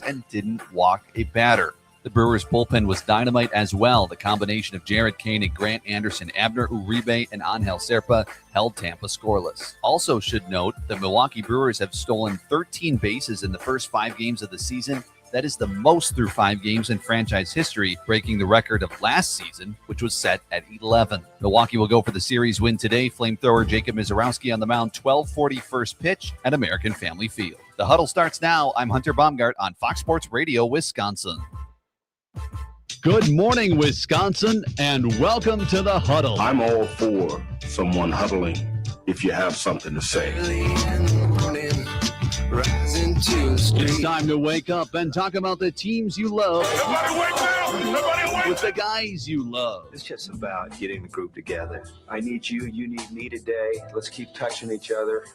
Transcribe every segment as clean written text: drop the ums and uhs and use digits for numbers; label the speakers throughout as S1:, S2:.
S1: and didn't walk a batter. The Brewers' bullpen was dynamite as well. The combination of Jared Kane and Grant Anderson, Abner Uribe, and Angel Serpa held Tampa scoreless. Also should note, the Milwaukee Brewers have stolen 13 bases in the first 5 games of the season. That is the most through 5 games in franchise history, breaking the record of last season, which was set at 11. Milwaukee will go for the series win today. Flamethrower Jacob Mizorowski on the mound, 12:40 first pitch at American Family Field. The Huddle starts now. I'm Hunter Baumgart on Fox Sports Radio, Wisconsin.
S2: Good morning, Wisconsin, and welcome to the Huddle.
S3: I'm all for someone huddling if you have something to say.
S2: It's time to wake up and talk about the teams you love.
S3: Everybody wake up! Everybody wake
S2: with the guys you love.
S4: It's just about getting the group together. I need you, you need me today. Let's keep touching each other.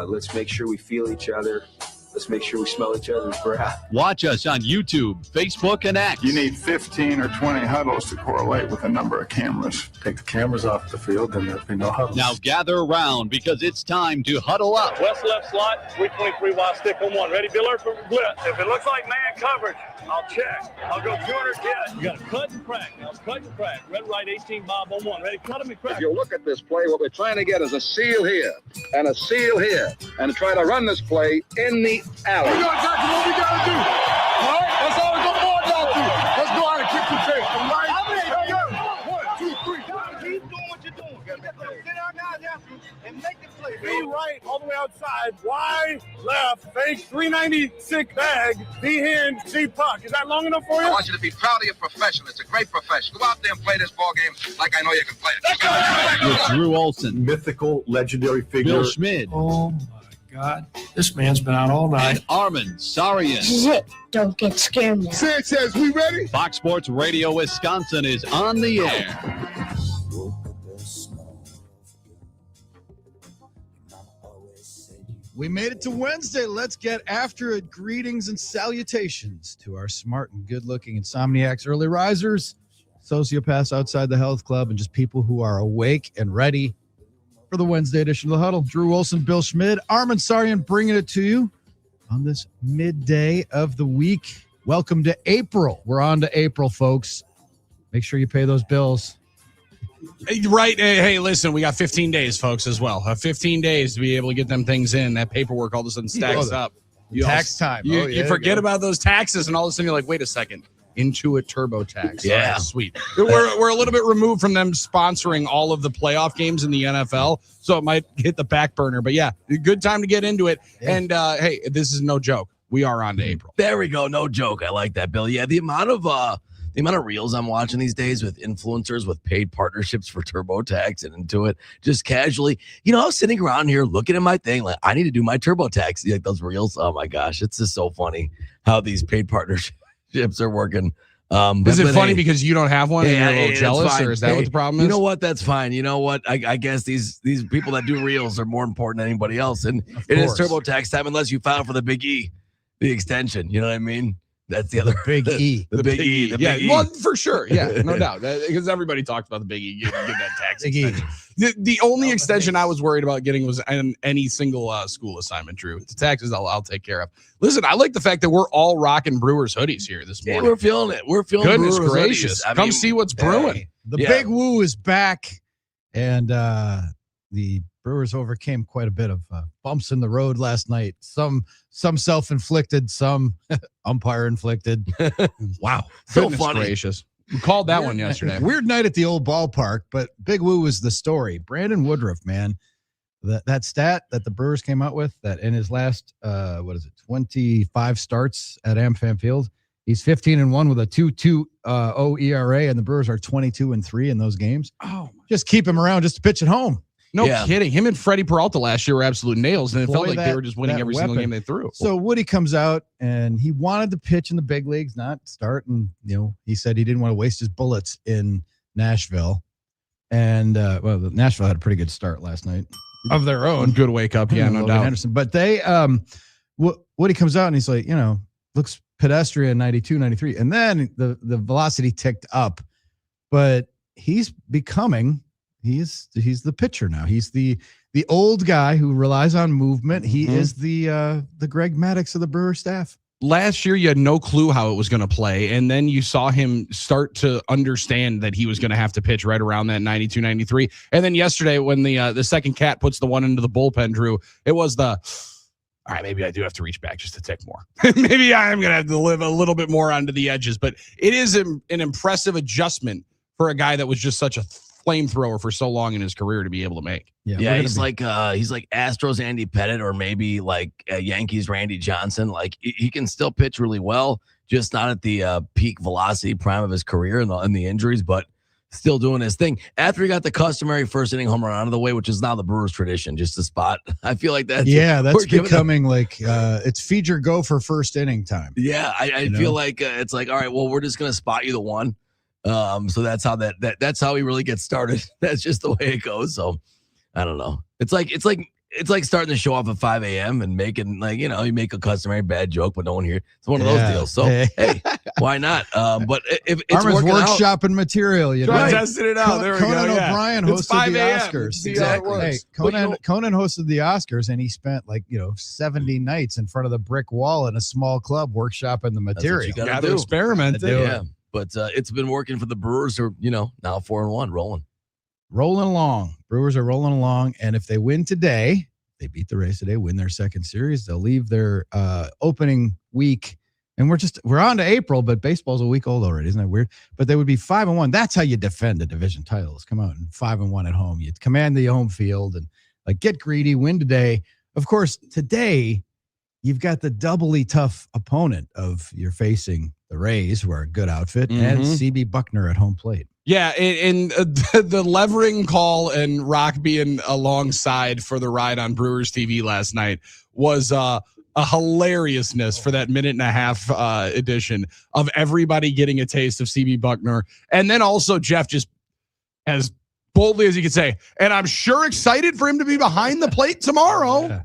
S4: Let's make sure we feel each other. Let's make sure we smell each other's breath.
S2: Watch us on YouTube, Facebook, and X.
S5: You need 15 or 20 huddles to correlate with a number of cameras.
S3: Take the cameras off the field, and there'll be no huddles.
S2: Now gather around because it's time to huddle up.
S6: West left slot, 323 wide stick on 1. Ready, Biller, for blitz. If it looks like man coverage, I'll check. I'll go 200 get. You got to cut and crack. Now cut and crack. Red, right, 18 Bob on 1. Ready, cut him and crack.
S7: If you look at this play, what we're trying to get is a seal here and a seal here and try to run this play in the alley.
S5: We got exactly what we got to do. All right? That's all we're going to do. Let's go out and kick some tape. All right? Hey, yo. 1, 2, 3.
S6: Keep doing what you're doing. Sit down now and make the play. Be right all the way outside. Wide, left, fake, 396 bag, D hand, C puck. Is that long enough for you?
S7: I want you to be proud of your profession. It's a great profession. Go out there and play this ball game like I know you can play it.
S2: With Drew Olson,
S3: Mythical, legendary figure.
S2: Bill Schmid,
S8: Oh, my God. This man's been out all night.
S2: and Armen Sarian.
S9: This is it. Don't get scared now.
S5: Sanchez, we ready?
S2: Fox Sports Radio Wisconsin is on the air.
S10: We made it to Wednesday. Let's get after it. Greetings and salutations to our smart and good-looking insomniacs, early risers, sociopaths outside the health club, and just people who are awake and ready for the Wednesday edition of the Huddle. Drew Olson, Bill Schmid, Armen Sarian bringing it to you on this midday of the week. Welcome to April. We're on to April, folks. Make sure you pay those bills.
S8: Right. Hey, listen, we got 15 days, folks, as well. 15 days to be able to get them things in. That paperwork all of a sudden stacks up.
S10: Tax time.
S8: You forget about those taxes, and all of a sudden you're like, wait a second. Intuit TurboTax.
S2: Yeah.
S8: Right, sweet. We're a little bit removed from them sponsoring all of the playoff games in the NFL, so it might hit the back burner. But, yeah, good time to get into it. Yeah. And, hey, this is no joke. We are on to April.
S11: There we go. No joke. I like that, Bill. Yeah, the amount of reels I'm watching these days with influencers with paid partnerships for TurboTax and Intuit, just casually, I was sitting around here looking at my thing like, I need to do my TurboTax. Like those reels. Oh my gosh, it's just so funny how these paid partnerships are working.
S8: Is it funny because you don't have one and you're a little jealous, or is that what the problem is?
S11: You know what? That's fine. You know what? I guess these people that do reels are more important than anybody else, and it is TurboTax time unless you file for the Big E, the extension. You know what I mean? That's the other
S10: Big E.
S11: The Big E. The
S8: yeah,
S11: Big E.
S8: well, for sure. Yeah, no doubt. Because everybody talked about the Big E. You get that tax extension. The only extension I was worried about getting was any single school assignment, Drew. The taxes I'll take care of. Listen, I like the fact that we're all rocking Brewers hoodies here this morning.
S11: Yeah, we're feeling it. We're feeling
S8: Goodness
S11: Brewers
S8: gracious.
S11: hoodies.
S8: Come see what's brewing.
S10: The Big Woo is back, and the Brewers overcame quite a bit of bumps in the road last night. Some self-inflicted, some umpire-inflicted. Wow.
S8: So funny. Gracious. We called that one yesterday.
S10: Weird night at the old ballpark, but Big Woo was the story. Brandon Woodruff, man, that stat that the Brewers came out with, that in his last, 25 starts at AmFam Field, he's 15-1 with a 2.20 ERA, and the Brewers are 22-3 in those games.
S8: Oh,
S10: just keep him around just to pitch at home.
S8: No kidding. Him and Freddie Peralta last year were absolute nails, and it felt like they were just winning every single game they threw.
S10: So Woody comes out, and he wanted to pitch in the big leagues, not start. And, he said he didn't want to waste his bullets in Nashville. And, Nashville had a pretty good start last night of their own.
S8: Good wake up. Yeah, no doubt.
S10: Henderson. But they, Woody comes out, and he's like, looks pedestrian, 92, 93. And then the velocity ticked up. But he's becoming... He's the pitcher now. He's the old guy who relies on movement. He is the Greg Maddux of the Brewer staff.
S8: last year you had no clue how it was going to play, and then you saw him start to understand that he was going to have to pitch right around that 92, 93. And then yesterday when the second cat puts the one into the bullpen, Drew, it was all right, maybe I do have to reach back just a tick more. Maybe I am going to have to live a little bit more onto the edges, but it is an impressive adjustment for a guy that was just such a flamethrower for so long in his career to be able to make.
S11: Yeah, he's like Astros Andy Pettit, or maybe like Yankees Randy Johnson. Like he can still pitch really well, just not at the peak velocity prime of his career and the injuries, but still doing his thing. After he got the customary first inning home run out of the way, which is now the Brewers tradition, just a spot. I feel like that's
S10: becoming like it's feed your go for first inning time.
S11: Yeah, I feel like it's like, all right, well, we're just gonna spot you the one. So that's how that's how he really gets started. That's just the way it goes. So I don't know. It's like starting the show off at 5 a.m. and making, like, you make a customary bad joke, but no one hears. It's one of those deals. So hey, why not? But if it's
S10: Armen's
S11: working out,
S10: workshopping material,
S8: testing it out. There we
S10: Conan
S8: go.
S10: O'Brien hosted the Oscars.
S11: Exactly.
S10: Hey, Conan hosted the Oscars, and he spent 70 nights in front of the brick wall in a small club workshopping the material.
S11: You
S8: got to experiment.
S11: Yeah. But it's been working for the Brewers, who are, now 4-1, rolling
S10: along. Brewers are rolling along, and if they win today, they beat the Rays today, win their second series, they'll leave their opening week, and we're on to April, but baseball's a week old already. Isn't that weird? But they would be 5-1. That's how you defend the division titles. Come out and 5-1 at home. You command the home field and get greedy, win today. Of course, today you've got the doubly tough opponent of you're facing the Rays, who are a good outfit, and CB Bucknor at home plate.
S8: Yeah, and the levering call and Rock being alongside for the ride on Brewers TV last night was a hilariousness for that minute and a half edition of everybody getting a taste of CB Bucknor. And then also Jeff, just as boldly as he could say, and I'm sure excited for him to be behind the plate tomorrow.
S10: Yeah.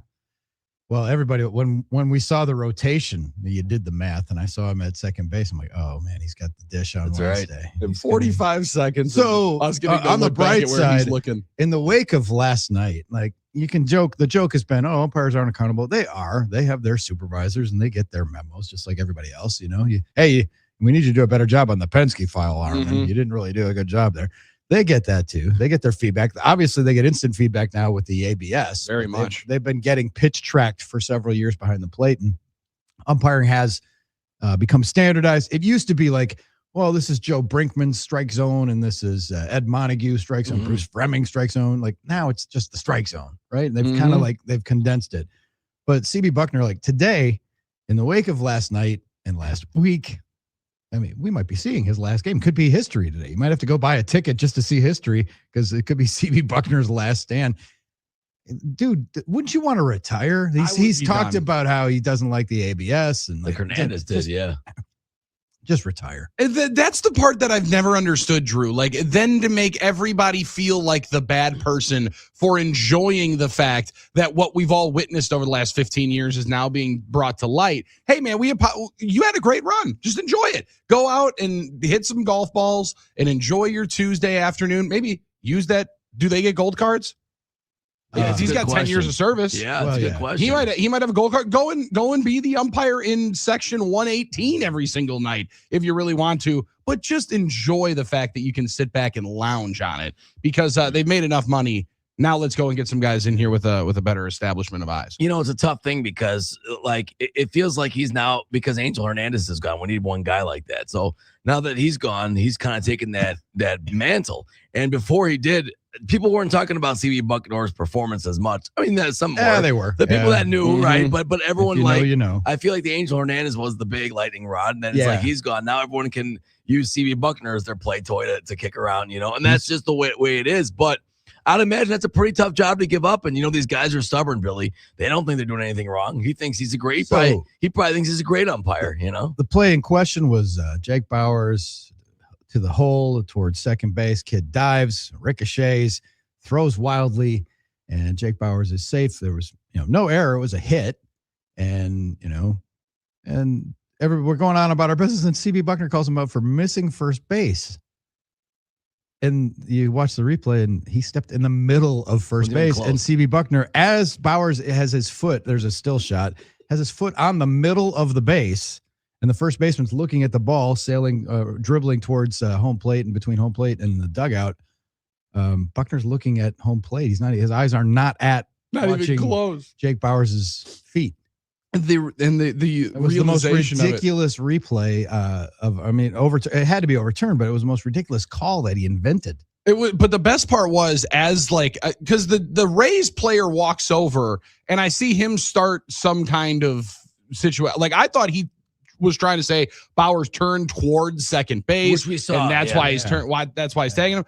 S10: Well, everybody, when we saw the rotation, you did the math, and I saw him at second base. I'm like, oh man, he's got the dish on Wednesday.
S8: In 45 seconds.
S10: So on the bright side,
S8: looking
S10: in the wake of last night, you can joke. The joke has been, umpires aren't accountable. They are. They have their supervisors, and they get their memos just like everybody else. Hey, we need you to do a better job on the Penske file, Armen. You didn't really do a good job there. They get that too. They get their feedback. Obviously, they get instant feedback now with the ABS.
S8: Very much.
S10: They've been getting pitch tracked for several years behind the plate, and umpiring has become standardized. It used to be like, well, this is Joe Brinkman's strike zone, and this is Ed Montague strike zone, Bruce Fremming strike zone. Now it's just the strike zone, right? And they've kind of they've condensed it. But CB Bucknor, today, in the wake of last night and last week, we might be seeing his last game. Could be history today. You might have to go buy a ticket just to see history, because it could be CB Bucknor's last stand. Dude, wouldn't you want to retire? He's talked about how he doesn't like the ABS, and
S11: like Hernandez did. Yeah.
S10: Just retire.
S8: That's the part that I've never understood, Drew. Then to make everybody feel like the bad person for enjoying the fact that what we've all witnessed over the last 15 years is now being brought to light. Hey, man, you had a great run. Just enjoy it. Go out and hit some golf balls and enjoy your Tuesday afternoon. Maybe use that. Do they get gold cards? Yeah, he's got 10 years of service.
S11: Yeah, that's a good question.
S8: He might have a gold card. Go and be the umpire in section 118 every single night if you really want to. But just enjoy the fact that you can sit back and lounge on it, because they've made enough money. Now let's go and get some guys in here with a better establishment of eyes.
S11: It's a tough thing, because it feels like he's now, because Angel Hernandez is gone, we need one guy like that. So now that he's gone, he's kind of taken that mantle. And before he did, people weren't talking about CB Bucknor's performance as much. I mean, that's some more.
S10: They were.
S11: The people that knew, right? But everyone
S10: I
S11: feel like the Angel Hernandez was the big lightning rod, and then it's like he's gone. Now everyone can use CB Bucknor as their play toy to kick around, and that's just the way it is. But I'd imagine that's a pretty tough job to give up. And, these guys are stubborn, Billy. They don't think they're doing anything wrong. He thinks he's a great he probably thinks he's a great umpire, The
S10: play in question was Jake Bauers to the hole towards second base. Kid dives, ricochets, throws wildly, and Jake Bauers is safe. There was, no error. It was a hit. And, we're going on about our business, and CB Bucknor calls him out for missing first base. And you watch the replay, and he stepped in the middle of first base, and CB Bucknor, as Bauers has his foot, there's a still shot, has his foot on the middle of the base, and the first baseman's looking at the ball, dribbling towards home plate and between home plate and the dugout. Buckner's looking at home plate. His eyes are not
S8: even close.
S10: Jake Bauers' feet.
S8: It was the most
S10: ridiculous replay it had to be overturned, but it was the most ridiculous call that he invented.
S8: But the best part was because the Rays player walks over and I see him start some kind of situation. Like I thought he was trying to say Bauers turned towards second base,
S11: which we saw,
S8: and that's why he's that's why he's tagging him.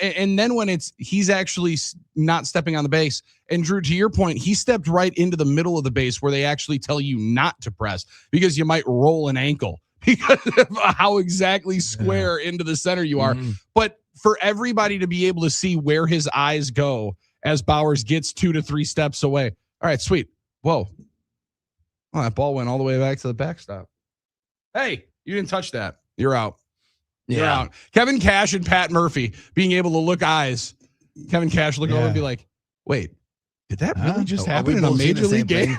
S8: And then when he's actually not stepping on the base, and Drew, to your point, he stepped right into the middle of the base where they actually tell you not to press because you might roll an ankle because of how exactly square into the center you are. Mm-hmm. But for everybody to be able to see where his eyes go as Bauers gets 2 to 3 steps away. All right, sweet. Whoa. Oh, that ball went all the way back to the backstop. Hey, you didn't touch that. You're out. You're out. Kevin Cash and Pat Murphy being able to look eyes. Kevin Cash look over and be like, wait, did that really just happen in a major league game?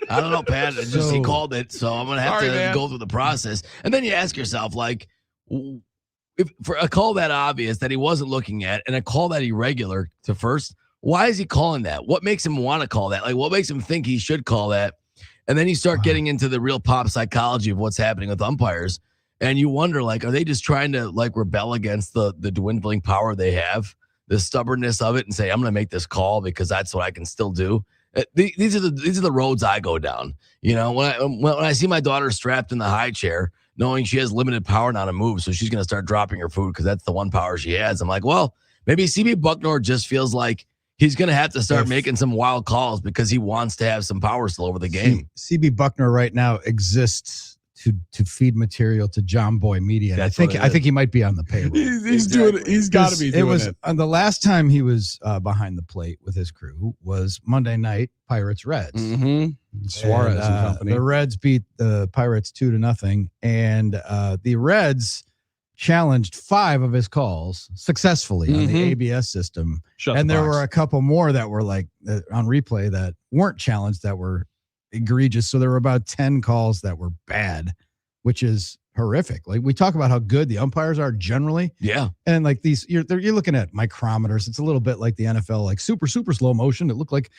S11: I don't know, Pat. He called it, so I'm going to have to go through the process. And then you ask yourself, like, if for a call that obvious that he wasn't looking at and a call that irregular to first, why is he calling that? What makes him want to call that? Like, what makes him think he should call that? And then you start getting into the real pop psychology of what's happening with umpires. And you wonder, like, are they just trying to, like, rebel against the dwindling power they have, the stubbornness of it, and say, I'm going to make this call because that's what I can still do? These are the roads I go down. You know, when I see my daughter strapped in the high chair, knowing she has limited power now to move, so she's going to start dropping her food because that's the one power she has. I'm like, well, maybe CB Bucknor just feels like he's going to have to start making some wild calls because he wants to have some power still over the game.
S10: CB Bucknor right now exists to feed material to John Boy Media. I think he might be on the payroll.
S8: He's doing it. He's got to be doing it.
S10: The last time he was behind the plate with his crew was Monday night Pirates Reds.
S8: Mm-hmm. Suarez and company.
S10: The Reds beat the Pirates 2-0, and the Reds challenged 5 of his calls successfully on the ABS system. There were a couple more that were like on replay that weren't challenged that were egregious. So there were about 10 calls that were bad, which is horrific. Like we talk about how good the umpires are generally.
S11: Yeah.
S10: And like these, you're looking at micrometers. It's a little bit like the NFL, like super slow motion. It looked like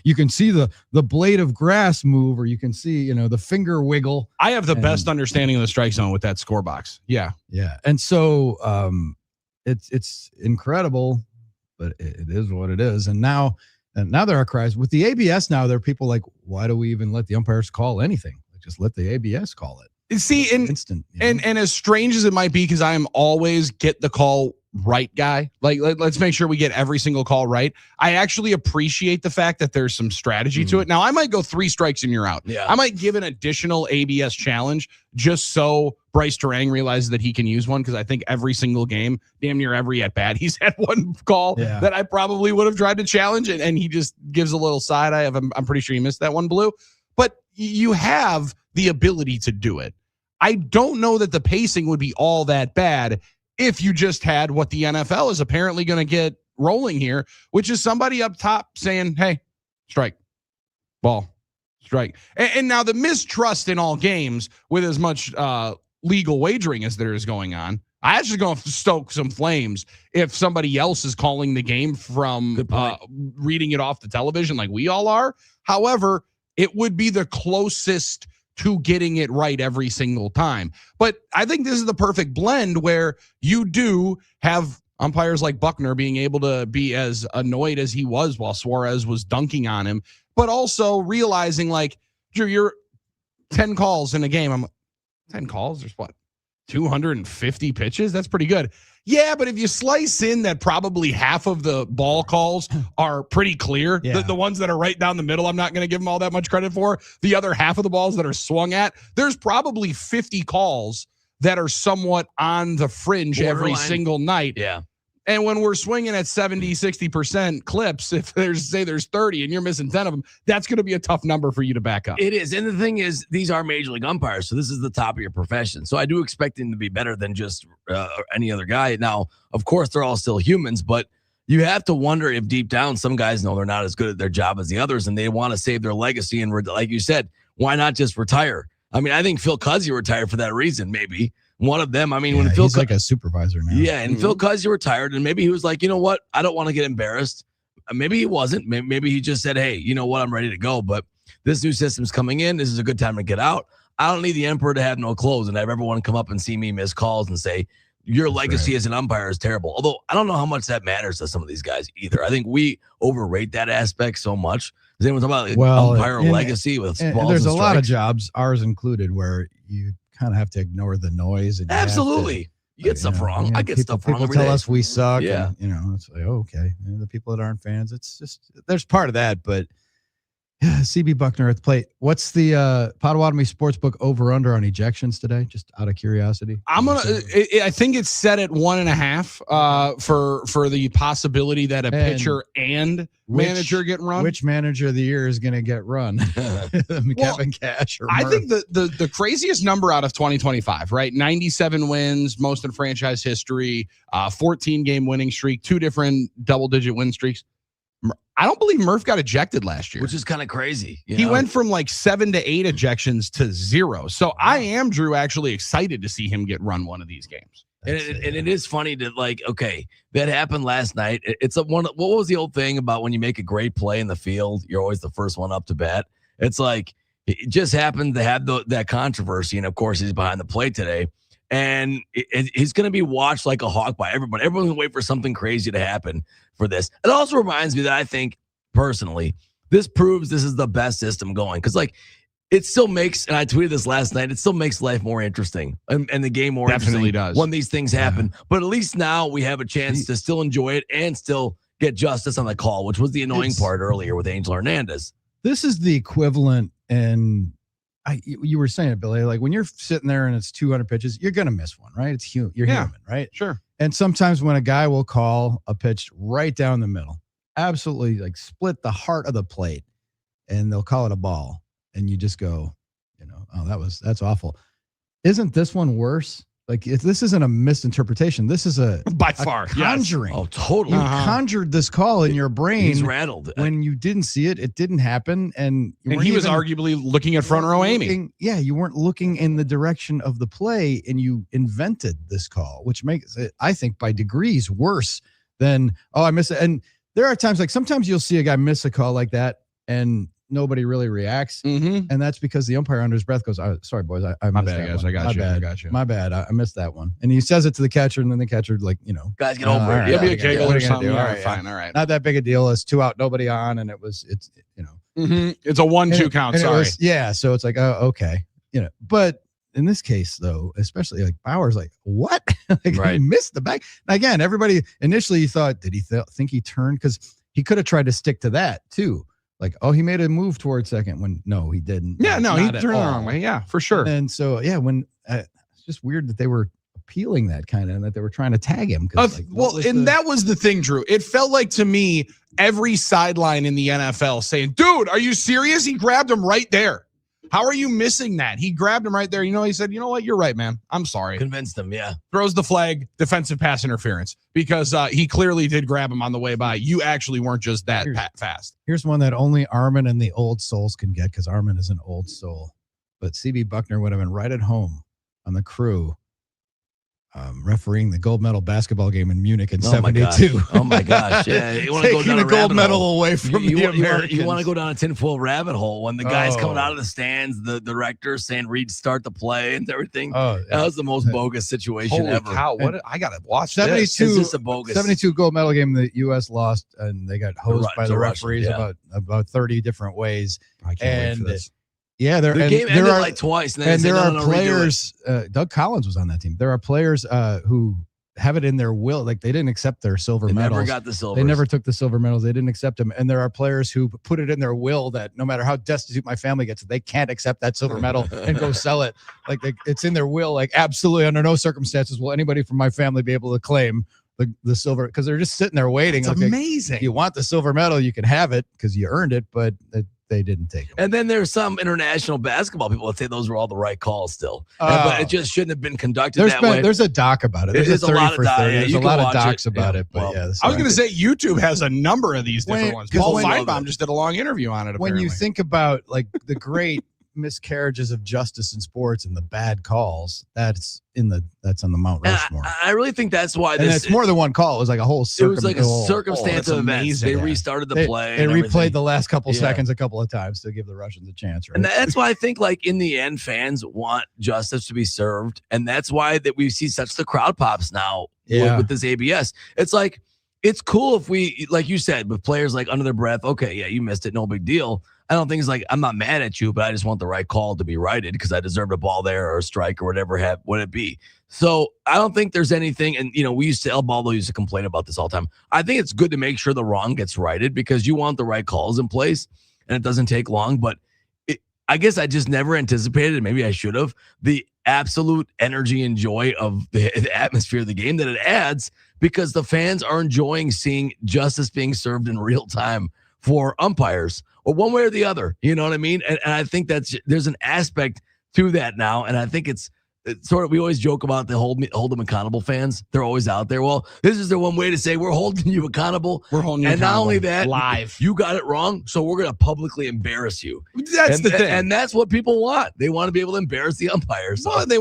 S10: you can see the blade of grass move, or you can see, the finger wiggle.
S8: I have the best understanding of the strike zone with that score box. Yeah.
S10: Yeah. And so it's incredible, but it is what it is. And now there are cries with the ABS. Now there are people like, why do we even let the umpires call anything? Just let the ABS call it.
S8: See,
S10: instant,
S8: and as strange as it might be, because I am always get the call right guy. Like, let's make sure we get every single call right. I actually appreciate the fact that there's some strategy to it. Now, I might go 3 strikes and you're out.
S11: Yeah.
S8: I might give an additional ABS challenge just so Bryce Terang realizes that he can use one, because I think every single game, damn near every at bat, he's had one call that I probably would have tried to challenge, and he just gives a little side eye of I'm pretty sure he missed that one, Blue. But you have the ability to do it. I don't know that the pacing would be all that bad if you just had what the NFL is apparently going to get rolling here, which is somebody up top saying, hey, strike, ball, strike. And now the mistrust in all games with as much legal wagering as there is going on, I actually going to stoke some flames if somebody else is calling the game from reading it off the television like we all are. However, it would be the closest to getting it right every single time. But I think this is the perfect blend where you do have umpires like Bucknor being able to be as annoyed as he was while Suarez was dunking on him, but also realizing, like, Drew, you're 10 calls in a game. 10 calls, there's what, 250 pitches? That's pretty good. Yeah, but if you slice in that probably half of the ball calls are pretty clear, the ones that are right down the middle, I'm not going to give them all that much credit for. The other half of the balls that are swung at, there's probably 50 calls that are somewhat on the fringe every single night.
S11: Yeah.
S8: And when we're swinging at 70, 60% clips, if there's 30 and you're missing 10 of them, that's going to be a tough number for you to back up.
S11: It is. And the thing is, these are major league umpires, so this is the top of your profession. So I do expect them to be better than just any other guy. Now, of course, they're all still humans, but you have to wonder if deep down some guys know they're not as good at their job as the others, and they want to save their legacy. And like you said, Why not just retire? I mean, I think Phil Cuzzy retired for that reason, maybe. One of them. I mean, when Phil
S10: he's like a supervisor now.
S11: Yeah, and Phil Cuzzy retired, and maybe he was like, you know what? I don't want to get embarrassed. Maybe he wasn't. Maybe he just said, hey, you know what? I'm ready to go, but this new system's coming in. This is a good time to get out. I don't need the emperor to have no clothes and have everyone come up and see me miss calls and say, your legacy as an umpire is terrible. Although I don't know how much that matters to some of these guys either. I think we overrate that aspect so much. Does anyone talk about umpire legacy with balls
S10: there's
S11: and
S10: a lot of jobs, ours included, where you kind of have to ignore the noise. And
S11: absolutely. You get stuff wrong. I get stuff wrong.
S10: People tell us we suck.
S11: Yeah.
S10: And, it's like, okay. The people that aren't fans, it's just, there's part of that, but CB Bucknor at the plate. What's the Potawatomi Sportsbook over-under on ejections today? Just out of curiosity.
S8: I think it's set at 1.5 for the possibility that a pitcher and manager get run.
S10: Which manager of the year is going to get run? Kevin Cash or Murph?
S8: I think the craziest number out of 2025, right? 97 wins, most in franchise history, 14-game winning streak, 2 different double-digit win streaks. I don't believe Murph got ejected last year,
S11: which is kind of crazy.
S8: He went from like 7 to 8 ejections to 0. So I am, Drew, actually excited to see him get run one of these games.
S11: And it is funny to okay, that happened last night. It's what was the old thing about when you make a great play in the field, you're always the first one up to bat. It's like it just happened to have that controversy, and of course he's behind the plate today. And he's going to be watched like a hawk by everybody. Everyone's going to wait for something crazy to happen for this. It also reminds me that I think, personally, this proves this is the best system going. Because, it still makes, and I tweeted this last night, it still makes life more interesting and the game more
S8: Definitely
S11: interesting
S8: does.
S11: when these things happen. But at least now we have a chance to still enjoy it and still get justice on the call, which was the annoying part earlier with Angel Hernandez.
S10: This is the equivalent, and you were saying it, Billy, like when you're sitting there and it's 200 pitches, you're going to miss one, right? It's human. You're human, right?
S8: Sure.
S10: And sometimes when a guy will call a pitch right down the middle, absolutely like split the heart of the plate, and they'll call it a ball, and you just go, oh, that's awful. Isn't this one worse? Like, if this isn't a misinterpretation, this is
S8: by far
S10: conjuring.
S11: Yes. Oh, totally.
S10: You conjured this call in your brain.
S11: He's rattled.
S10: When you didn't see it, it didn't happen. And
S8: he was arguably looking at front row aiming.
S10: Yeah, you weren't looking in the direction of the play, and you invented this call, which makes it, I think, by degrees worse than, oh, I missed it. And there are times, like sometimes you'll see a guy miss a call like that, and nobody really reacts.
S8: Mm-hmm.
S10: And that's because the umpire under his breath goes, oh, sorry, boys. I
S8: my
S10: missed
S8: bad,
S10: that
S8: guys.
S10: one.
S8: I got you.
S10: My bad. I missed that one. And he says it to the catcher, and then the catcher,
S11: guys, get over it.
S8: Give me a giggle or something.
S10: All
S8: All
S10: right,
S8: right, fine. All right.
S10: Not that big a deal. It's 2 out, nobody on. And it's
S8: Mm-hmm. It's a 1-2 count. Sorry.
S10: So it's like, oh, okay. But in this case, though, especially like Bauer's like, what? He missed the back. And again, everybody initially thought, did he think he turned? Because he could have tried to stick to that too. Like, oh, he made a move towards second when no, he didn't.
S8: Yeah, no, he turned the wrong way. Yeah, for sure.
S10: And so, when it's just weird that they were appealing that kind of, and that they were trying to tag him.
S8: That was the thing, Drew. It felt like to me, every sideline in the NFL saying, dude, are you serious? He grabbed him right there. How are you missing that? He grabbed him right there. He said, you know what? You're right, man. I'm sorry.
S11: Convinced him, yeah.
S8: Throws the flag, defensive pass interference, because he clearly did grab him on the way by. You actually weren't just that fast.
S10: Here's one that only Armen and the old souls can get, because Armen is an old soul. But CB Bucknor would have been right at home on the crew, refereeing the gold medal basketball game in Munich in 72.
S11: Oh my gosh. Yeah. You want to go down
S10: the gold medal away from the Americans.
S11: You want to go down a tinfoil rabbit hole when the guy's coming out of the stands, the director saying, Reed, start the play and everything. Oh, yeah. That was the most bogus situation ever.
S8: Cow, I got to watch
S10: 72,
S11: this. It's just a bogus.
S10: 72 gold medal game the U.S. lost, and they got hosed by the referees about 30 different ways.
S8: I can't wait for this.
S10: Yeah,
S11: the game ended like twice.
S10: And there are players, Doug Collins was on that team. There are players who have it in their will. Like, they didn't accept their silver medals.
S11: Never got the silver.
S10: They never took the silver medals. They didn't accept them. And there are players who put it in their will that no matter how destitute my family gets, they can't accept that silver medal and go sell it. Like, it's in their will. Like, absolutely under no circumstances will anybody from my family be able to claim the silver, because they're just sitting there waiting.
S8: It's amazing.
S10: If you want the silver medal, you can have it because you earned it, but they didn't take them.
S11: And then there's some international basketball people that say those were all the right calls still. But it just shouldn't have been conducted that way.
S10: There's a doc about it.
S11: There's a lot of
S10: There's a lot of docs about it. But
S8: I was going to say YouTube has a number of these different ones. Paul Feinbaum just did a long interview on it. Apparently.
S10: When you think about like the great miscarriages of justice in sports and the bad calls, that's on the Mount Rushmore.
S11: I really think that's why
S10: and it's more than one call. It was like a whole
S11: circumstance of events. They restarted the play.
S10: They replayed the last couple seconds a couple of times to give the Russians a chance. Right?
S11: And that's why I think, like, in the end, fans want justice to be served. And that's why that we see such the crowd pops now with this ABS. It's like, it's cool if we, like you said, with players like under their breath, okay, yeah, you missed it, no big deal. I don't think it's like, I'm not mad at you, but I just want the right call to be righted because I deserved a ball there or a strike or whatever would it be. So I don't think there's anything, and El Baldo used to complain about this all the time. I think it's good to make sure the wrong gets righted because you want the right calls in place, and it doesn't take long. But I guess I just never anticipated, and maybe I should have, the absolute energy and joy of the atmosphere of the game that it adds because the fans are enjoying seeing justice being served in real time for umpires, or one way or the other. You know what I mean? And I think there's an aspect to that now, and I think it's sort of, we always joke about the hold them accountable fans. They're always out there. Well, this is their one way to say we're holding you accountable.
S8: We're holding you
S11: accountable. And not only that,
S8: live.
S11: You got it wrong, so we're going to publicly embarrass you.
S8: That's the thing.
S11: And that's what people want. They want to be able to embarrass the umpires. So.
S8: Well, we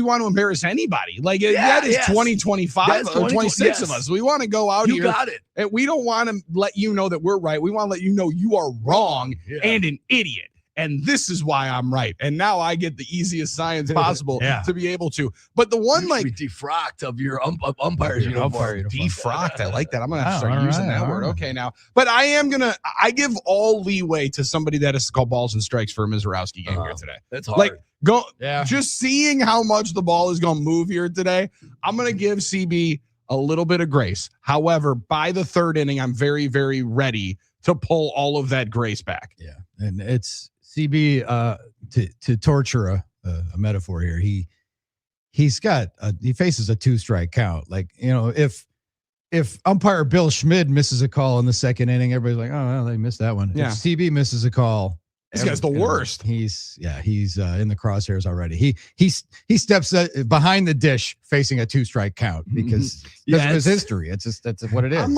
S8: want to embarrass anybody. Like, that is 2025 or 26 of us. We want to go out here.
S11: You got it.
S8: And we don't want to let you know that we're right. We want to let you know you are wrong and an idiot. And this is why I'm right. And now I get the easiest science possible to be able to. But the one, like,
S11: defrocked of your umpires,
S8: defrocked. I like that. I'm gonna have to start using that word. Okay, now, but I give all leeway to somebody that has to call balls and strikes for a Mizorowski game here today.
S11: That's hard.
S8: Like, just seeing how much the ball is gonna move here today, I'm gonna give CB a little bit of grace. However, by the third inning, I'm very, very ready to pull all of that grace back.
S10: Yeah, and it's CB, to torture a metaphor here. He faces a 2-strike count. Like, if umpire Bill Schmid misses a call in the second inning, everybody's like, oh, well, they missed that one.
S8: Yeah.
S10: If CB misses a call,
S8: this guy's the worst.
S10: He's in the crosshairs already. He steps behind the dish facing a 2-strike count because of his history. It's just, that's what it is.
S8: I'm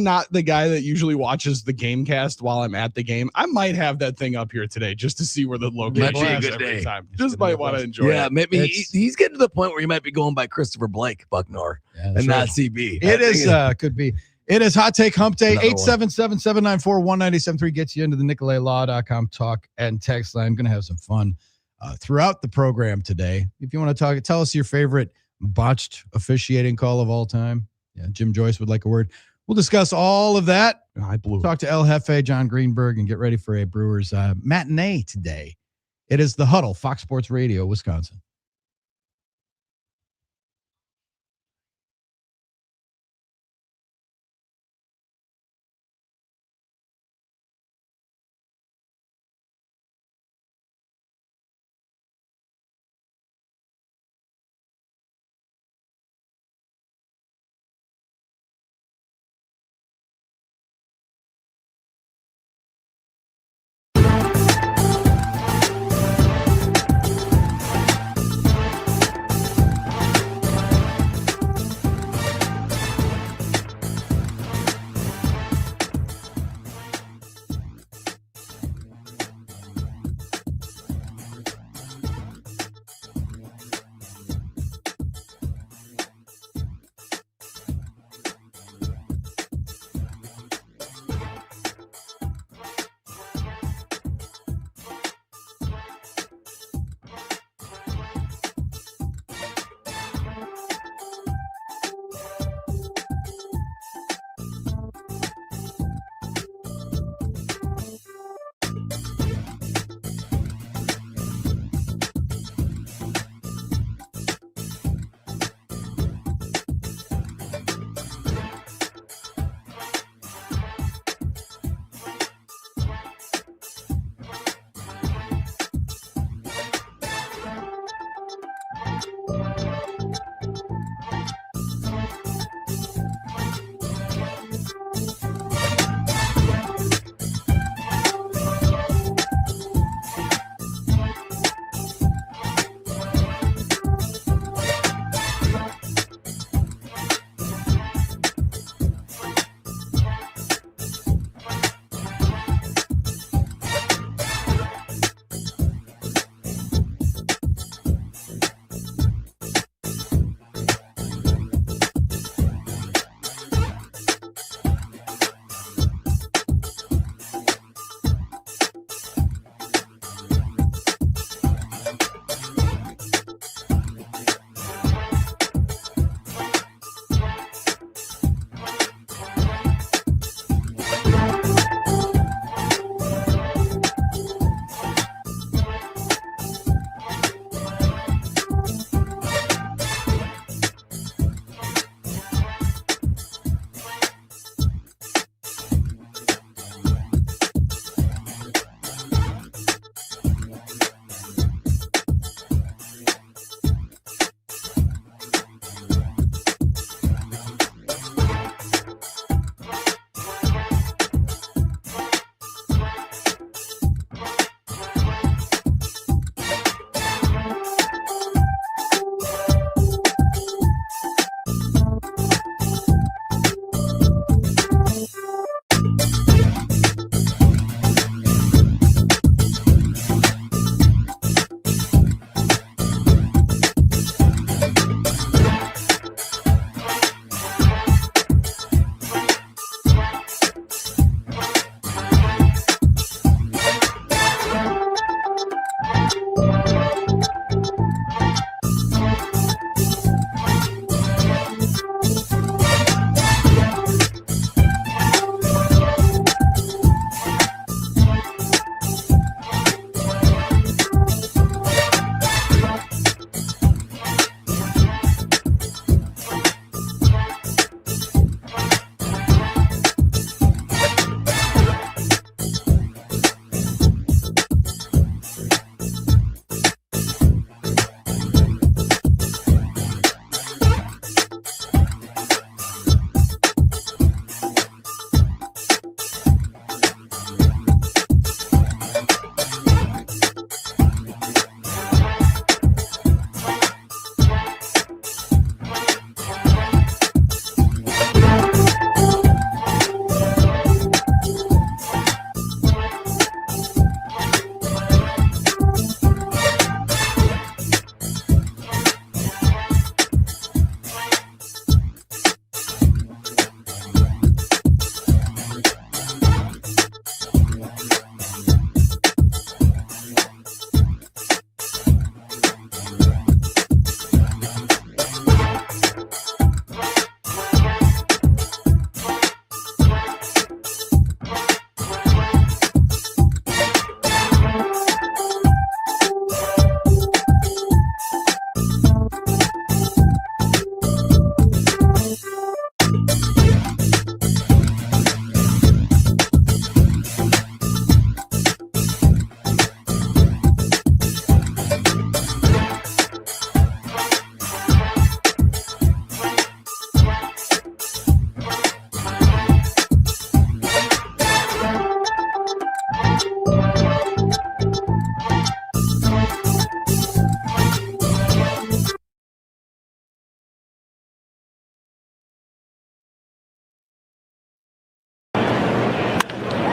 S8: not the guy that usually watches the game cast while I'm at the game. I might have that thing up here today just to see where the location is every time. Just might want to enjoy it.
S11: Yeah, maybe he's getting to the point where he might be going by Christopher Blake, Bucknor, and not CB.
S10: It is could be. It is Hot Take Hump Day. 877-794-1973 gets you into the NicoletLaw.com talk and text line. I'm going to have some fun throughout the program today. If you want to tell us your favorite botched officiating call of all time. Yeah, Jim Joyce would like a word. We'll discuss all of that. Talk to El Jefe, Jon Greenberg, and get ready for a Brewers matinee today. It is the Huddle, Fox Sports Radio, Wisconsin.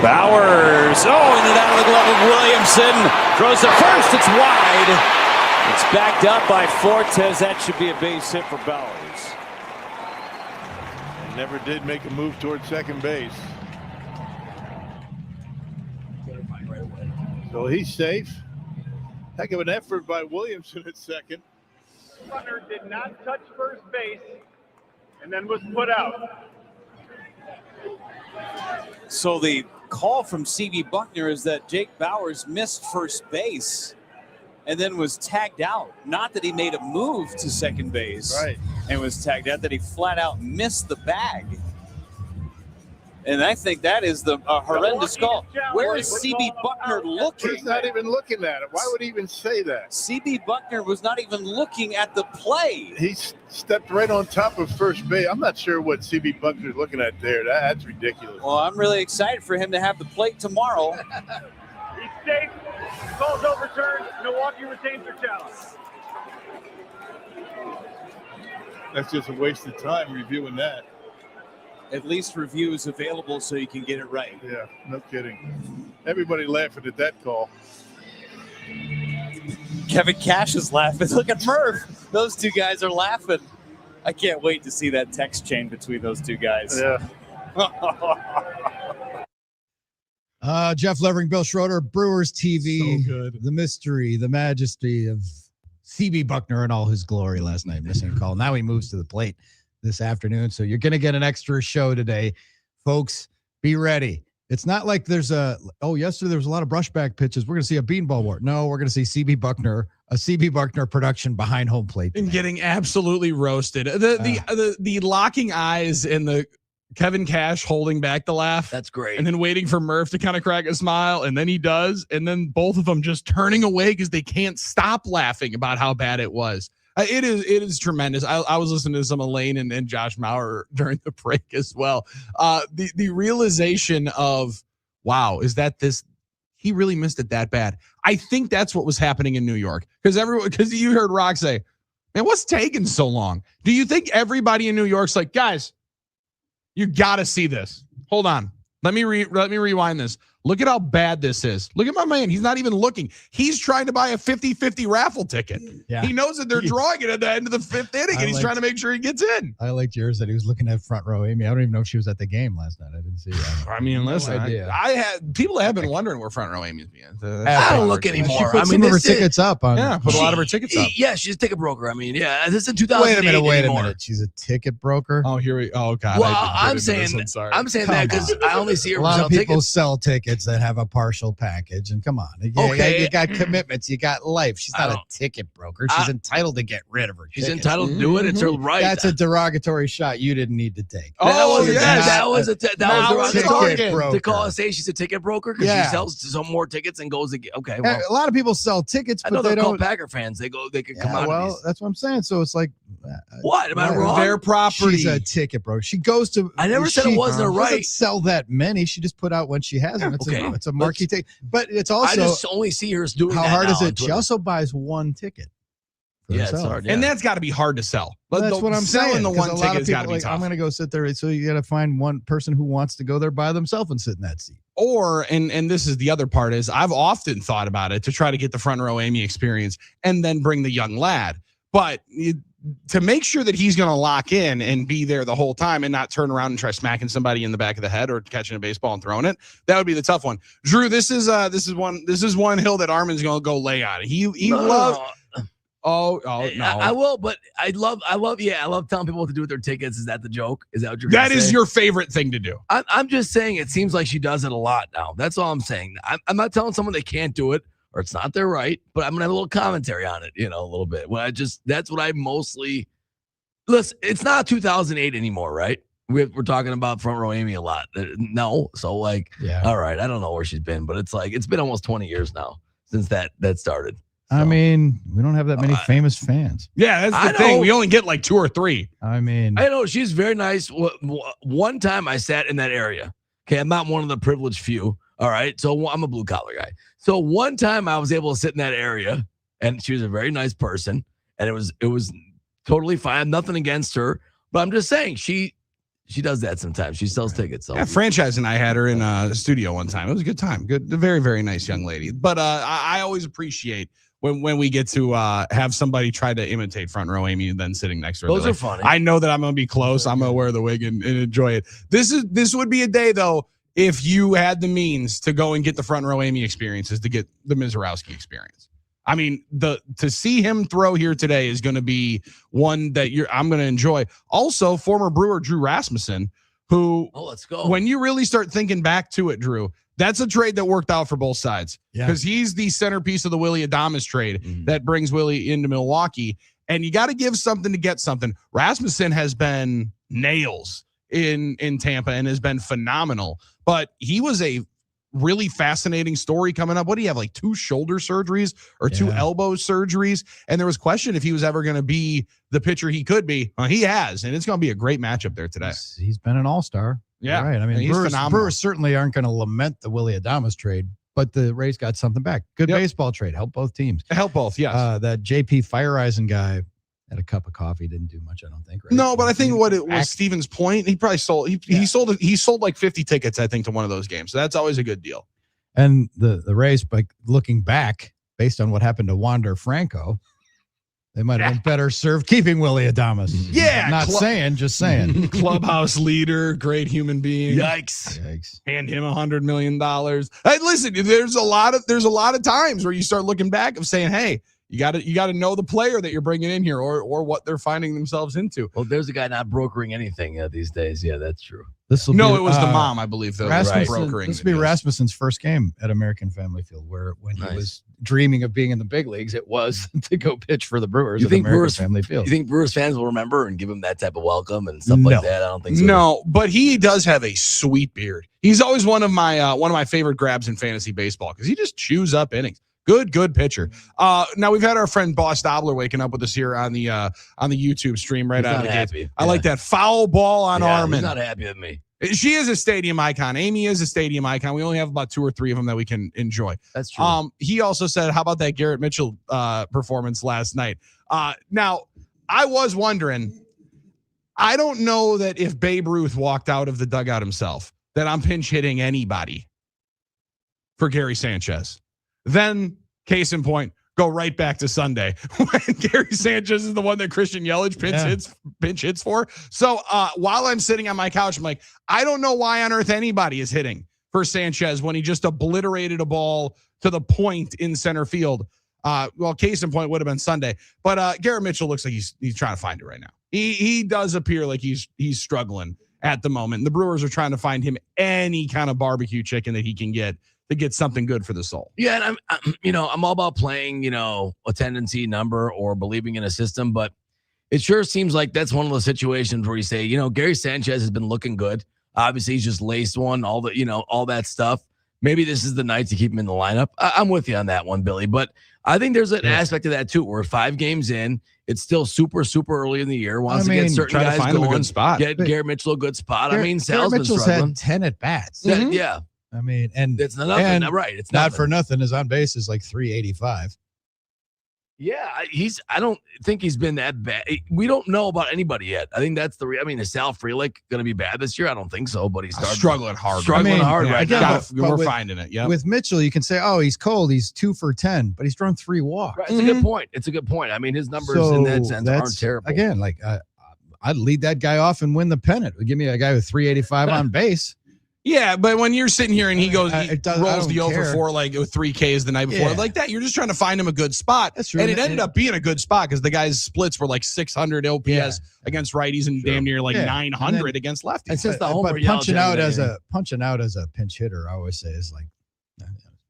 S12: Bowers, and it out of the glove of Williamson. Throws to first, it's wide. It's backed up by Fortes. That should be a base hit for Bowers.
S5: Never did make a move towards second base. So he's safe. Heck of an effort by Williamson at second.
S6: Runner did not touch first base and then was put out.
S12: So the call from CB Bucknor is that Jake Bowers missed first base and then was tagged out. Not that he made a move to second base and was tagged out, that he flat out missed the bag. And I think that is the horrendous call. Where is CB Bucknor looking?
S5: He's not even looking at it. Why would he even say that?
S12: CB Bucknor was not even looking at the play.
S5: He stepped right on top of first base. I'm not sure what CB Buckner's looking at there. That's ridiculous.
S12: Well, I'm really excited for him to have the plate tomorrow.
S6: He's safe. Call's overturned. Milwaukee retains their challenge.
S5: That's just a waste of time reviewing that.
S12: At least review is available so you can get it right.
S5: Yeah, no kidding. Everybody laughing at that call.
S12: Kevin Cash is laughing. Look at Murph. Those two guys are laughing. I can't wait to see that text chain between those two guys.
S5: Yeah.
S10: Jeff Levering, Bill Schroeder, Brewers TV.
S8: So good.
S10: The mystery, the majesty of CB Bucknor in all his glory last night, missing a call. Now he moves to the plate this afternoon. So you're going to get an extra show today. Folks, be ready. It's not like there's yesterday there was a lot of brushback pitches. We're going to see a beanball war. No, we're going to see CB Bucknor, a CB Bucknor production behind home plate today.
S8: And getting absolutely roasted. The locking eyes and the Kevin Cash holding back the laugh.
S11: That's great.
S8: And then waiting for Murph to kind of crack a smile. And then he does. And then both of them just turning away because they can't stop laughing about how bad it was. It is tremendous. I was listening to some Elaine and Josh Maurer during the break as well. The realization of, wow, is that this? He really missed it that bad. I think that's what was happening in New York because you heard Rock say, man, what's taking so long? Do you think everybody in New York's like, guys, you got to see this. Hold on. Let me rewind this. Look at how bad this is. Look at my man. He's not even looking. He's trying to buy a 50-50 raffle ticket. Yeah. He knows that they're drawing it at the end of the fifth inning, and he's trying to make sure he gets in.
S10: I liked yours that he was looking at front row Amy. I don't even know if she was at the game last night. I didn't see that.
S8: I mean, listen, I had people have been wondering where front row Amy's being.
S11: I don't look anymore.
S10: She put some of her tickets up on.
S8: Yeah, put a lot of her tickets up.
S11: Yeah, she's a ticket broker. I mean, yeah, this is 2008.
S10: Wait a minute. She's a ticket broker.
S8: Oh, here we. Oh God.
S11: Well, I'm saying that because I only see her.
S10: A lot of people sell tickets that have a partial package, and come on, you got commitments, you got life. She's not a ticket broker. She's entitled to get rid of her.
S11: She's entitled to do it. It's her right.
S10: That's a derogatory shot you didn't need to take.
S11: That was a derogatory
S10: to
S11: call and say she's a ticket broker because she sells some more tickets and goes again. Okay, well,
S10: a lot of people sell tickets, but they don't.
S11: Packer fans, they could come out.
S10: Well, that's what I'm saying. So it's like,
S11: what am I wrong?
S8: Their property.
S10: She's a ticket broker. She goes to.
S11: I never said it wasn't right.
S10: Doesn't sell that many. She just put out when she has them. It's a marquee ticket. But it's also.
S11: I just only see her doing.
S10: How hard is it? She also buys one ticket.
S11: Yeah, it's hard. Yeah.
S8: And that's got to be hard to sell.
S10: But that's what I'm saying.
S8: The one ticket has got to be tough.
S10: I'm going to go sit there. So you got to find one person who wants to go there by themselves and sit in that seat.
S8: Or, and this is the other part, is I've often thought about it to try to get the front row Amy experience and then bring the young lad. But to make sure that he's going to lock in and be there the whole time and not turn around and try smacking somebody in the back of the head or catching a baseball and throwing it, that would be the tough one. Drew, this is one hill that Armen's going to go lay on. He loves. Oh no!
S11: I will, but I love telling people what to do with their tickets. Is that the joke? Is that what you're?
S8: That is your favorite thing to do.
S11: I'm just saying it seems like she does it a lot now. That's all I'm saying. I'm not telling someone they can't do it or it's not their right, but I'm gonna have a little commentary on it, a little bit. That's what I mostly listen. It's not 2008 anymore, right? We're talking about front row Amy a lot. No, so all right. I don't know where she's been, but it's been almost 20 years now since that started.
S10: So. I mean, we don't have that many famous fans.
S8: Yeah, that's the thing. We only get like 2 or 3.
S10: I mean,
S11: I know she's very nice. One time I sat in that area. Okay, I'm not one of the privileged few. All right, so I'm a blue collar guy. So one time I was able to sit in that area, and she was a very nice person, and it was totally fine. Nothing against her, but I'm just saying she She does that sometimes. She sells tickets. So.
S8: Yeah, Franchise and I had her in a studio one time. It was a good time. Good, very, very nice young lady. But I always appreciate when we get to have somebody try to imitate Front Row Amy and then sitting next to her.
S11: Those are funny.
S8: I know that I'm going to be close. I'm going to wear the wig and enjoy it. This would be a day, though, if you had the means to go and get the Front Row Amy experiences, to get the Mizorowski experience. I mean, to see him throw here today is going to be one that I'm going to enjoy. Also, former Brewer Drew Rasmussen, who,
S11: let's go.
S8: When you really start thinking back to it, Drew, that's a trade that worked out for both sides because he's the centerpiece of the Willy Adames trade that brings Willie into Milwaukee. And you got to give something to get something. Rasmussen has been nails in Tampa and has been phenomenal, but he was a really fascinating story coming up. What do you have, like 2 shoulder surgeries or 2 elbow surgeries? And there was question if he was ever going to be the pitcher he could be. He has, and it's going to be a great matchup there today.
S10: He's been an all-star.
S8: Yeah.
S10: Right. I mean,
S8: he's phenomenal.
S10: Brewers certainly aren't going to lament the Willy Adames trade, but the Rays got something back. Good baseball trade. Help both teams.
S8: Help both, yes.
S10: That JP Fireeisen guy had a cup of coffee, didn't do much, I don't think. Right?
S8: No, but I think what it was Steven's point, he probably sold he sold like 50 tickets, I think, to one of those games. So that's always a good deal.
S10: And the Rays, like looking back, based on what happened to Wander Franco, they might have been better served keeping Willy Adames.
S8: Yeah,
S10: just saying.
S8: Clubhouse leader, great human being.
S11: Yikes.
S8: Hand him $100 million. Hey, listen, there's a lot of times where you start looking back of saying, hey, you got to know the player that you're bringing in here or what they're finding themselves into.
S11: Well, there's a guy not brokering anything these days. Yeah, that's true.
S8: It was the mom, I believe, though. Brokering.
S10: This will be Rasmussen's first game at American Family Field, when he was dreaming of being in the big leagues. It was to go pitch for the Brewers at American Family Field.
S11: You think Brewers fans will remember and give him that type of welcome and stuff like that? I don't think so.
S8: No, but he does have a sweet beard. He's always one of my favorite grabs in fantasy baseball because he just chews up innings. Good pitcher. Now we've had our friend Boss Dobler waking up with us here on the YouTube stream right out of the gate. I like that foul ball on Armen.
S11: He's not happy with me.
S8: She is a stadium icon. Amy is a stadium icon. We only have about 2 or 3 of them that we can enjoy.
S11: That's true.
S8: He also said, how about that Garrett Mitchell performance last night? Now, I was wondering, I don't know that if Babe Ruth walked out of the dugout himself, that I'm pinch hitting anybody for Gary Sanchez. Then, case in point, go right back to Sunday when Gary Sanchez is the one that Christian Yelich pinch hits for. So while I'm sitting on my couch, I'm like, I don't know why on earth anybody is hitting for Sanchez when he just obliterated a ball to the point in center field. Case in point would have been Sunday, but Garrett Mitchell looks like he's trying to find it right now. He does appear like he's struggling at the moment. The Brewers are trying to find him any kind of barbecue chicken that he can get to get something good for the soul.
S11: Yeah, and I'm all about playing, a tendency number or believing in a system, but it sure seems like that's one of those situations where you say, Gary Sanchez has been looking good. Obviously, he's just laced one, all that stuff. Maybe this is the night to keep him in the lineup. I'm with you on that one, Billy, but I think there's an aspect of that too. We're 5 games in. It's still super, super early in the year. Wants to get certain guys
S8: find
S11: going.
S8: A good spot.
S11: Get Garrett Mitchell a good spot.
S10: Garrett Mitchell's had 10 at bats.
S11: Yeah.
S10: I mean, and
S11: it's nothing, right? It's
S10: not for nothing. His on base is like 385.
S11: Yeah, I don't think he's been that bad. We don't know about anybody yet. I think that's is Sal Frelick going to be bad this year? I don't think so, but he's
S8: struggling hard.
S11: Right?
S8: We're finding it. Yeah.
S10: With Mitchell, you can say, oh, he's cold. He's 2 for 10, but he's thrown 3 walks.
S11: Right. It's a good point. I mean, his numbers in that sense aren't terrible.
S10: Again, like I'd lead that guy off and win the pennant. Give me a guy with 385 on base.
S8: Yeah, but when you're sitting here and he goes, rolls the over 4 like with 3 Ks the night before, like that, you're just trying to find him a good spot.
S10: That's true.
S8: And it ended up being a good spot because the guy's splits were like 600 OPS against righties and damn near like 900 against lefties.
S10: And since punching out as a pinch hitter, I always say is like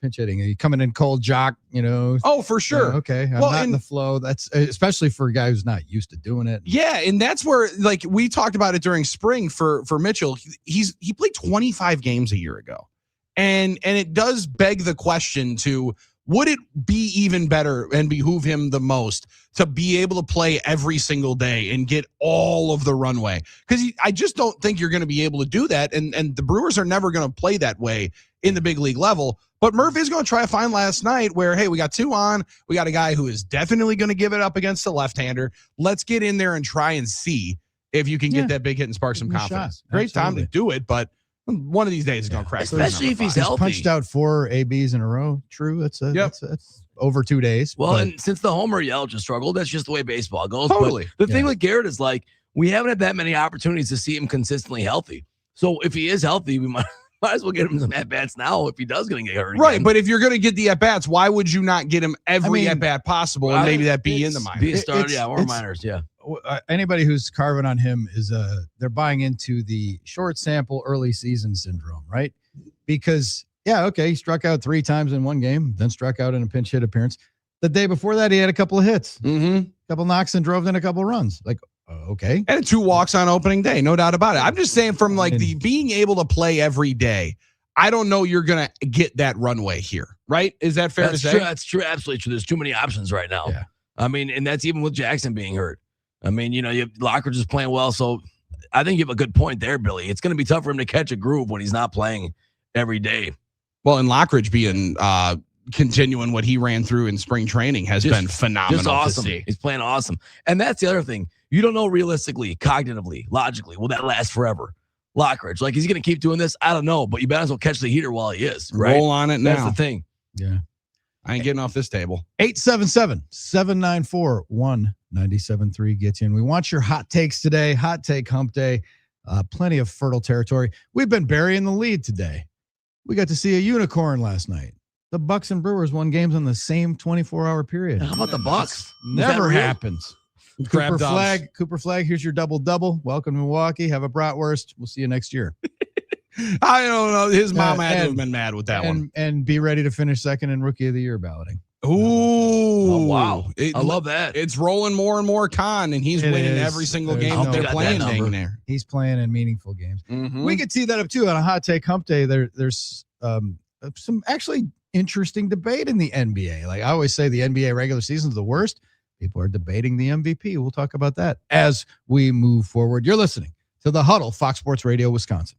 S10: pinch hitting. You coming in cold jock,
S8: Oh, for sure.
S10: Okay, I'm not in the flow. That's especially for a guy who's not used to doing it.
S8: Yeah, and that's where like we talked about it during spring for Mitchell. He played 25 games a year ago, and it does beg the question to would it be even better and behoove him the most to be able to play every single day and get all of the runway? Because I just don't think you're going to be able to do that, and the Brewers are never going to play that way in the big league level. But Murphy is going to try to find last night where, hey, we got 2 on. We got a guy who is definitely going to give it up against a left-hander. Let's get in there and try and see if you can get that big hit and spark some
S10: Give him a
S8: confidence.
S10: shot.
S8: Great time to
S10: Absolutely.
S8: do it, but one of these days it's going to crack.
S11: Especially if he's
S10: He's
S11: healthy.
S10: punched out 4 ABs in a row. True. That's over 2 days.
S11: Well,
S10: but
S11: and since the homer Yelich just struggled, that's just the way baseball goes.
S8: Totally.
S11: But the thing with Garrett is like, we haven't had that many opportunities to see him consistently healthy. So if he is healthy, we might as well get him some at-bats now if he does going to get hurt
S8: Right,
S11: again.
S8: but if you're going to get the at-bats, why would you not get him every at-bat possible and maybe that be in the minors?
S11: Be a starter, or minors,
S10: anybody who's carving on him is they're buying into the short sample early season syndrome, right? Because he struck out 3 times in one game, then struck out in a pinch hit appearance. The day before that, he had a couple of hits, a couple knocks, and drove in a couple of runs. Like, okay,
S8: and 2 walks on opening day, no doubt about it. I'm just saying, from like the being able to play every day, I don't know you're gonna get that runway here, right? Is that fair to say?
S11: True. That's true. Absolutely true. There's too many options right now.
S10: Yeah.
S11: I mean, and that's even with Jackson being hurt. I mean, you have Lockridge is playing well, so I think you have a good point there, Billy. It's going to be tough for him to catch a groove when he's not playing every day.
S8: Well, and Lockridge being continuing what he ran through in spring training has been phenomenal.
S11: Just awesome.
S8: To see.
S11: He's playing awesome. And that's the other thing. You don't know realistically, cognitively, logically, will that last forever? Lockridge, like, he's going to keep doing this? I don't know, but you might as well catch the heater while he is, right?
S8: Roll on it now.
S11: That's the thing.
S10: Yeah.
S8: I ain't getting off this table.
S10: 877-794-1973 gets you in. We want your hot takes today. Hot Take Hump Day. Plenty of fertile territory. We've been burying the lead today. We got to see a unicorn last night. The Bucks and Brewers won games on the same 24-hour period.
S11: How about the Bucks?
S10: Never happens.
S8: Crab
S10: Cooper Flag, here's your double-double. Welcome to Milwaukee. Have a bratwurst. We'll see you next year.
S8: I don't know. His mom had to have been mad with that one.
S10: And be ready to finish second in Rookie of the Year balloting.
S8: Ooh.
S11: Oh, wow. I love that.
S8: It's rolling more and more con, and he's winning every single game that they're playing dang there.
S10: He's playing in meaningful games.
S8: Mm-hmm.
S10: We could tee that up, too, on a Hot Take Hump Day. There's some actually interesting debate in the NBA. Like I always say, the NBA regular season is the worst. People are debating the MVP. We'll talk about that as we move forward. You're listening to The Huddle, Fox Sports Radio, Wisconsin.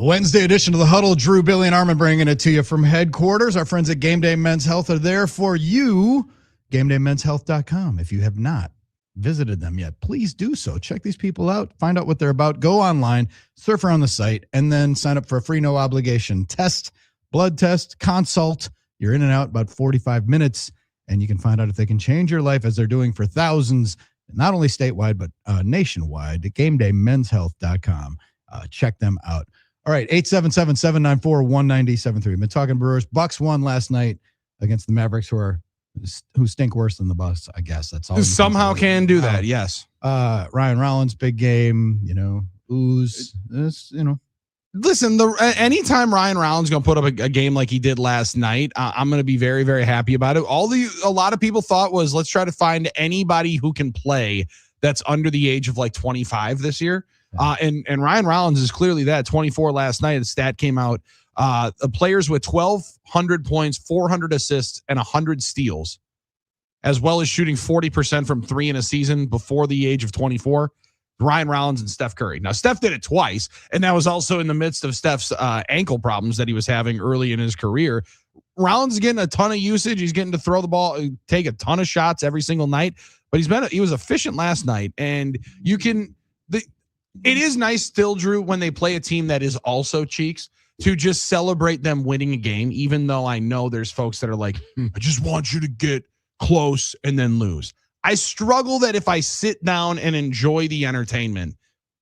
S10: Wednesday edition of the Huddle. Drew, Billy, and Armen bringing it to you from headquarters. Our friends at Game Day Men's Health are there for you. GameDayMen'sHealth.com. If you have not visited them yet, please do so. Check these people out. Find out what they're about. Go online, surf around the site, and then sign up for a free, no obligation test, blood test, consult. You're in and out about 45 minutes, and you can find out if they can change your life as they're doing for thousands, not only statewide, but nationwide at GameDayMen'sHealth.com. Check them out. All right, 877-794-1973. Been talking Brewers. Bucks won last night against the Mavericks, who stink worse than the Bucks, I guess. That's all.
S8: Somehow can do that, yes.
S10: Ryan Rollins, big game, Ooze,
S8: Listen, anytime Ryan Rollins going to put up a game like he did last night, I'm going to be very, very happy about it. A lot of people thought was, let's try to find anybody who can play that's under the age of like 25 this year. And Ryan Rollins is clearly that. 24 last night. The stat came out. The players with 1,200 points, 400 assists, and 100 steals, as well as shooting 40% from three in a season before the age of 24. Ryan Rollins and Steph Curry. Now, Steph did it twice, and that was also in the midst of Steph's ankle problems that he was having early in his career. Rollins is getting a ton of usage. He's getting to throw the ball, take a ton of shots every single night, but he was efficient last night, and it is nice still, Drew, when they play a team that is also Cheeks, to just celebrate them winning a game, even though I know there's folks that are like, I just want you to get close and then lose. I struggle that if I sit down and enjoy the entertainment,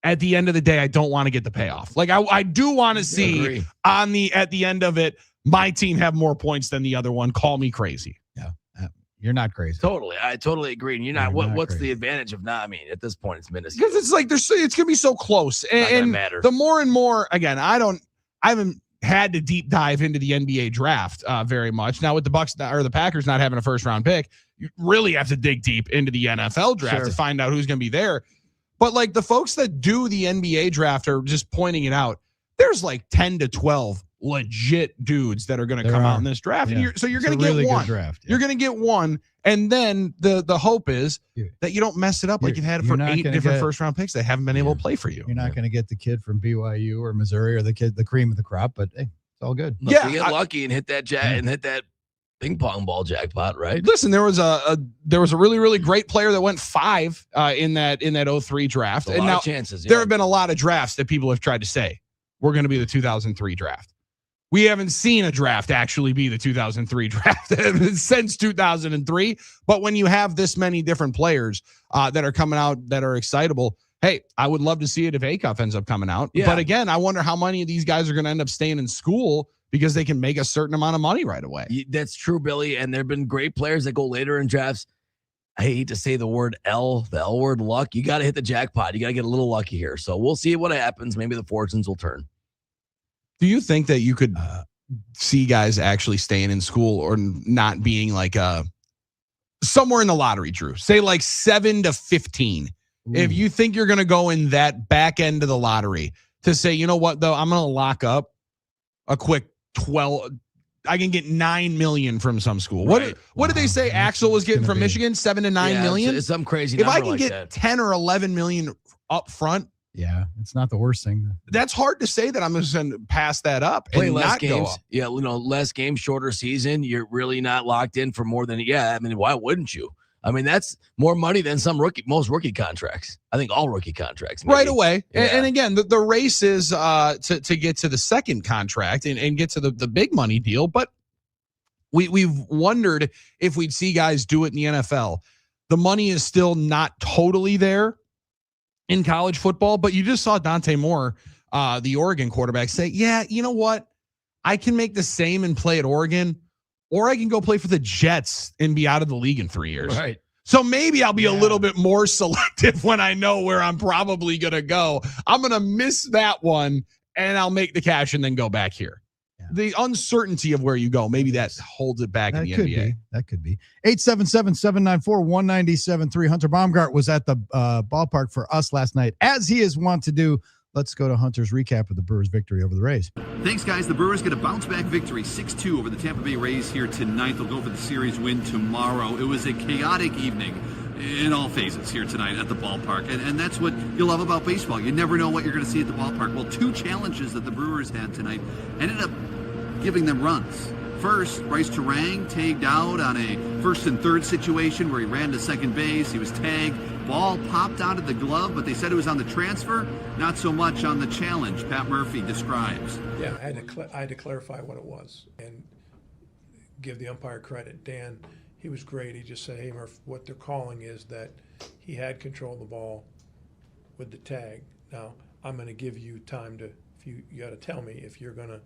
S8: at the end of the day, I don't want to get the payoff. Like I do want to see at the end of it, my team have more points than the other one. Call me crazy.
S10: Yeah. You're not crazy.
S11: Totally. I totally agree. And you're not what's the advantage of not? I mean, at this point, it's minuscule.
S8: Because it's like it's going to be so close. And the more and more, again, I haven't had to deep dive into the NBA draft very much. Now with the Bucks or the Packers not having a first round pick, you really have to dig deep into the NFL draft to find out who's going to be there. But like the folks that do the NBA draft are just pointing it out. There's like 10 to 12 legit dudes that are going to come out in this draft.
S10: Yeah.
S8: And you're going to get one.
S10: Draft,
S8: You're going to get one. And then the hope is that you don't mess it up like you've had it for 8 different first round picks that haven't been able to play for you.
S10: You're not going to get the kid from BYU or Missouri or the cream of the crop, but hey, it's all good.
S11: Look, you get lucky and hit that hit that ping pong ball jackpot, right?
S8: Listen, there was a really, really great player that went 5 in that 03 draft.
S11: And now chances.
S8: There have been a lot of drafts that people have tried to say we're going to be the 2003 draft. We haven't seen a draft actually be the 2003 draft since 2003. But when you have this many different players that are coming out that are excitable, hey, I would love to see it if Acuff ends up coming out. Yeah. But again, I wonder how many of these guys are going to end up staying in school because they can make a certain amount of money right away.
S11: That's true, Billy. And there have been great players that go later in drafts. I hate to say the L word, luck. You got to hit the jackpot. You got to get a little lucky here. So we'll see what happens. Maybe the fortunes will turn.
S8: Do you think that you could see guys actually staying in school or not being like somewhere in the lottery, Drew? Say like 7 to 15. Ooh. If you think you're going to go in that back end of the lottery to say, you know what, though, I'm going to lock up a quick 12. I can get 9 million from some school. Right. What did they say Axel was getting from Michigan? 7 to 9 million?
S11: It's some crazy
S8: number.
S11: If
S8: I can get 10 or 11 million up front.
S10: Yeah, it's not the worst thing.
S8: That's hard to say that I'm just going to pass that up.
S11: Play
S8: and
S11: less
S8: not
S11: games.
S8: Go up.
S11: Yeah, less games, shorter season. You're really not locked in for more than, I mean, why wouldn't you? I mean, that's more money than most rookie contracts. I think all rookie contracts. Maybe.
S8: Right away. Yeah. And again, the race is to get to the second contract and get to the big money deal. But we've wondered if we'd see guys do it in the NFL. The money is still not totally there in college football, but you just saw Dante Moore, the Oregon quarterback, say, yeah, you know what? I can make the same and play at Oregon, or I can go play for the Jets and be out of the league in 3 years.
S11: Right.
S8: So maybe I'll be a little bit more selective when I know where I'm probably going to go. I'm going to miss that one, and I'll make the cash and then go back here. Yeah. The uncertainty of where you go, maybe that holds it back in the NBA.
S10: That could be. 877-794-1973. Hunter Baumgart was at the ballpark for us last night, as he is wont to do. Let's go to Hunter's recap of the Brewers' victory over the Rays.
S13: Thanks, guys. The Brewers get a bounce-back victory, 6-2 over the Tampa Bay Rays here tonight. They'll go for the series win tomorrow. It was a chaotic evening in all phases here tonight at the ballpark. And that's what you love about baseball. You never know what you're going to see at the ballpark. Well, 2 challenges that the Brewers had tonight ended up giving them runs. First, Bryce Terang tagged out on a 1st and 3rd situation where he ran to second base. He was tagged. Ball popped out of the glove, but they said it was on the transfer, not so much on the challenge. Pat Murphy describes.
S14: Yeah, I had to clarify what it was and give the umpire credit. Dan, he was great. He just said, hey, Murph, what they're calling is that he had control of the ball with the tag. Now, I'm going to give you time to, if you got to tell me if you're going to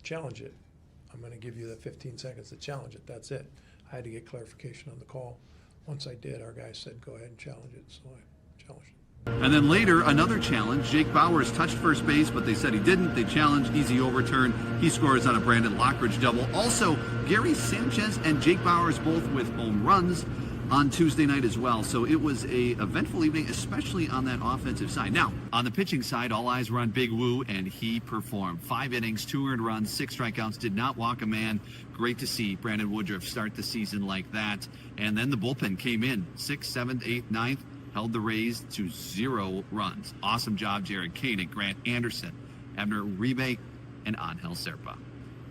S14: challenge it. I'm going to give you the 15 seconds to challenge it. That's it. I had to get clarification on the call. Once I did, our guy said, go ahead and challenge it. So I challenged it.
S13: And then later, another challenge. Jake Bowers touched first base, but they said he didn't. They challenged, easy overturn. He scores on a Brandon Lockridge double. Also, Gary Sanchez and Jake Bowers both with home runs on Tuesday night as well. So it was a eventful evening, especially on that offensive side. Now, on the pitching side, all eyes were on Big Woo, and he performed. 5 innings, 2 earned runs, 6 strikeouts, did not walk a man. Great to see Brandon Woodruff start the season like that. And then the bullpen came in, 6th, 7th, 8th, 9th, held the Rays to 0 runs. Awesome job, Jared Koenig, Grant Anderson, Abner Uribe, and Angel Serpa.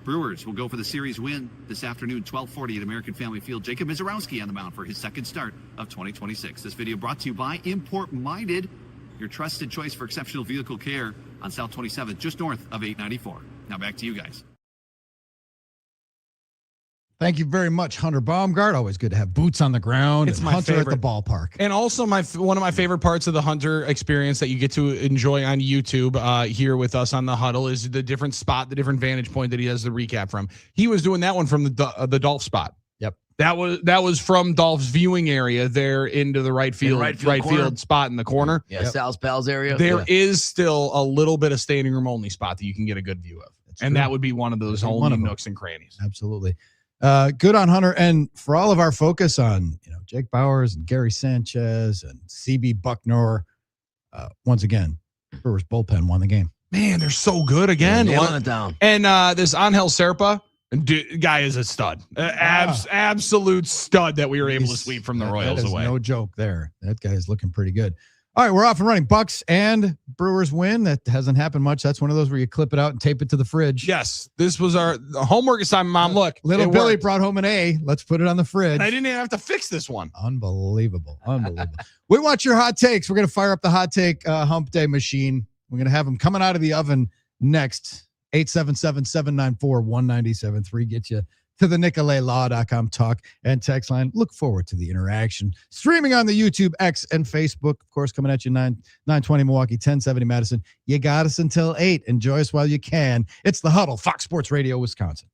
S13: Brewers will go for the series win this afternoon, 12:40 at American Family Field. Jacob Mizorowski on the mound for his 2nd start of 2026. This video brought to you by Import Minded, your trusted choice for exceptional vehicle care on South 27th, just north of 894. Now back to you guys.
S10: Thank you very much, Hunter Baumgart. Always good to have boots on the ground.
S8: It's
S10: and
S8: my
S10: Hunter
S8: favorite.
S10: at the ballpark.
S8: And also one of my favorite parts of the Hunter experience that you get to enjoy on YouTube here with us on the Huddle is the different spot, the different vantage point that he does the recap from. He was doing that one from the Dolph spot.
S10: Yep.
S8: That was from Dolph's viewing area there into the right field spot in the corner.
S11: Yeah, Sal's Pals area.
S8: There is still a little bit of standing room only spot that you can get a good view of. And that would be one of those only nooks and crannies.
S10: Absolutely. Good on Hunter. And for all of our focus on, Jake Bowers and Gary Sanchez and CB Bucknor, once again, Brewers bullpen won the game.
S8: Man, they're so good again.
S11: Nailing it down.
S8: And this Angel Serpa, guy is a stud. Absolute stud that we were able to sweep from the Royals away.
S10: No joke there. That guy is looking pretty good. All right, we're off and running. Bucks and Brewers win. That hasn't happened much. That's one of those where you clip it out and tape it to the fridge.
S8: Yes, this was our homework assignment, Mom. Look,
S10: little Billy brought home an A. Let's put it on the fridge.
S8: And I didn't even have to fix this one.
S10: Unbelievable. We want your hot takes. We're going to fire up the hot take hump day machine. We're going to have them coming out of the oven next. 877-794-1973. Get you to the NicoletLaw.com talk and text line. Look forward to the interaction. Streaming on the YouTube, X, and Facebook. Of course, coming at you 920 Milwaukee, 1070 Madison. You got us until 8. Enjoy us while you can. It's the Huddle, Fox Sports Radio, Wisconsin.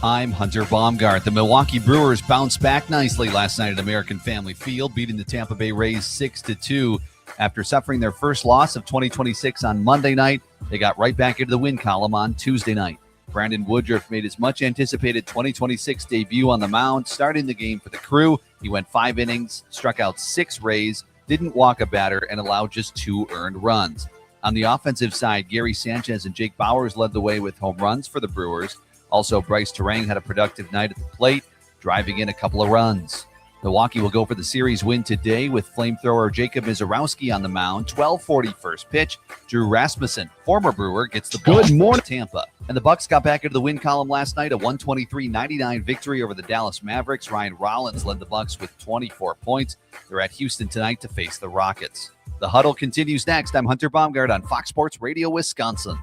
S1: I'm Hunter Baumgart. The Milwaukee Brewers bounced back nicely last night at American Family Field, beating the Tampa Bay Rays 6-2. After suffering their first loss of 2026 on Monday night, they got right back into the win column on Tuesday night. Brandon Woodruff made his much-anticipated 2026 debut on the mound, starting the game for the Crew. He went 5 innings, struck out 6 Rays, didn't walk a batter, and allowed just 2 earned runs. On the offensive side, Gary Sanchez and Jake Bauers led the way with home runs for the Brewers. Also, Bryce Terang had a productive night at the plate, driving in a couple of runs. Milwaukee will go for the series win today with flamethrower Jacob Mizorowski on the mound. 12:40 first pitch. Drew Rasmussen, former Brewer, gets the ball for Tampa. And the Bucks got back into the win column last night, a 123-99 victory over the Dallas Mavericks. Ryan Rollins led the Bucks with 24 points. They're at Houston tonight to face the Rockets. The Huddle continues next. I'm Hunter Baumgart on Fox Sports Radio Wisconsin.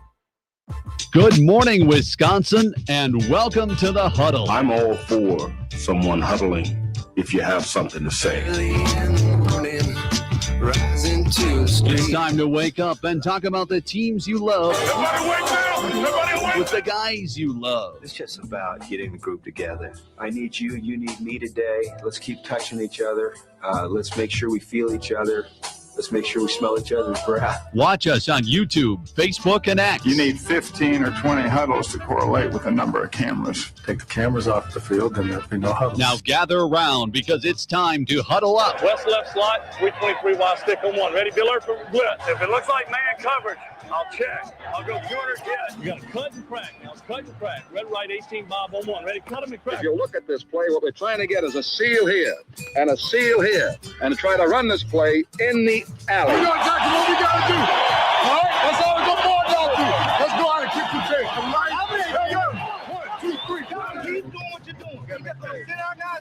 S2: Good morning, Wisconsin, and welcome to the Huddle.
S3: I'm all for someone huddling if you have something to say.
S2: It's time to wake up and talk about the teams you love with the guys you love.
S4: It's just about getting the group together. I need you, you need me today. Let's keep touching each other. Let's make sure we feel each other. Let's make sure we smell each other's breath.
S2: Watch us on YouTube, Facebook, and X.
S5: You need 15 or 20 huddles to correlate with a number of cameras. Take the cameras off the field, then there'll be no huddles.
S2: Now gather around because it's time to huddle up.
S6: West left slot, 323 wide stick on 1. Ready, Biller for blitz. If it looks like man coverage, I'll check. I'll go 200 get. You got to cut and crack. Now cut and crack. Red right 18 bob on 1. Ready, cut him and crack.
S7: If you look at this play, what we're trying to get is a seal here and a seal here and try to run this play in the alley.
S5: We know exactly what we got to do. All right? That's all we're going down to. Let's go out and kick some tape. All right? 1, 2, 3. Keep doing what you're doing. You got to sit down now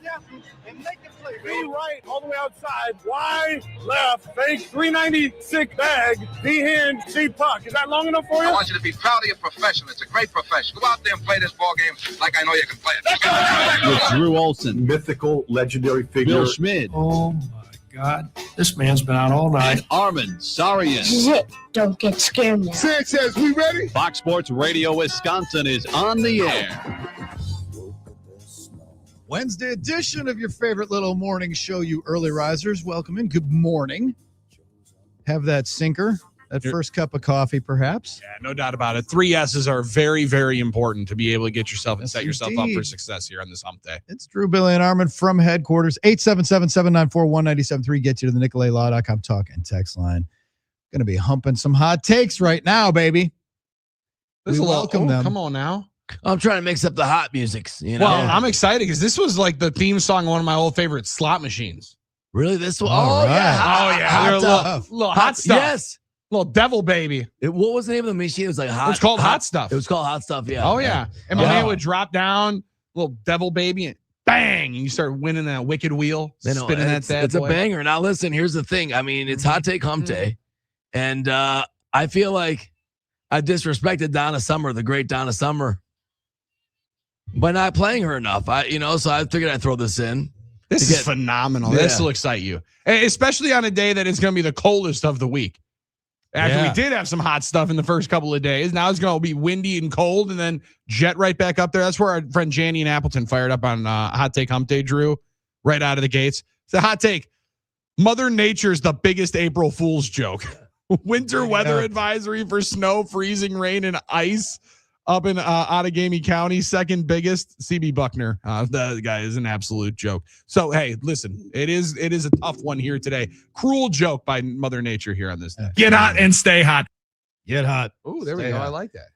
S5: and make the play. Be right all the way outside. Wide, left, fake, 396 bag, D-hand, C puck. Is that long enough for you?
S7: I want you to be proud of your profession. It's a great profession. Go out there and play this ball game like I know you can play it.
S2: With Drew Olson,
S3: Mythical, legendary figure.
S2: Bill Schmid,
S14: Oh, my God. This man's been out all night.
S2: and Armen Sarian.
S9: This is it. Don't get scared now.
S5: Sanchez, we ready?
S2: Fox Sports Radio Wisconsin is on the air.
S10: Wednesday edition of your favorite little morning show, you early risers. Welcome in. Good morning. Have that sinker, that first cup of coffee, perhaps.
S8: Yeah, no doubt about it. 3 S's are very, very important to be able to get yourself and
S10: Yes,
S8: set yourself up
S10: indeed.
S8: for success here on this hump day.
S10: It's Drew, Billy, and Armen from headquarters. 877-794-1973 gets you to the NicoletLaw.com talk and text line. Going to be humping some hot takes right now, baby.
S8: This
S10: We
S8: is a
S10: welcome them.
S8: Come on now.
S11: I'm trying to mix up the hot musics. You know,
S8: Well, I'm excited because this was like the theme song of one of my old favorite slot machines.
S11: really this one.
S10: All
S11: Oh
S10: right.
S11: yeah,
S8: They're a
S10: stuff.
S8: little hot stuff.
S11: Yes.
S8: Little devil baby.
S11: What was the name of the machine? It was like hot.
S8: It's called Hot Stuff.
S11: It was called Hot Stuff. Yeah.
S8: Oh, yeah. And my
S11: Yeah.
S8: man would drop down, little devil baby, and bang, and you start winning that wicked wheel,
S11: You know,
S8: spinning that
S11: it's,
S8: bad
S11: it's a
S8: boy.
S11: banger. Now listen, here's the thing. I mean, it's Hot Take Hump Day, and I feel like I disrespected Donna Summer, the great Donna Summer, by not playing her enough. So I figured I'd throw this in.
S8: This
S11: to
S8: is
S11: get-
S8: phenomenal.
S11: Yeah.
S8: This will excite you, especially on a day that is going to be the coldest of the week. After we did have some hot stuff in the first couple of days, now it's going to be windy and cold, and then jet right back up there. That's where our friend Janny and Appleton fired up on Hot Take Hump Day, Drew, right out of the gates. It's a hot take. Mother Nature's the biggest April Fool's joke. Winter weather advisory for snow, freezing rain, and ice up in Outagamie County, second biggest. CB Bucknor, the guy is an absolute joke. So hey, listen, it is a tough one here today. Cruel joke by Mother Nature here on this day.
S10: Get hot and stay hot. Get hot.
S8: Oh, there we
S10: Stay
S8: go.
S10: hot.
S8: I like that.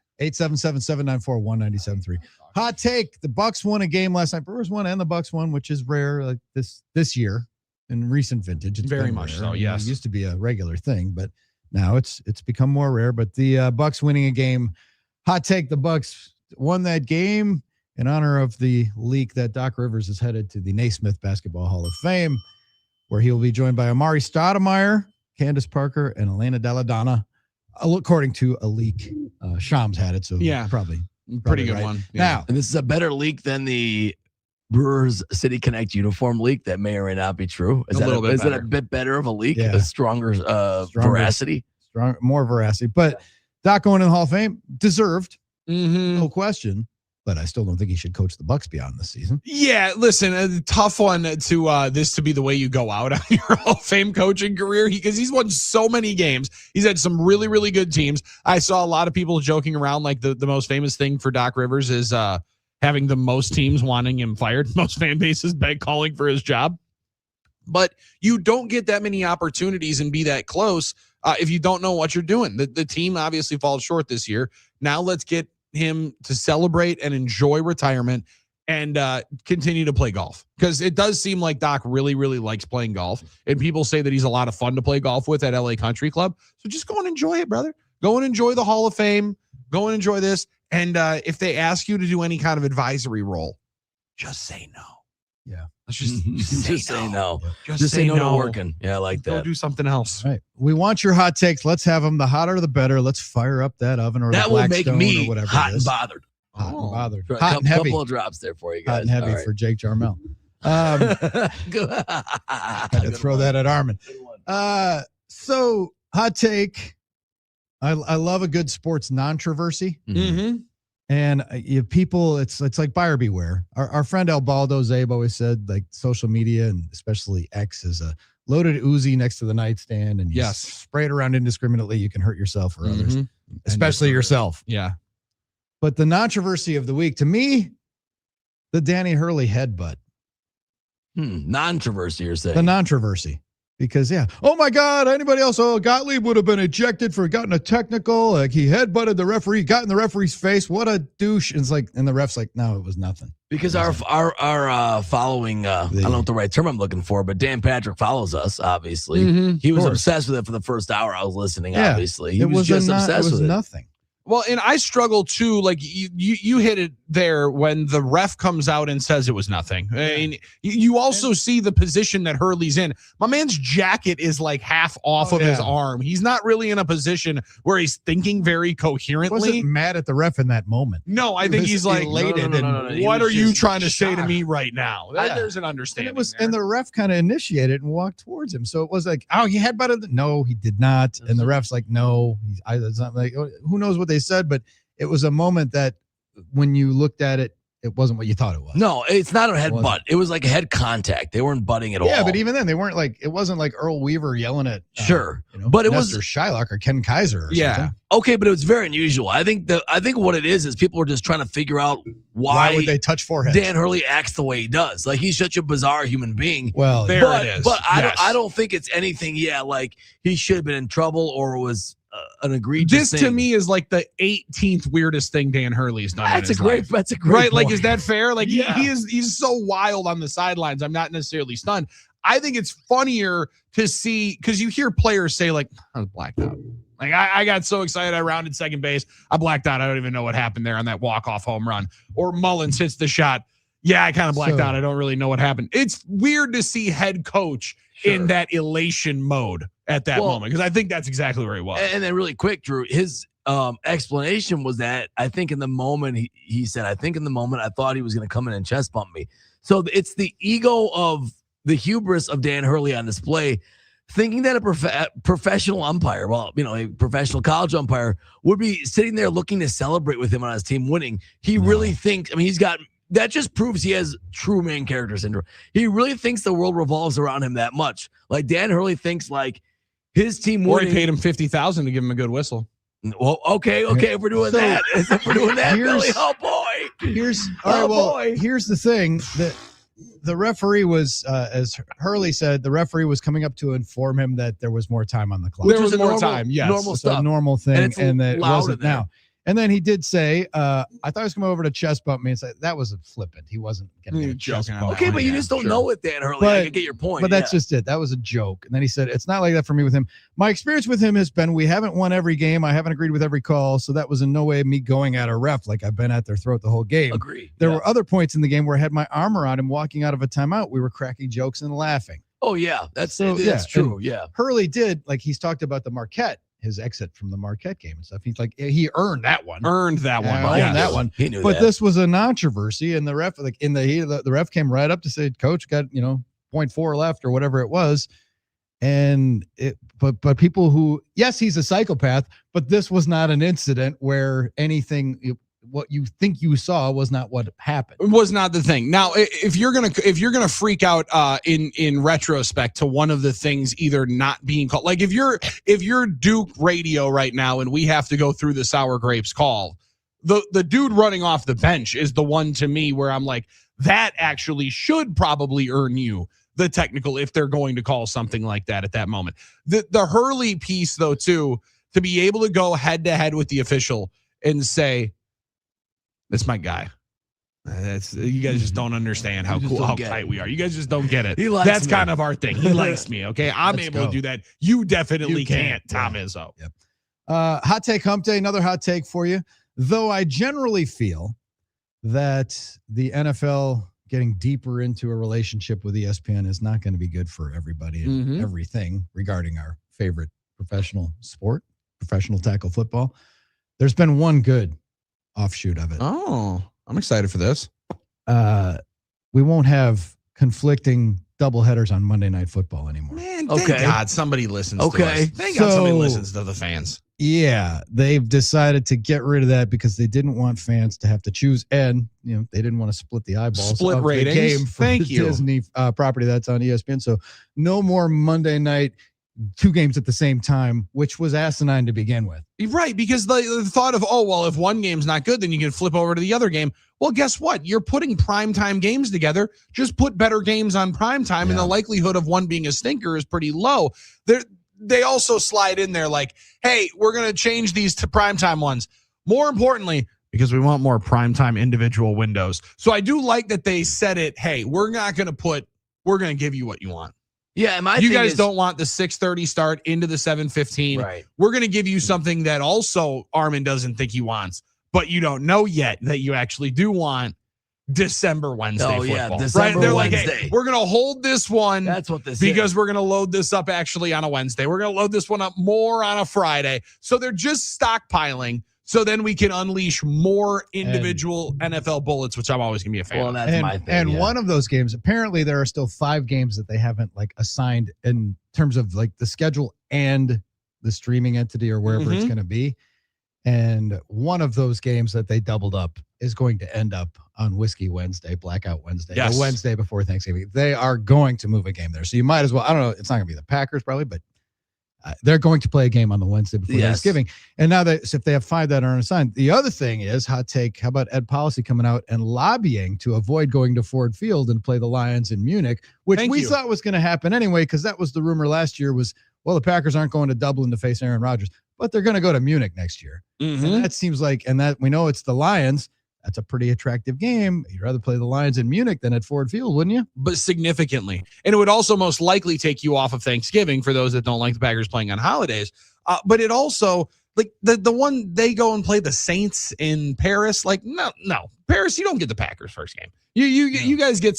S10: 877-794-1973. Hot take. The Bucks won a game last night. Brewers won and the Bucks won, which is rare like this year in recent vintage. It's
S8: Very
S10: been
S8: much
S10: rare.
S8: so, yes.
S10: It used to be a regular thing, but now it's become more rare. But the Bucks winning a game. Hot take. The Bucks won that game in honor of the leak that Doc Rivers is headed to the Naismith Basketball Hall of Fame, where he will be joined by Amari Stoudemire, Candace Parker, and Elena Della Donna, according to a leak. Shams had it, so
S8: Yeah.
S10: probably
S8: Pretty good
S10: right.
S8: one.
S10: Now,
S11: And this is a better leak than the Brewers City Connect uniform leak that may or may not be true. Is
S8: A little bit
S11: it a
S8: better.
S11: bit better of a leak?
S10: Yeah.
S11: A stronger veracity?
S10: more veracity. But Doc going in the Hall of Fame, deserved,
S8: Mm-hmm.
S10: no question. but I still don't think he should coach the Bucks beyond this season.
S8: Yeah, listen, a tough one to this to be the way you go out on your Hall of Fame coaching career because he's won so many games. He's had some really, really good teams. I saw a lot of people joking around like the most famous thing for Doc Rivers is having the most teams wanting him fired, most fan bases calling for his job. But you don't get that many opportunities and be that close if you don't know what you're doing. The team obviously falls short this year. Now let's get him to celebrate and enjoy retirement and continue to play golf because it does seem like Doc really, really likes playing golf. And people say that he's a lot of fun to play golf with at LA Country Club. So just go and enjoy it, brother. Go and enjoy the Hall of Fame. Go and enjoy this. And if they ask you to do any kind of advisory role, just say no.
S10: Yeah.
S11: Let's just say no.
S8: Just say no to
S11: working. Yeah, I like that.
S8: Go do something else.
S10: All right. We want your hot takes. Let's have them. The hotter, the better. Let's fire up that oven or
S11: that
S10: the
S11: will
S10: black
S11: make
S10: stone
S11: me
S10: or whatever
S11: hot
S10: it
S11: and
S10: is.
S11: bothered.
S10: Hot and bothered.
S11: Right.
S10: Hot and heavy.
S11: Couple of drops there for you guys.
S10: Hot and heavy
S11: All right.
S10: for Jake Jarmel. Had to throw that at Armen. So hot take. I love a good sports controversy.
S8: Mm-hmm.
S10: And people, it's like buyer beware. Our friend El Baldo Zabe always said, like, social media and especially X is a loaded Uzi next to the nightstand, and you spray it around indiscriminately. You can hurt yourself or others, especially yourself.
S8: Yeah.
S10: But the controversy of the week, to me, the Danny Hurley headbutt.
S11: Non-controversy, you're saying?
S10: The non-controversy. Because, oh, my God, anybody else? Oh, Gottlieb would have been ejected for getting a technical. Like, he headbutted the referee, got in the referee's face. What a douche. And it's like, and the ref's like, no, it was nothing.
S11: Because our following, I don't know what the right term I'm looking for, but Dan Patrick follows us, obviously. He was obsessed with it for the first hour I was listening, obviously. He was just obsessed with it.
S10: Nothing.
S8: Well, and I struggle too. Like you hit it there when the ref comes out and says it was nothing. I mean, you also see the position that Hurley's in. My man's jacket is like half off of his arm. He's not really in a position where he's thinking very coherently.
S10: He wasn't mad at the ref in that moment.
S8: No, I think he's like
S10: elated.
S8: No. What are you trying to say to me right now? There's an understanding.
S10: And the ref kind of initiated and walked towards him. So it was like, oh, he headbutted. No, he did not. And the ref's like, no, it's not like, who knows what they said, but it was a moment that when you looked at it, it wasn't what you thought it was.
S11: No, it's not a headbutt. It was like a head contact. They weren't butting at all.
S10: Yeah, but even then, they weren't like, it wasn't like Earl Weaver yelling at
S11: but it
S10: Nestor
S11: was
S10: Shylock or Ken Kaiser or something.
S11: Okay, but it was very unusual. I think what it is people are just trying to figure out why
S10: would they touch foreheads?
S11: Dan Hurley acts the way he does. Like, he's such a bizarre human being.
S10: Well,
S8: there it is.
S11: But I don't think it's anything. Like he should have been in trouble or was an egregious
S8: This
S11: thing.
S8: to me is like the 18th weirdest thing Dan Hurley's done.
S11: That's a great
S8: right.
S11: point.
S8: Like, is that fair? Like he's so wild on the sidelines. I'm not necessarily stunned. I think it's funnier to see because you hear players say like, I was blacked out. Like I got so excited I rounded second base. I blacked out. I don't even know what happened there on that walk-off home run. Or Mullins hits the shot. Yeah, I kind of blacked out. I don't really know what happened. It's weird to see head coach in that elation mode at that moment because I think that's exactly where he was.
S11: And then really quick, Drew, his explanation was that I think in the moment, he said, I think in the moment I thought he was going to come in and chest bump me. So it's the ego of the hubris of Dan Hurley on display, thinking that a professional umpire, a professional college umpire would be sitting there looking to celebrate with him on his team winning. He really thinks, that just proves he has true main character syndrome. He really thinks the world revolves around him that much. Like Dan Hurley thinks like his team winning.
S8: Or he paid him $50,000 to give him a good whistle.
S11: Well, okay, if we're doing that. If we're doing that, Billy, oh boy.
S10: Here's the thing that the referee was, as Hurley said, the referee was coming up to inform him that there was more time on the clock.
S8: There was more time, yes.
S11: Normal
S10: It's
S11: stuff.
S10: a normal thing, and that it wasn't
S11: there.
S10: now. And then he did say, I thought he was coming over to chest bump me and say that was flippant. He wasn't going to get a chest bump.
S11: Okay, but you just don't know it, Dan Hurley. I can get your point.
S10: But that's just it. That was a joke. And then he said, it's not like that for me with him. My experience with him has been we haven't won every game. I haven't agreed with every call. So that was in no way me going at a ref like I've been at their throat the whole game.
S11: Agree.
S10: There were other points in the game where I had my arm around him walking out of a timeout. We were cracking jokes and laughing.
S11: Oh, yeah. That's
S10: And
S11: true. Yeah.
S10: Hurley did, like he's talked about the Marquette, his exit from the Marquette game and stuff. He's like, he earned that one.
S8: That
S10: one.
S11: He knew
S10: but
S11: that.
S10: this was a controversy, and the ref, like in the heat of the ref came right up to say, Coach got 0.4 left or whatever it was. And but people who, yes, he's a psychopath, but this was not an incident where anything what you think you saw was not what happened.
S8: It was not the thing. Now, if you're gonna freak out in retrospect to one of the things either not being called, like if you're Duke radio right now and we have to go through the sour grapes call, the dude running off the bench is the one to me where I'm like, that actually should probably earn you the technical if they're going to call something like that at that moment. The Hurley piece though too, to be able to go head to head with the official and say, that's my guy. You guys just don't understand how tight we are. You guys just don't get it. That's kind of our thing. He likes me. Okay. I'm able to do that. You definitely can't, Tom Izzo.
S10: Yep. Hot take hump day. Another hot take for you. Though I generally feel that the NFL getting deeper into a relationship with ESPN is not going to be good for everybody and everything regarding our favorite professional sport, professional tackle football. There's been one good offshoot of it.
S8: Oh, I'm excited for this.
S10: We won't have conflicting doubleheaders on Monday Night Football anymore.
S8: Man, thank God somebody listens to us. Thank God somebody listens to the fans.
S10: Yeah, they've decided to get rid of that because they didn't want fans to have to choose, and they didn't want to split the eyeballs.
S8: Split ratings.
S10: The game for the Disney property that's on ESPN. So no more Monday night, 2 games at the same time, which was asinine to begin with.
S8: Right, because the thought of, if one game's not good, then you can flip over to the other game. Well, guess what? You're putting primetime games together. Just put better games on primetime, and the likelihood of one being a stinker is pretty low. They also slide in there like, hey, we're going to change these to primetime ones. More importantly, because we want more primetime individual windows. So I do like that they said it, hey, we're going to give you what you want.
S11: Yeah, and
S8: you guys don't want the 6:30 start into the 7:15.
S11: Right.
S8: We're going to give you something that also Armen doesn't think he wants, but you don't know yet that you actually do want December Wednesday football.
S11: December
S8: They're
S11: Wednesday.
S8: like, hey, we're going to hold this one.
S11: That's what this
S8: because
S11: is.
S8: we're going to load this up actually on a Wednesday. We're going to load this one up more on a Friday. So they're just stockpiling. So then we can unleash more individual NFL bullets, which I'm always going to be a fan of.
S11: That's my thing.
S10: And one of those games, apparently there are still 5 games that they haven't assigned in terms of the schedule and the streaming entity or wherever it's going to be. And one of those games that they doubled up is going to end up on Whiskey Wednesday, Blackout Wednesday, the Wednesday before Thanksgiving. They are going to move a game there. So you might as well, I don't know, it's not going to be the Packers probably, but they're going to play a game on the Wednesday before Thanksgiving. And now if they have 5 that aren't assigned, the other thing is, hot take, how about Ed Policy coming out and lobbying to avoid going to Ford Field and play the Lions in Munich, which we thought was going to happen anyway, because that was the rumor last year was, the Packers aren't going to Dublin to face Aaron Rodgers, but they're going to go to Munich next year. And that seems like, and that we know it's the Lions. That's a pretty attractive game. You'd rather play the Lions in Munich than at Ford Field, wouldn't you?
S8: But significantly. And it would also most likely take you off of Thanksgiving for those that don't like the Packers playing on holidays. But it also, the one they go and play the Saints in Paris, no. Paris, you don't get the Packers first game. You guys get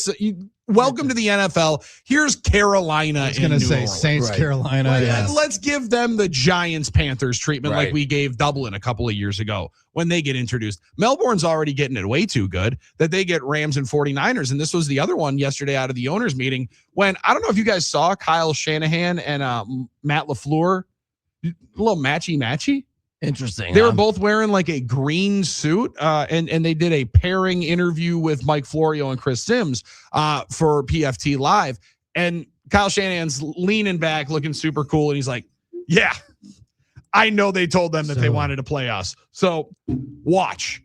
S8: welcome to the NFL. Here's Carolina.
S10: I was going to say Saints, Carolina.
S8: Let's give them the Giants-Panthers treatment like we gave Dublin a couple of years ago when they get introduced. Melbourne's already getting it way too good that they get Rams and 49ers. And this was the other one yesterday out of the owners meeting when, I don't know if you guys saw Kyle Shanahan and Matt LaFleur, a little matchy.
S11: Interesting.
S8: They were both wearing a green suit, and they did a pairing interview with Mike Florio and Chris Sims for PFT Live. And Kyle Shanahan's leaning back, looking super cool, and he's like, "Yeah, I know they told them that they wanted to play us. So watch.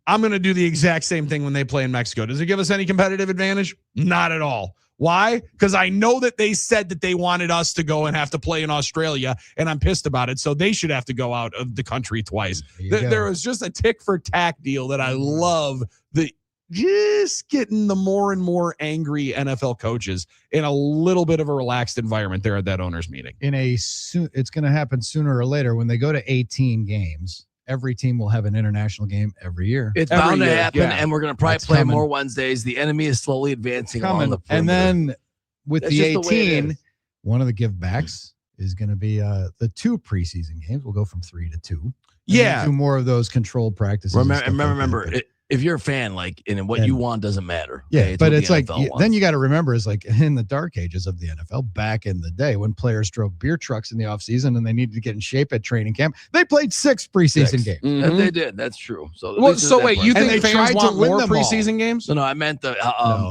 S8: I'm going to do the exact same thing when they play in Mexico. Does it give us any competitive advantage? Not at all. Why? Because I know that they said that they wanted us to go and have to play in Australia, and I'm pissed about it. So they should have to go out of the country twice. There was just a tick for tack deal that I love. Just getting the more and more angry NFL coaches in a little bit of a relaxed environment there at that owners meeting.
S10: It's going to happen sooner or later when they go to 18 games. Every team will have an international game every year.
S11: It's bound to happen, and we're going to probably play more Wednesdays. The enemy is slowly advancing along the perimeter.
S10: And then with the 18, one of the givebacks is going to be the 2 preseason games. We'll go from 3 to 2.
S8: Yeah.
S10: Do more of those controlled practices.
S11: Remember, if you're a fan, like, and what you want doesn't matter.
S10: Yeah,
S11: okay?
S10: but
S11: what
S10: it's
S11: the
S10: like
S11: NFL wants.
S10: then you got to remember is like in the dark ages of the NFL back in the day when players drove beer trucks in the offseason and they needed to get in shape at training camp, they played 6 preseason games.
S11: Mm-hmm. They did. That's true. So,
S8: wait, you think fans want more preseason games?
S11: No, I meant the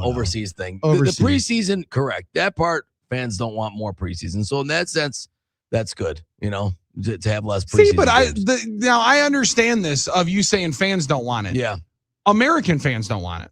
S11: overseas thing.
S10: Overseas.
S11: The preseason, correct. That part, fans don't want more preseason. So in that sense, that's good. To have less preseason.
S8: See, but
S11: games.
S8: now I understand this of you saying fans don't want it.
S11: Yeah.
S8: American fans don't want it.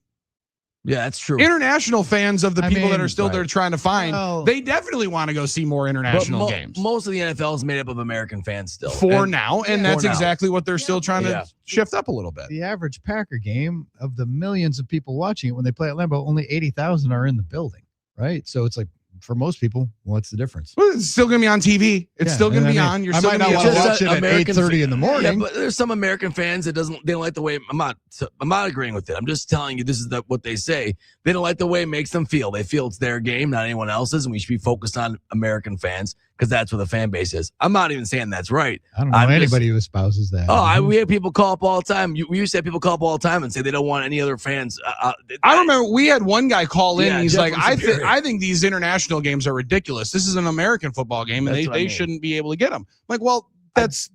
S11: Yeah, that's true.
S8: International fans of the people that are still there trying to find,
S10: Well,
S8: they definitely want to go see more international games.
S11: Most of the NFL is made up of American fans still.
S8: For now, and that's
S11: For now.
S8: exactly what they're still trying to shift up a little bit.
S10: The average Packer game of the millions of people watching it when they play at Lambeau, only 80,000 are in the building, right? So it's like, for most people, what's the difference?
S8: Well, it's still going to be on TV. It's still going to be on. You're still
S10: might
S8: going to
S10: not
S8: be
S10: want to
S8: able
S10: watch it at 8:30 in the morning.
S11: Yeah, but there's some American fans that they don't like the way. I'm not agreeing with it. I'm just telling you this is what they say. They don't like the way it makes them feel. They feel it's their game, not anyone else's, and we should be focused on American fans because that's what the fan base is. I'm not even saying that's right.
S10: I don't know anybody who espouses that.
S11: We have people call up all the time. We used to have people call up all the time and say they don't want any other fans.
S8: I remember we had one guy call in.
S11: Yeah,
S8: And he's
S11: Jeff
S8: like,
S11: from
S8: I think these international games are ridiculous. This is an American football game, and they shouldn't be able to get them. Like, well, that's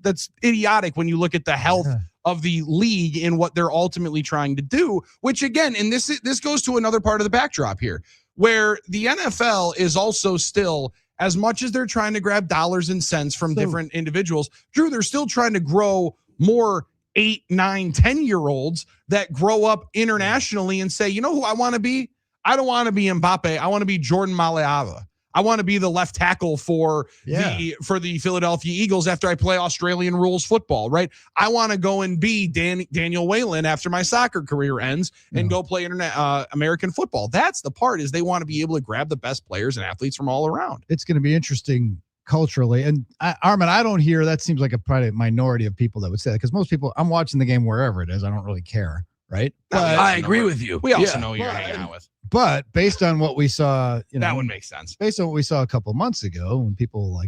S8: idiotic when you look at the health of the league and what they're ultimately trying to do. Which again, and this goes to another part of the backdrop here, where the NFL is also still, as much as they're trying to grab dollars and cents from different individuals, Drew, they're still trying to grow more 8, 9, 10-year-olds that grow up internationally and say, you know who I want to be? I don't want to be Mbappe. I want to be Jordan Maleava. I want to be the left tackle for the Philadelphia Eagles after I play Australian rules football, right? I want to go and be Daniel Whalen after my soccer career ends and go play American football. That's the part, is they want to be able to grab the best players and athletes from all around.
S10: It's going to be interesting culturally. And Armen, I don't hear, that seems like a probably minority of people that would say that, because most people, I'm watching the game wherever it is. I don't really care, right?
S11: But I agree with you.
S8: We also know who you're hanging out with.
S10: But based on what we saw,
S8: that would make sense.
S10: Based on what we saw a couple of months ago, when people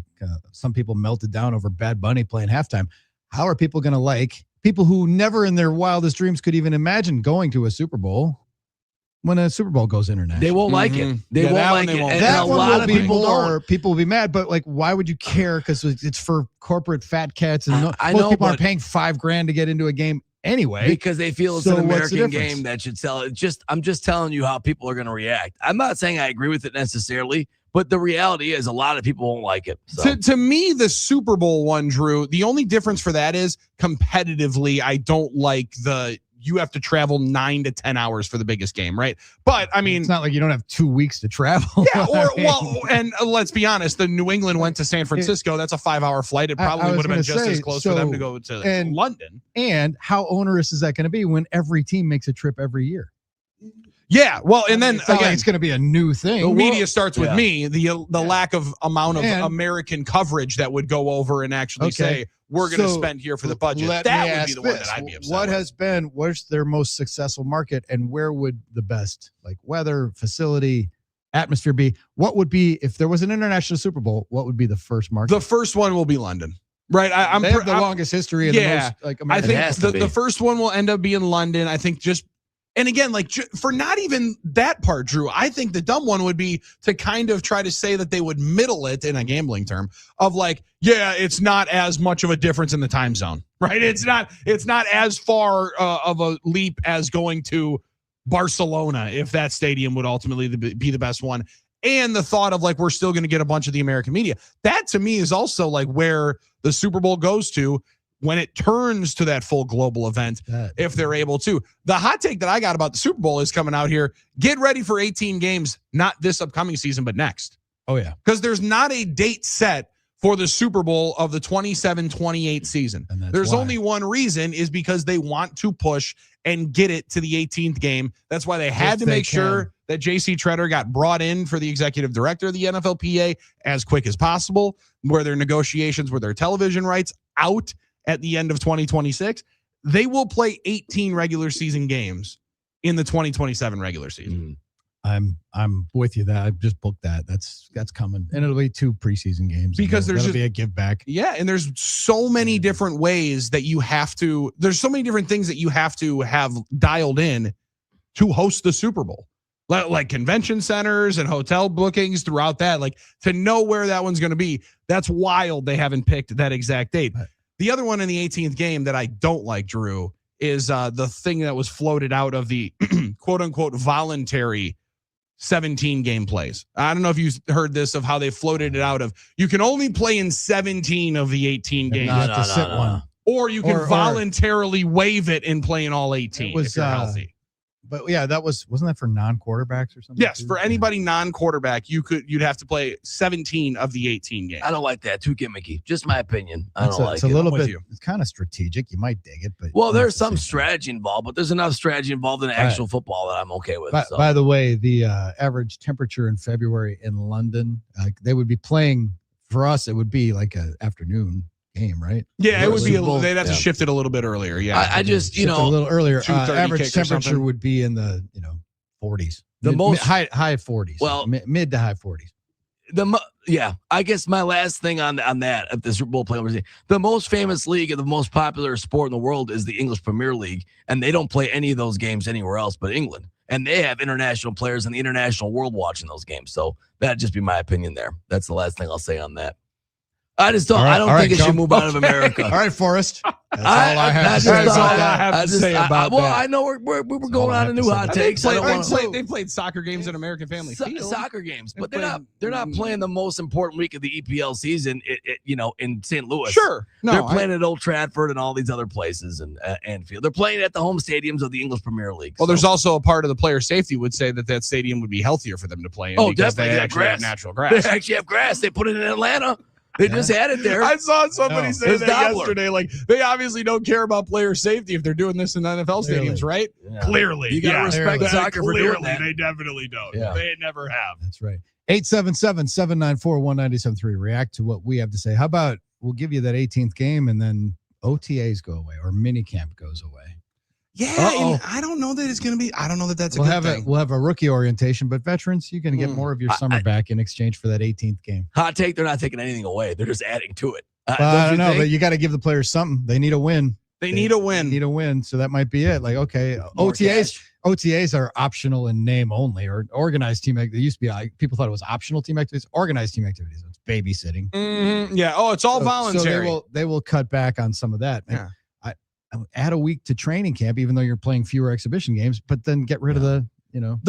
S10: some people melted down over Bad Bunny playing halftime, how are people going to like people who never in their wildest dreams could even imagine going to a Super Bowl when a Super Bowl goes international?
S11: They won't like it. They won't like it. And
S10: That
S11: a
S10: one
S11: lot
S10: will
S11: of
S10: be
S11: people
S10: more. People will be mad, but like, why would you care? Because it's for corporate fat cats, and
S11: I
S10: most
S11: know,
S10: people aren't
S11: but-
S10: paying $5,000 to get into a game anyway,
S11: because they feel it's
S10: So
S11: an
S10: what's the
S11: American
S10: difference?
S11: game that should sell. I'm just telling you how people are going to react. I'm not saying I agree with it necessarily, but the reality is a lot of people won't like it. So.
S8: To me, the Super Bowl one, Drew, the only difference for that is competitively, I don't like you have to travel 9 to 10 hours for the biggest game, right? But I mean,
S10: it's not like you don't have 2 weeks to travel.
S8: Yeah, and let's be honest, the New England went to San Francisco. That's a 5-hour flight. It probably would have been just as close for them to go to London.
S10: And how onerous is that going to be when every team makes a trip every year?
S8: Yeah, well, and then
S10: it's not like it's going to be a new thing.
S8: The media starts with me. The lack of amount of American coverage that would go over and actually say we're going to spend here for the budget. That would be the one that I'd be upset.
S10: What's their most successful market, and where would the best weather, facility, atmosphere be? What would be if there was an international Super Bowl? What would be the first market?
S8: The first one will be London. Right,
S10: they have the longest history. And the most,
S8: I think the first one will end up being London. I think and again, for not even that part, Drew, I think the dumb one would be to kind of try to say that they would middle it in a gambling term of it's not as much of a difference in the time zone, right? It's not as far of a leap as going to Barcelona, if that stadium would ultimately be the best one. And the thought of we're still going to get a bunch of the American media. That to me is also where the Super Bowl goes to when it turns to that full global event, if they're able to. The hot take that I got about the Super Bowl is coming out here. Get ready for 18 games, not this upcoming season, but next.
S10: Oh, yeah.
S8: Because there's not a date set for the Super Bowl of the 27-28 season. There's only one reason, is because they want to push and get it to the 18th game. That's why they had to make sure that J.C. Treader got brought in for the executive director of the NFLPA as quick as possible, where their negotiations with their television rights out at the end of 2026. They will play 18 regular season games in the 2027 regular season.
S10: I'm with you. That I just booked that. That's coming, and it'll be 2 preseason games
S8: because there's
S10: be a give back.
S8: Yeah, and there's so many different ways that you have to. There's so many different things that you have to have dialed in to host the Super Bowl, like convention centers and hotel bookings throughout that. Like to know where that one's going to be. That's wild. They haven't picked that exact date. Right. The other one in the 18th game that I don't like, Drew, is the thing that was floated out of the quote unquote voluntary 17 game plays. I don't know if you heard this of how they floated it out of you can only play in 17 of the 18 games.
S10: You have to sit one.
S8: Or you can voluntarily waive it and play in all 18 if you're healthy.
S10: But yeah, wasn't that for non-quarterbacks or something?
S8: Yes, for anybody non-quarterback, you'd have to play 17 of the 18 games.
S11: I don't like that. Too gimmicky. Just my opinion. I don't like it.
S10: It's a little bit. It's kind of strategic. You might dig it, but
S11: there's some strategy involved. But there's enough strategy involved in actual football that I'm okay with.
S10: By the way, the average temperature in February in London, they would be playing. For us, it would be like an afternoon game, right?
S8: Yeah, it would be. They'd have to shift it a little bit earlier. Yeah,
S11: I just
S10: a little earlier. Average temperature
S8: something.
S10: would be in the 40s. High 40s.
S11: Well,
S10: mid to high 40s.
S11: I guess my last thing on that at the Super Bowl play, the most famous league and the most popular sport in the world is the English Premier League, and they don't play any of those games anywhere else but England. And they have international players in the international world watching those games. So that'd just be my opinion there. That's the last thing I'll say on that. I just don't. I don't think it should move out of America.
S10: All right, Forrest. That's all I have to say about that.
S11: Well, I know we're going on a new hot takes.
S8: They played soccer games in American Family Field.
S11: Soccer games, but they're not playing the most important week of the EPL season. In St. Louis.
S8: Sure,
S11: they're playing at Old Trafford and all these other places and Anfield. They're playing at the home stadiums of the English Premier League.
S8: Well, there's also a part of the player safety would say that stadium would be healthier for them to play in because they actually have natural grass.
S11: They actually have grass. They put it in Atlanta. They just had it there.
S8: I saw somebody say that yesterday. Like, they obviously don't care about player safety if they're doing this in NFL stadiums, right?
S11: Yeah.
S8: Clearly.
S11: You got to respect soccer for doing that.
S8: They definitely don't. Yeah. They never have.
S10: That's right. 877-794-1973. React to what we have to say. How about we'll give you that 18th game and then OTAs go away or minicamp goes away.
S8: Yeah, and I don't know that it's going to be. I don't know that that's a good thing.
S10: We'll have a rookie orientation, but veterans, you're going to get more of your summer back in exchange for that 18th game.
S11: Hot take: they're not taking anything away; they're just adding to it.
S10: I don't know, but you got to give the players something. They need a win.
S8: They need a win.
S10: So that might be it. Like, okay, OTAs are optional in name only, or organized team activities. It used to be people thought it was optional team activities. Organized team activities. It's babysitting.
S8: Mm-hmm. Yeah. Oh, it's all voluntary.
S10: So they will cut back on some of that.
S8: Yeah.
S10: Add a week to training camp, even though you're playing fewer exhibition games, but then get rid of the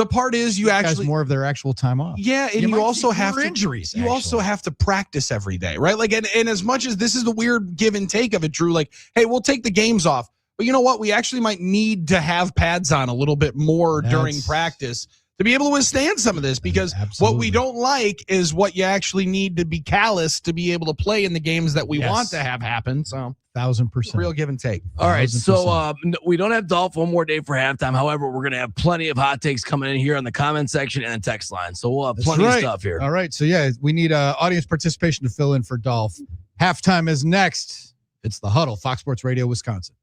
S8: part is you actually
S10: more of their actual time off.
S8: Yeah. And you also have
S10: injuries.
S8: You also have to practice every day, right? Like, and as much as this is the weird give and take of it, Drew, like, hey, we'll take the games off, but you know what? We actually might need to have pads on a little bit more during practice to be able to withstand some of this, because what we don't like is what you actually need to be callous to be able to play in the games that we want to have happen. So
S10: 1,000%.
S8: Real give and take.
S11: All right. So we don't have Dolph one more day for halftime. However, we're going to have plenty of hot takes coming in here on the comment section and the text line. So we'll have plenty of stuff here.
S10: All right. So yeah, we need audience participation to fill in for Dolph. Halftime is next. It's the Huddle, Fox Sports Radio, Wisconsin.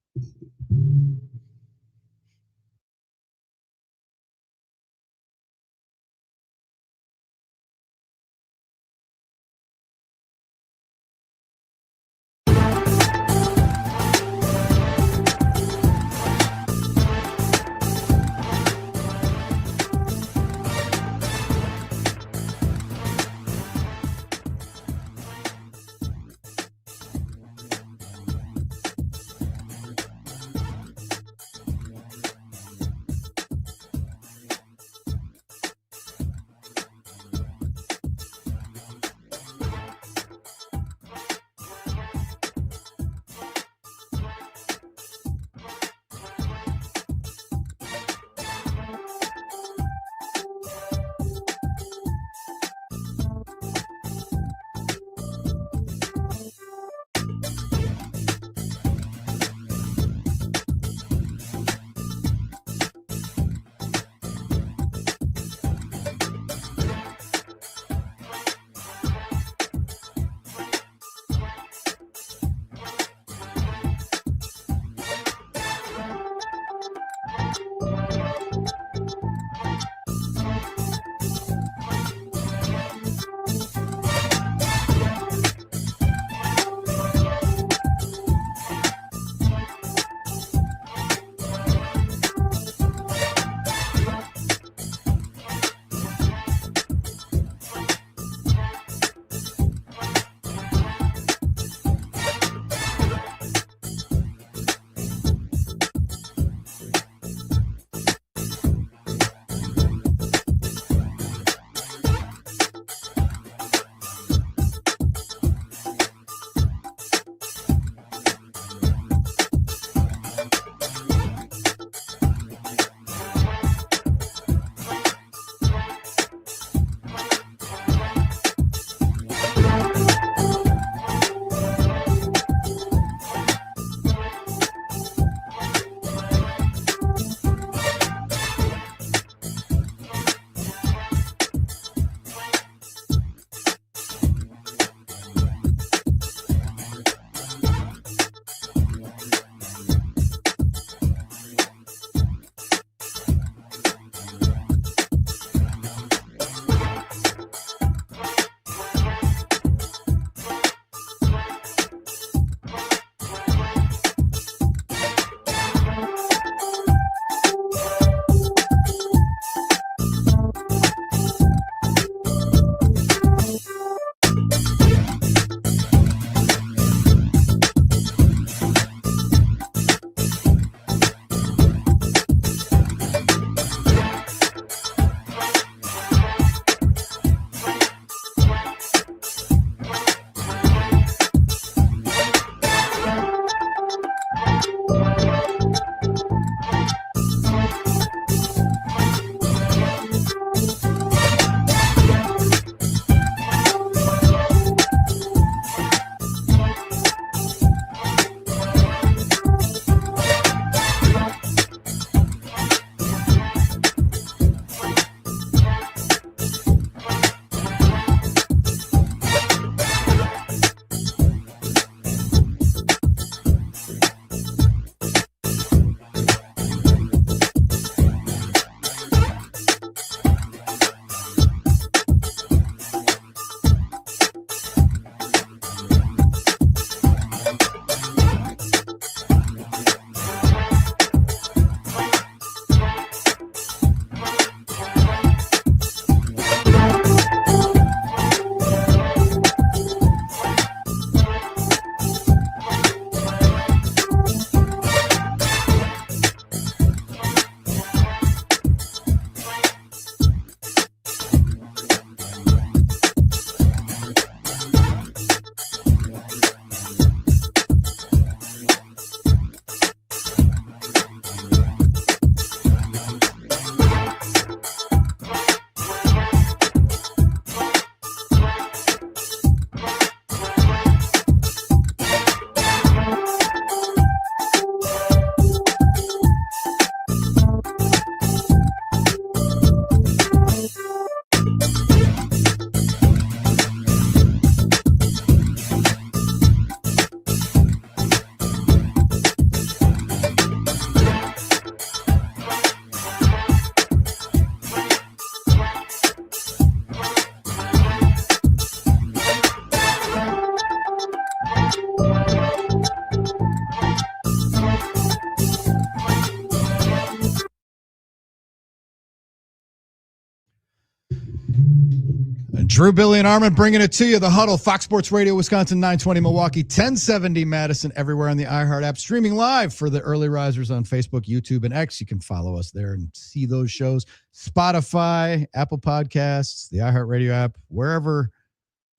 S10: And Drew, Billy, and Armen bringing it to you. The Huddle, Fox Sports Radio, Wisconsin, 920 Milwaukee, 1070 Madison, everywhere on the iHeart app. Streaming live for the early risers on Facebook, YouTube, and X. You can follow us there and see those shows. Spotify, Apple Podcasts, the iHeart Radio app, wherever,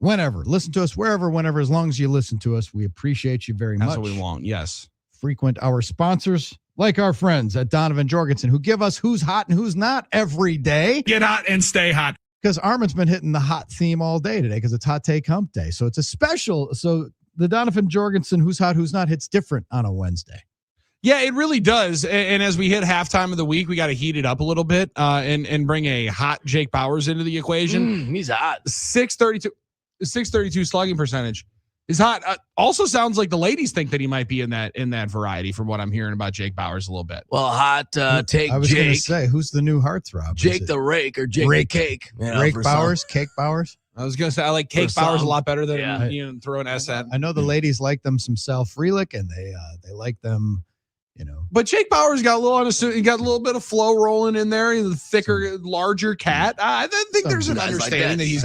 S10: whenever. Listen to us wherever, whenever, as long as you listen to us. We appreciate you very much.
S8: That's what we want, yes.
S10: Frequent our sponsors, like our friends at Donovan Jorgensen, who give us who's hot and who's not every day.
S8: Get hot and stay hot.
S10: Because Armen's been hitting the hot theme all day today because it's Hot Take Hump Day. So it's a special. So the Donovan Jorgensen who's hot, who's not hits different on a Wednesday.
S8: Yeah, it really does. And as we hit halftime of the week, we got to heat it up a little bit and bring a hot Jake Bauers into the equation.
S11: He's hot.
S8: 632 slugging percentage is hot. Also sounds like the ladies think that he might be in that variety from what I'm hearing about Jake Bauers a little bit.
S11: Well, hot take
S10: I was going to
S11: Jake.
S10: say, who's the new heartthrob?
S11: Jake the Rake or Jake
S10: Rake.
S11: the Cake. You know,
S10: Rake
S11: for
S10: Bauers,
S11: some.
S10: Cake Bauers.
S8: I was going to say, I like Cake
S11: For
S8: Bauers a
S11: some,
S8: lot better than
S11: yeah.
S8: throw an S at.
S10: I know the ladies like them some Sal Frelick, and they like them,
S8: But Jake Bauers got a little he got a little bit of flow rolling in there. He's a thicker, larger cat. I think there's an
S11: guys like
S8: understanding
S11: that.
S8: he's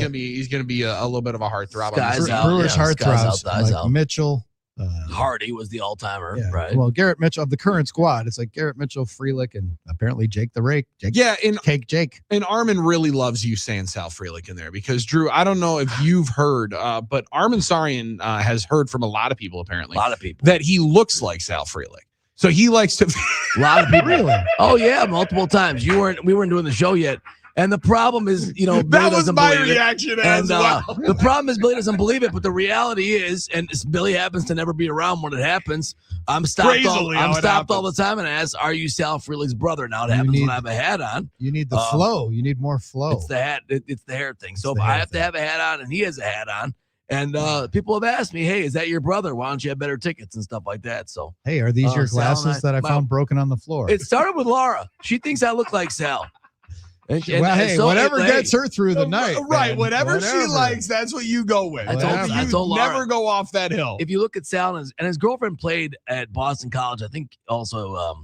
S8: gonna be a little bit of a heartthrob.
S11: Guys out.
S10: Brewers
S11: yeah,
S10: heartthrobs,
S11: guys
S10: like
S11: out.
S10: Mitchell.
S11: Hardy was the all-timer,
S10: Yeah.
S11: right?
S10: Well, Garrett Mitchell of the current squad. It's like Garrett Mitchell, Frelick, and apparently Jake the Rake. Cake Jake.
S8: And Armen really loves you saying Sal Frelick in there because Drew, I don't know if you've heard, but Armen Sarian has heard from a lot of people apparently.
S11: A lot of people.
S8: That he looks like Sal Frelick. So he likes to.
S11: A lot of people.
S10: Really?
S11: Oh yeah, multiple times. We weren't doing the show yet. And the problem is, Billy
S8: that was
S11: doesn't
S8: my
S11: believe it.
S8: reaction
S11: And
S8: as well.
S11: the problem is Billy doesn't believe it, but the reality is, and Billy happens to never be around when it happens. I'm stopped all the time and ask, "Are you Sal Frelick's brother?" Now it happens when I have a hat on.
S10: You need the flow. You need more flow.
S11: It's the hat. It's the hair thing. So if I have to have a hat on and he has a hat on, and people have asked me, "Hey, is that your brother? Why don't you have better tickets and stuff like that?" So
S10: Hey, are these your
S11: Sal
S10: glasses
S11: and
S10: that I found broken on the floor?
S11: It started with Laura. She thinks I look like Sal.
S10: Whatever gets her through the night.
S8: Right,
S10: man.
S8: whatever she likes, that's what you go with.
S11: I told Laura,
S8: never go off that hill.
S11: If you look at Sal and his girlfriend played at Boston College, I think also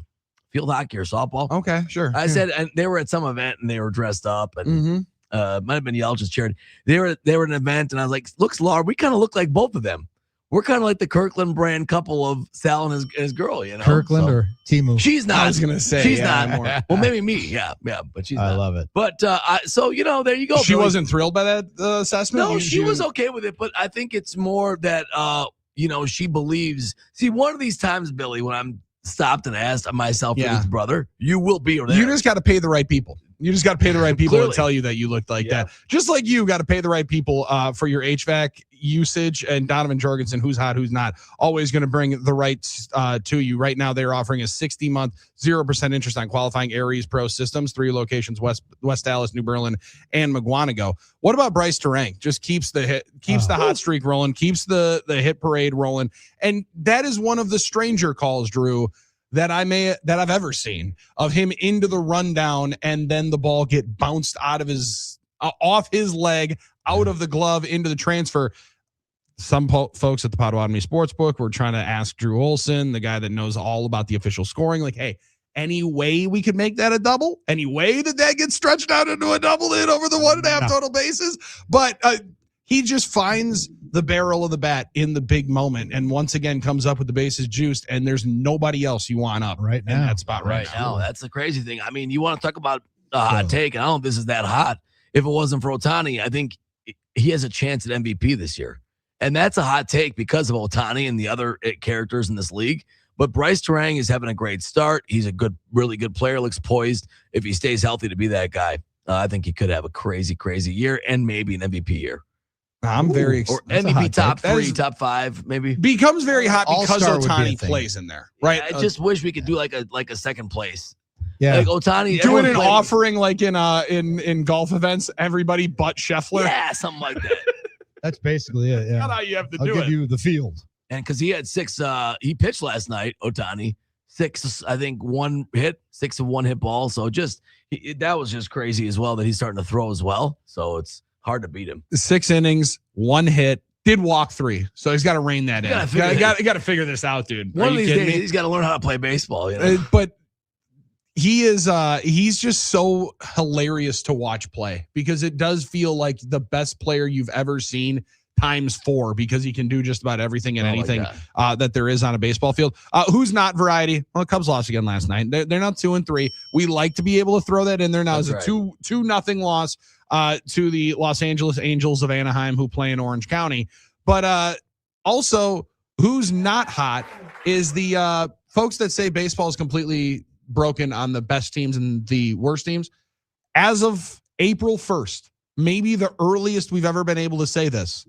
S11: field hockey or softball.
S8: Okay, sure.
S11: I said, and they were at some event and they were dressed up and might have been Yelch's charity. They were at an event and I was like, "Looks, Laura, we kind of look like both of them. We're kind of like the Kirkland brand couple of Sal and his girl, you know."
S10: Kirkland or Timu?
S11: She's not.
S8: I was gonna say
S11: she's
S8: yeah,
S11: not. Well, maybe me. Yeah, but she's not.
S10: I love it.
S11: But so there you go.
S8: She
S11: Billy.
S8: wasn't thrilled by that assessment.
S11: No, she was okay with it, but I think it's more that she believes. See, one of these times, Billy, when I'm stopped and asked myself and his brother, you will be there.
S8: You just got to pay the right people. You just got to pay the right people
S11: Clearly.
S8: to tell you that you look like that. Just like you got to pay the right people for your HVAC usage. And Donovan Jorgensen, who's hot, who's not, always going to bring the right to you. Right now, they're offering a 60-month, 0% interest on qualifying Aries Pro systems, 3 locations, West Dallas, New Berlin, and McGuanago. What about Bryce Terang? Just keeps the hot streak rolling, keeps the hit parade rolling. And that is one of the stranger calls, Drew, that I've ever seen of him into the rundown and then the ball get bounced out of his off his leg, out of the glove into the transfer. Some folks at the Potawatomi Sportsbook were trying to ask Drew Olson, the guy that knows all about the official scoring, like, hey, any way we could make that a double? Any way that gets stretched out into a double hit over the 1.5 total bases? But he just finds the barrel of the bat in the big moment and once again comes up with the bases juiced, and there's nobody else you want up
S10: right
S8: in that spot right now.
S11: That's the crazy thing. I mean, you want to talk about a hot take, and I don't know if this is that hot. If it wasn't for Ohtani, I think he has a chance at MVP this year. And that's a hot take because of Ohtani and the other characters in this league. But Bryce Terang is having a great start. He's a really good player, looks poised if he stays healthy to be that guy. I think he could have a crazy, crazy year and maybe an MVP year.
S8: I'm very excited.
S11: Or MVP top 3, top 5, maybe.
S8: Becomes very hot because
S10: All-star would be a
S8: Ohtani
S10: thing.
S8: plays in there, right?
S11: I just wish we could do like a second place.
S10: Yeah.
S11: Like Ohtani.
S8: Doing
S11: everyone
S8: an
S11: played-
S8: offering like in golf events, evereverybody but Scheffler.
S11: Yeah, something like that.
S10: That's basically it. Yeah.
S8: That's how you have to
S10: I'll
S8: do
S10: give
S8: it.
S10: you the field.
S11: And because he had 6, he pitched last night, Ohtani. 6, I think, 1 hit, 6 of 1 hit ball. So that was just crazy as well that he's starting to throw as well. So it's hard to beat him.
S8: 6 innings, 1 hit, did walk 3. So he's got to rein that in.
S11: You
S8: Got to figure this out, dude.
S11: One
S8: Are
S11: of
S8: you
S11: these
S8: kidding
S11: days,
S8: me?
S11: he's got to learn how to play baseball. You know?
S8: But He is he's just so hilarious to watch play because it does feel like the best player you've ever seen times 4 because he can do just about everything and anything that there is on a baseball field. Who's not variety? Well, the Cubs lost again last night. They're not 2-3. We like to be able to throw that in there now. It's a 2-0 loss to the Los Angeles Angels of Anaheim who play in Orange County. But also who's not hot is the folks that say baseball is completely broken on the best teams and the worst teams. As of April 1st, maybe the earliest we've ever been able to say this,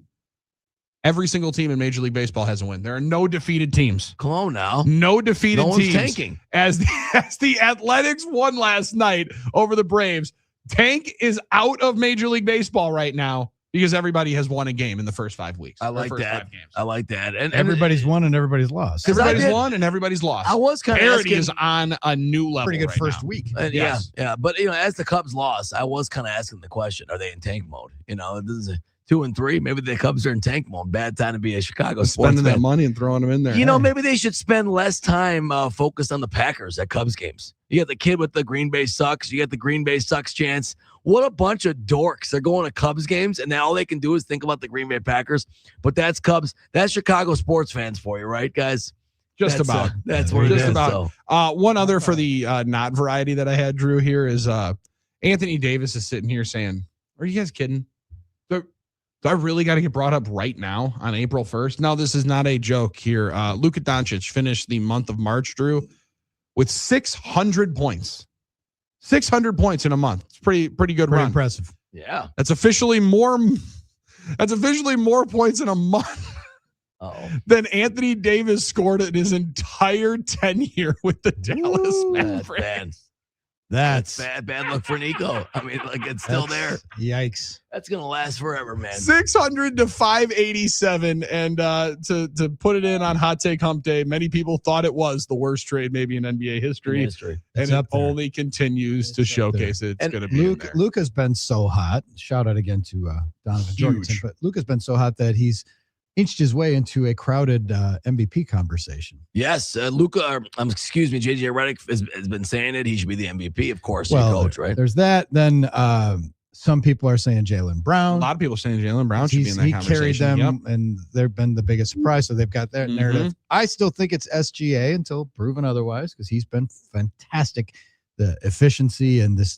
S8: every single team in Major League Baseball has a win. There are no defeated teams.
S11: Come on now.
S8: No defeated
S11: no
S8: teams.
S11: one's tanking.
S8: As the Athletics won last night over the Braves, tank is out of Major League Baseball right now because everybody has won a game in the first 5 weeks.
S11: I like that. I like that. And
S10: everybody's won and everybody's lost.
S8: Everybody's won and everybody's lost.
S11: I was kind of
S8: Parity is on a new level.
S10: Pretty good
S8: right
S10: first
S8: now.
S10: week.
S8: Yes.
S11: Yeah. But as the Cubs lost, I was kind of asking the question: are they in tank mode? This is a 2-3. Maybe the Cubs are in tank mode. Bad time to be a Chicago sports
S8: spending
S11: fan.
S8: that money and throwing them in there.
S11: Maybe they should spend less time focused on the Packers at Cubs games. You got the kid with the Green Bay sucks. You got the Green Bay sucks chance. What a bunch of dorks. They're going to Cubs games, and now all they can do is think about the Green Bay Packers. But that's Cubs. That's Chicago sports fans for you, right, guys?
S8: Just
S11: that's,
S8: about.
S11: That's what it is.
S8: About.
S11: So.
S8: One other for the not variety that I had, Drew, here is Anthony Davis is sitting here saying, are you guys kidding? Do I really got to get brought up right now on April 1st? No, this is not a joke here. Luka Doncic finished the month of March, Drew, with 600 points. 600 points in a month. It's pretty good run.
S10: Impressive.
S11: Yeah.
S8: That's officially more points in a month than Anthony Davis scored in his entire tenure with the Dallas Mavericks.
S10: That's
S11: bad luck for Nico. I mean, it's still there.
S10: Yikes.
S11: That's going to last forever, man.
S8: 600 to 587. And to put it in on Hot Take Hump Day, many people thought it was the worst trade maybe in NBA history. And it only continues to showcase it. It's going to be
S10: Luka's been so hot. Shout out again to Donovan Jorgensen. But Luka's been so hot that he's inched his way into a crowded MVP conversation.
S11: Yes, Luka, excuse me, JJ Redick has been saying it. He should be the MVP, of course, coach, right?
S10: There's that. Then some people are saying Jaylen Brown.
S8: A lot of people saying Jaylen Brown should be in that conversation.
S10: He carried them, and they've been the biggest surprise. So they've got that narrative. I still think it's SGA until proven otherwise, because he's been fantastic. The efficiency and this,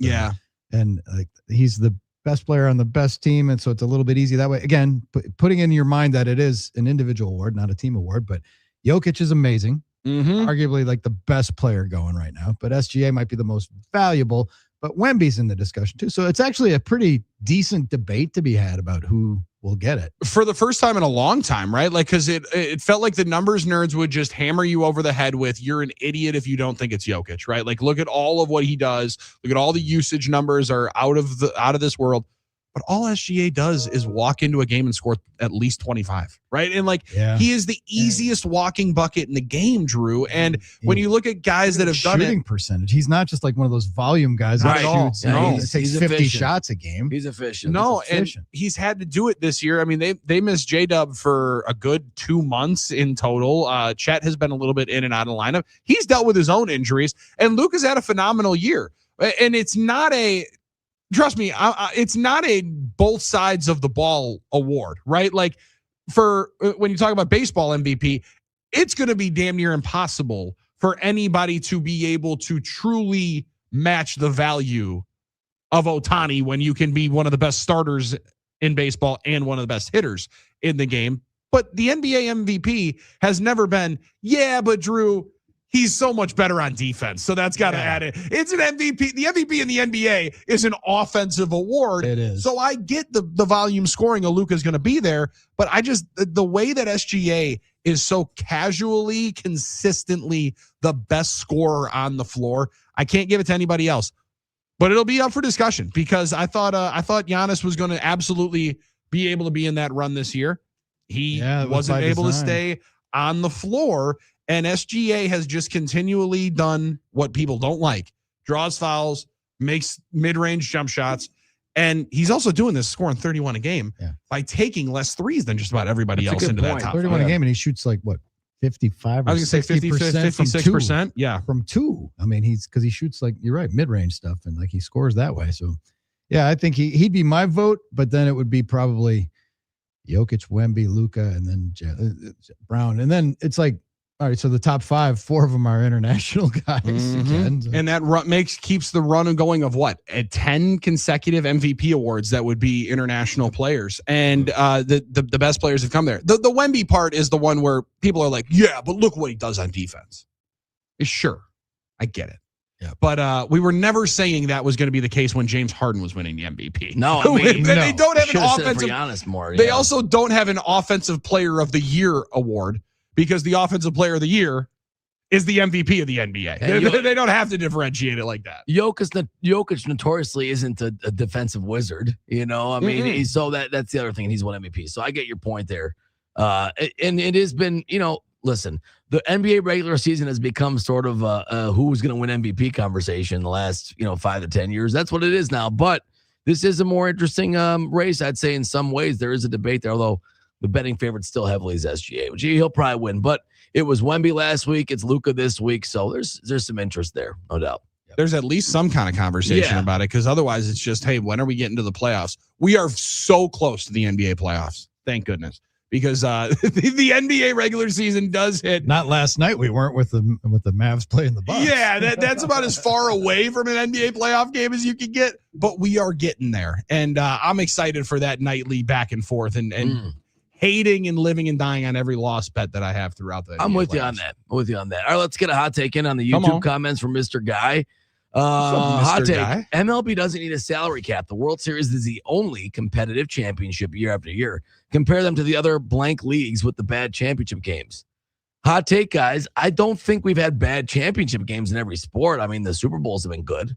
S10: and he's the best player on the best team, and so it's a little bit easy that way. Again, putting in your mind that it is an individual award, not a team award, but Jokic is amazing, arguably like the best player going right now, but SGA might be the most valuable, but Wemby's in the discussion too. So it's actually a pretty decent debate to be had about who will get it.
S8: For the first time in a long time, right? Like, because it felt like the numbers nerds would just hammer you over the head with, you're an idiot if you don't think it's Jokic, right? Like, look at all of what he does. Look at all the usage numbers are out of this world. But all SGA does is walk into a game and score at least 25, right? And he is the easiest walking bucket in the game, Drew. And when you look at guys that have done
S10: shooting percentage, he's not just like one of those volume guys that shoots. He takes 50 shots a game.
S11: He's efficient.
S8: And he's had to do it this year. I mean, they missed J-Dub for a good 2 months in total. Chet has been a little bit in and out of the lineup. He's dealt with his own injuries, and Luke has had a phenomenal year. And it's not trust me, it's not a both sides of the ball award, right? Like, for when you talk about baseball MVP, it's going to be damn near impossible for anybody to be able to truly match the value of Ohtani when you can be one of the best starters in baseball and one of the best hitters in the game. But the NBA MVP has never been, but Drew, he's so much better on defense, so that's got to add it. It's an MVP. The MVP in the NBA is an offensive award.
S10: It is.
S8: So I get the volume scoring of Luka is going to be there, but the way that SGA is so casually, consistently the best scorer on the floor, I can't give it to anybody else. But it'll be up for discussion, because I thought Giannis was going to absolutely be able to be in that run this year. He wasn't able to stay on the floor. And SGA has just continually done what people don't like. Draws fouls, makes mid-range jump shots. And he's also doing this, scoring 31 a game by taking less threes than just about everybody else into that top
S10: 31 a game, and he shoots like, what, 55 or
S8: I was going to say
S10: 60% from
S8: 56%. Yeah.
S10: From two. I mean, because he shoots like, you're right, mid-range stuff, and like he scores that way. So, yeah, I think he'd be my vote, but then it would be probably Jokic, Wemby, Luka, and then Brown. And then it's like, all right, so the top 5, 4 of them are international guys again.
S8: And that keeps the run going of what? 10 consecutive MVP awards that would be international players. And the best players have come there. The Wemby part is the one where people are like, yeah, but look what he does on defense. Sure, I get it. Yeah. But we were never saying that was going to be the case when James Harden was winning the MVP.
S11: No, I mean,
S8: they don't have an offensive. They also don't have an offensive player of the year award, because the offensive player of the year is the MVP of the NBA. They don't have to differentiate it like that.
S11: Jokic notoriously isn't a defensive wizard. You know, I mean, so that's the other thing. He's won MVP. So I get your point there. And it has been, listen, the NBA regular season has become sort of who's going to win MVP conversation in the last, 5 to 10 years. That's what it is now. But this is a more interesting race, I'd say. In some ways, there is a debate there, although the betting favorite still heavily is SGA, which he'll probably win. But it was Wemby last week. It's Luka this week. So there's some interest there, no doubt.
S8: There's at least some kind of conversation about it, because otherwise it's just, hey, when are we getting to the playoffs? We are so close to the NBA playoffs. Thank goodness. Because the NBA regular season does hit.
S10: Not last night. We weren't with the Mavs playing the Bucks.
S8: Yeah, that's about as far away from an NBA playoff game as you can get. But we are getting there. And I'm excited for that nightly back and forth and hating and living and dying on every lost bet that I have throughout the
S11: I'm with you on that. All right, let's get a hot take in on the YouTube comments from Mr. Guy. Hot take.
S8: Guy?
S11: MLB doesn't need a salary cap. The World Series is the only competitive championship year after year. Compare them to the other blank leagues with the bad championship games. Hot take, guys. I don't think we've had bad championship games in every sport. I mean, the Super Bowls have been good.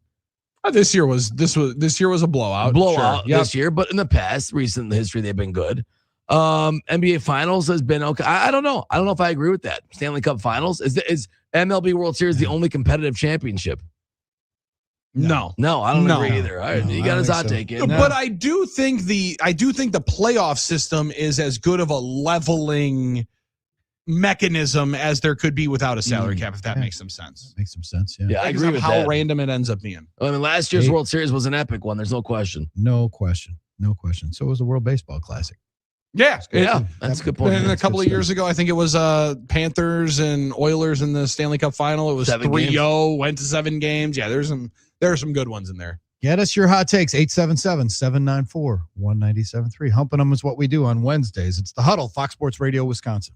S8: This year was a blowout.
S11: Sure. This year, but in the past, recent history, they've been good. NBA Finals has been okay. I don't know. I don't know if I agree with that. Stanley Cup Finals is MLB World Series the only competitive championship?
S8: No,
S11: I don't agree either. All right, you got his hot take in.
S8: But I do think the playoff system is as good of a leveling mechanism as there could be without a salary cap, if that makes some sense.
S10: Makes some sense.
S11: Yeah, I agree with
S8: how
S11: that.
S8: random it ends up being.
S11: I mean, last year's World Series was an epic one. There's no question.
S10: No question. So was the World Baseball Classic.
S8: Yeah,
S11: that's a good point.
S8: And a couple of years ago, I think it was Panthers and Oilers in the Stanley Cup Final. It was 3-0, went to 7 games. Yeah, there are some good ones in there.
S10: Get us your hot takes, 877-794-1973. Humping them is what we do on Wednesdays. It's the Huddle, Fox Sports Radio, Wisconsin.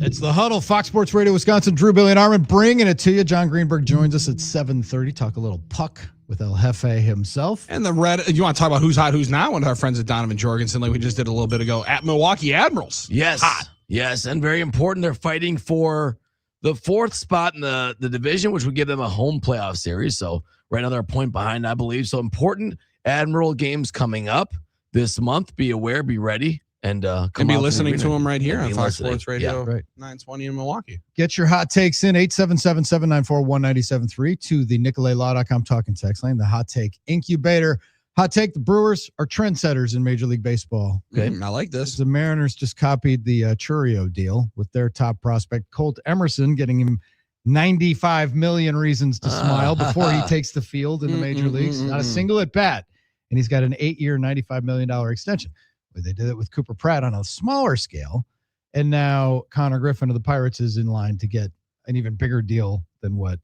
S10: It's the Huddle, Fox Sports Radio, Wisconsin. Drew, Billy, and Armen bringing it to you. Jon Greenberg joins us at 7:30. Talk a little puck with El Jefe himself.
S8: And the red, you want to talk about who's hot, who's not? One of our friends at Donovan Jorgensen, like we just did a little bit ago, at Milwaukee Admirals.
S11: Yes.
S8: Hot.
S11: Yes, and very important. They're fighting for the 4th spot in the division, which would give them a home playoff series. So right now they're a point behind, I believe. So important Admiral games coming up this month. Be aware, be ready. And
S8: be listening to him right here on Fox Sports Radio,
S11: yeah.
S8: 920 in Milwaukee.
S10: Get your hot takes in 877-794-1973 to the NicoletLaw.com talking text line, the Hot Take Incubator. Hot take: the Brewers are trendsetters in Major League Baseball.
S8: Okay, I like this.
S10: The Mariners just copied the Churio deal with their top prospect, Colt Emerson, getting him 95 million reasons to smile before he takes the field in the major leagues. Not a single at bat. And he's got an 8-year, $95 million extension. They did it with Cooper Pratt on a smaller scale. And now Connor Griffin of the Pirates is in line to get an even bigger deal than what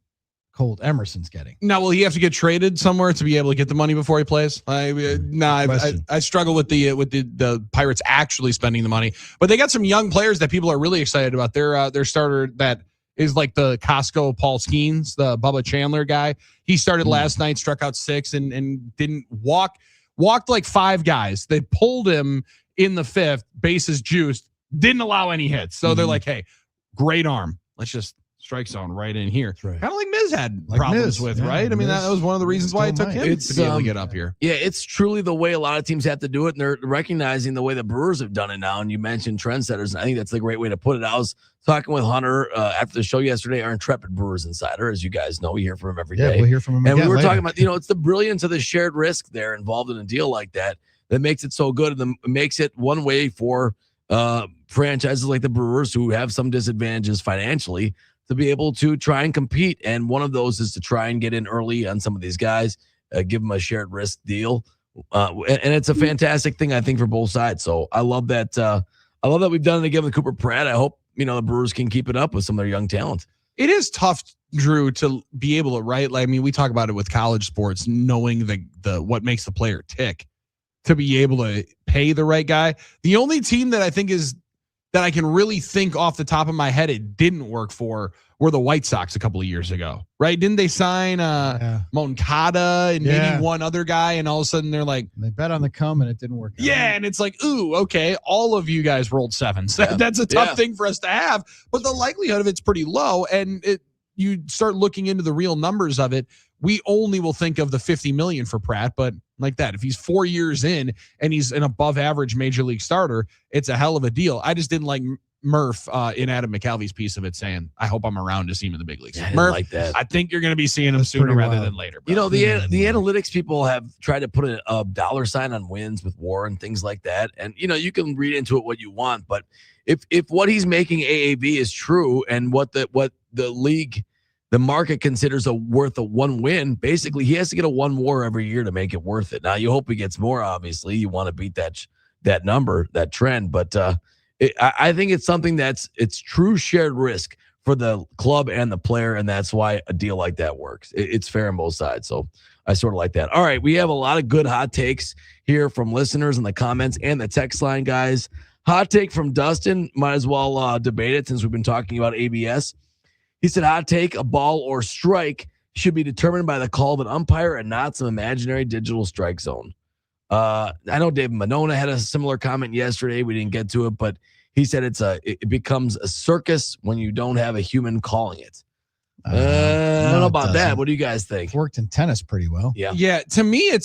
S10: Colt Emerson's getting.
S8: Now, will he have to get traded somewhere to be able to get the money before he plays? I struggle with the Pirates actually spending the money, but they got some young players that people are really excited about. Their starter that is like the Costco Paul Skeens, the Bubba Chandler guy. He started last night, struck out 6 and didn't walked like 5 guys. They pulled him in the 5th, bases juiced, didn't allow any hits. So they're like, hey, great arm. Let's just strike zone right in here.
S10: Right.
S8: Kind of like Miz had problems with, right? I mean, that was one of the reasons why it took him to be able to get up here.
S11: Yeah, it's truly the way a lot of teams have to do it, and they're recognizing the way the Brewers have done it now. And you mentioned trendsetters, and I think that's a great way to put it. I was talking with Hunter after the show yesterday, our intrepid Brewers insider. As you guys know, we hear from him every day.
S10: Yeah, we'll hear from him
S11: and
S10: again
S11: we were
S10: later.
S11: talking about, it's the brilliance of the shared risk there involved in a deal like that makes it so good, and makes it one way for franchises like the Brewers, who have some disadvantages financially, to be able to try and compete. And one of those is to try and get in early on some of these guys, give them a shared risk deal. And it's a fantastic thing, I think, for both sides. So I love that. I love that we've done it again with Cooper Pratt. I hope, the Brewers can keep it up with some of their young talent.
S8: It is tough, Drew, to be able to, right? Like, I mean, we talk about it with college sports, knowing the what makes the player tick, to be able to pay the right guy. The only team that I think that I can really think off the top of my head it didn't work for were the White Sox a couple of years ago, right? Didn't they sign Moncada and maybe one other guy, and all of a sudden they're like,
S10: they bet on the come and it didn't work out.
S8: Yeah, and it's like, ooh, okay, all of you guys rolled 7s. That's a tough thing for us to have, but the likelihood of it's pretty low, and you start looking into the real numbers of it. We only will think of the $50 million for Pratt, but like that, if he's 4 years in and he's an above average major league starter, it's a hell of a deal. I just didn't like Murph in Adam McCalvy's piece of it saying, I hope I'm around to see him in the big leagues.
S11: Yeah, I
S8: Murph,
S11: like that.
S8: I think you're going to be seeing him sooner rather than later. Bro.
S11: The analytics people have tried to put a dollar sign on wins with WAR and things like that. And, you can read into it what you want, but if what he's making AAV is true, and what the league, the market considers worth a 1 win, basically he has to get a 1 WAR every year to make it worth it. Now you hope he gets more, obviously. You want to beat that number, that trend, but I think it's something it's true shared risk for the club and the player, and that's why a deal like that works. It's fair on both sides, so I sort of like that. All right, we have a lot of good hot takes here from listeners in the comments and the text line, guys. Hot take from Dustin, might as well debate it since we've been talking about ABS. He said, hot take: a ball or strike should be determined by the call of an umpire and not some imaginary digital strike zone. I know David Monona had a similar comment yesterday. We didn't get to it, but he said it becomes a circus when you don't have a human calling it. I don't know about that. What do you guys think?
S10: It's worked in tennis pretty well.
S8: Yeah. To me,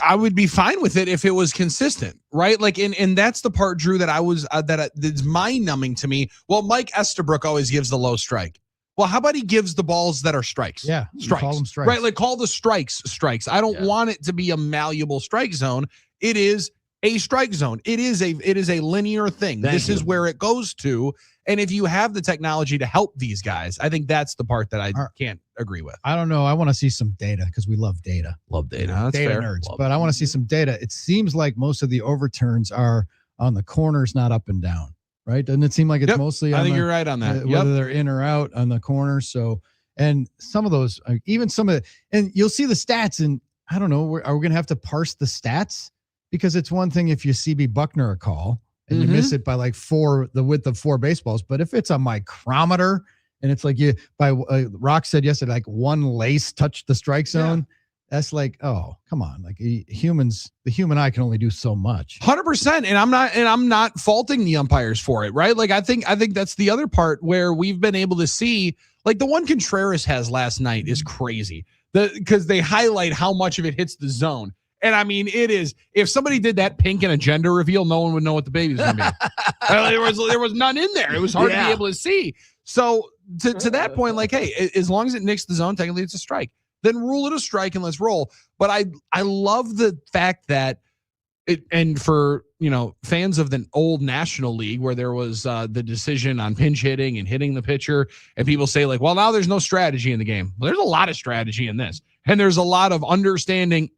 S8: I would be fine with it if it was consistent, right? Like, and that's the part, Drew, that that's mind numbing to me. Well, Mike Estabrook always gives the low strike. Well, how about he gives the balls that are strikes?
S10: Yeah,
S8: strikes.
S10: Call them strikes.
S8: Right, like call the strikes. I don't want it to be a malleable strike zone. It is a strike zone. It is a linear thing. This is where it goes to. And if you have the technology to help these guys, I think that's the part that I can't agree with.
S10: I don't know. I want to see some data because we love data.
S11: Love data.
S8: That's
S10: data
S8: fair.
S10: nerds. But I want to see some data. It seems like most of the overturns are on the corners, not up and down. Right? Doesn't it seem like it's mostly on
S8: I think you're right on that.
S10: Whether they're in or out on the corner. So, and some of those, even some of it, and you'll see the stats, and I don't know, are we going to have to parse the stats? Because it's one thing if you CB Bucknor a call and you miss it by like the width of 4 baseballs. But if it's a micrometer and it's like Rock said yesterday, like one lace touched the strike zone. That's like, oh, come on. Like the human eye can only do so much.
S8: 100%. And I'm not faulting the umpires for it, right? Like I think that's the other part where we've been able to see, like the one Contreras has last night is crazy. Because they highlight how much of it hits the zone. And I mean, it is, if somebody did that pink in a gender reveal, no one would know what the baby's going to be. There was none in there. It was hard to be able to see. So to that point, like, hey, as long as it nicks the zone, technically it's a strike. Then rule it a strike and let's roll. But I love the fact that and for, fans of the old National League where there was the decision on pinch hitting and hitting the pitcher, and people say like, well, now there's no strategy in the game. Well, there's a lot of strategy in this. And there's a lot of understanding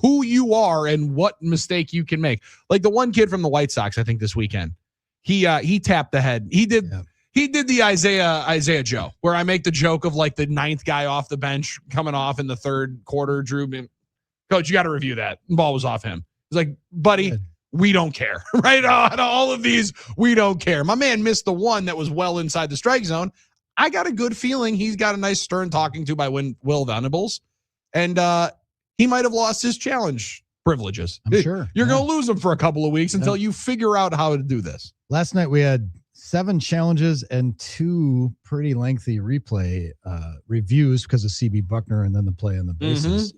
S8: who you are and what mistake you can make. Like the one kid from the White Sox, I think this weekend, he tapped the head. He did the Isaiah Joe, where I make the joke of like the 9th guy off the bench coming off in the 3rd quarter. Drew, coach, you got to review that. The ball was off him. He's like, buddy, we don't care, right? Out of all of these, we don't care. My man missed the one that was well inside the strike zone. I got a good feeling he's got a nice stern talking to by Will Venables, and he might have lost his challenge privileges.
S10: I'm sure.
S8: You're going to lose them for a couple of weeks until you figure out how to do this.
S10: Last night we had 7 challenges and 2 pretty lengthy replay reviews because of CB Bucknor and then the play on the bases.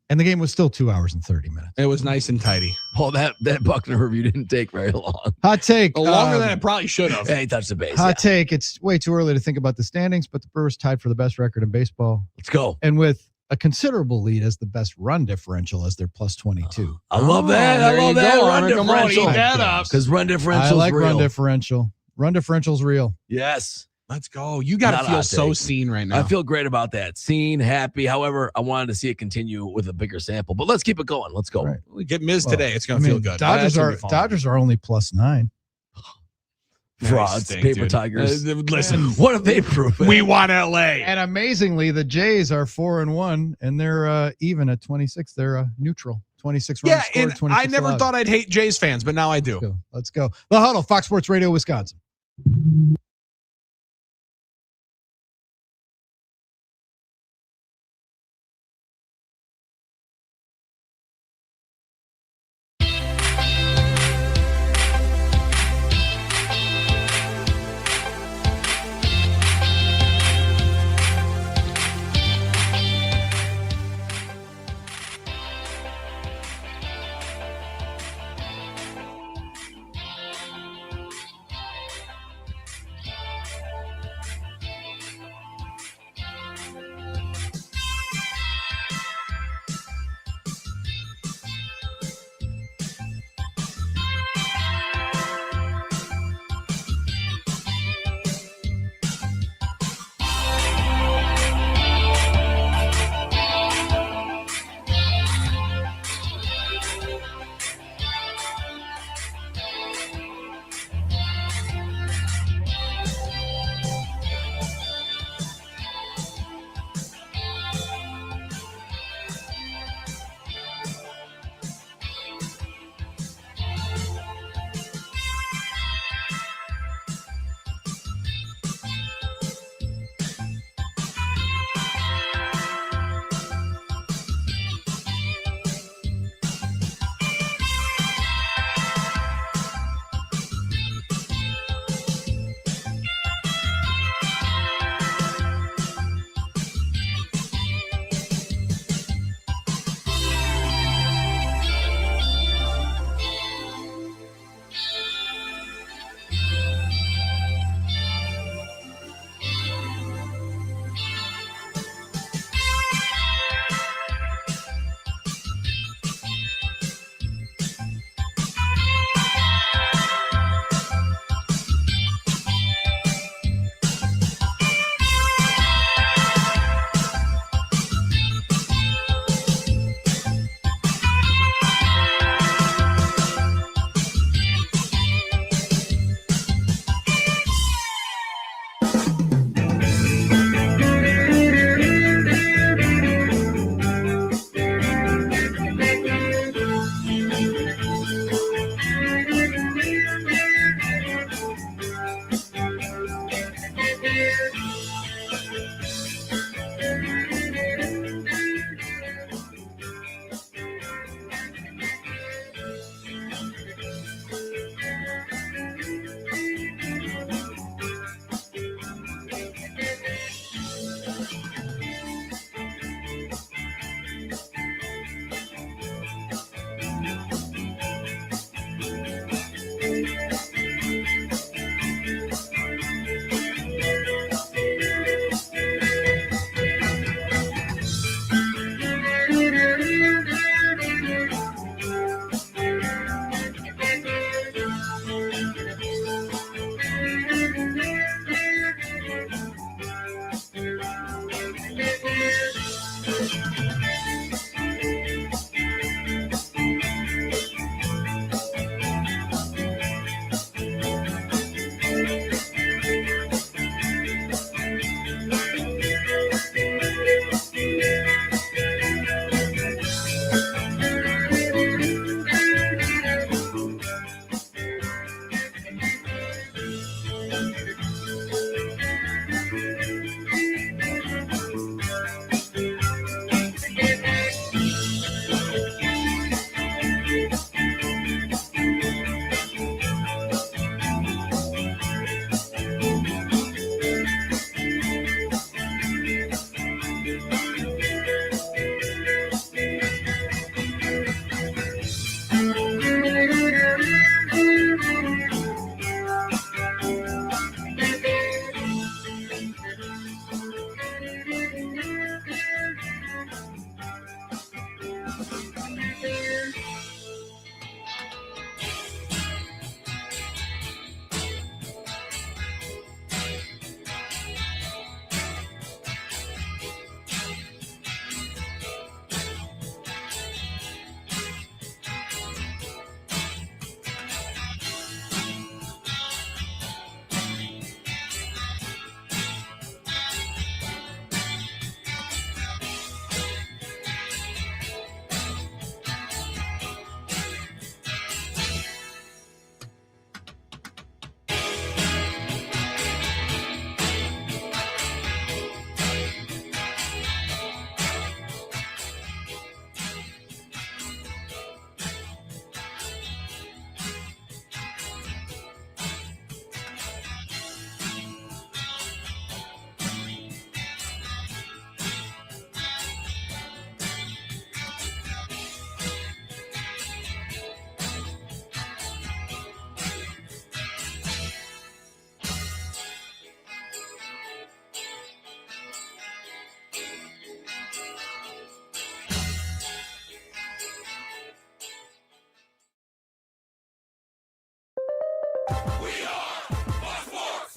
S10: And the game was still 2 hours and 30 minutes.
S8: It was nice and tidy.
S11: Well, that Bucknor review didn't take very long.
S10: Hot take.
S8: Longer than it probably should have.
S11: Yeah, he touched the base.
S10: Hot take. It's way too early to think about the standings, but the Brewers tied for the best record in baseball.
S11: Let's go.
S10: And with a considerable lead as the best run differential as their plus 22.
S11: I love that. I love that. Run differential.
S8: Eat that up.
S11: Because run differential.
S10: I like
S11: real.
S10: run differential. Run differential's real.
S11: Yes.
S8: Let's go. You got to feel so seen right now.
S11: I feel great about that. Seen, happy. However, I wanted to see it continue with a bigger sample. But let's keep it going. Let's go.
S10: Right.
S8: We get Miz today. It's going to feel good.
S10: Dodgers are only plus 9.
S11: Frauds, paper tigers.
S8: Listen,
S11: what have they proven?
S8: We want LA.
S10: And amazingly, the Jays are 4-1, and they're even at 26. They're neutral. 26 runs scored,
S8: and
S10: 26
S8: I never
S10: allowed.
S8: thought I'd hate Jays fans, but now I do.
S10: Let's go. The Huddle, Fox Sports Radio, Wisconsin.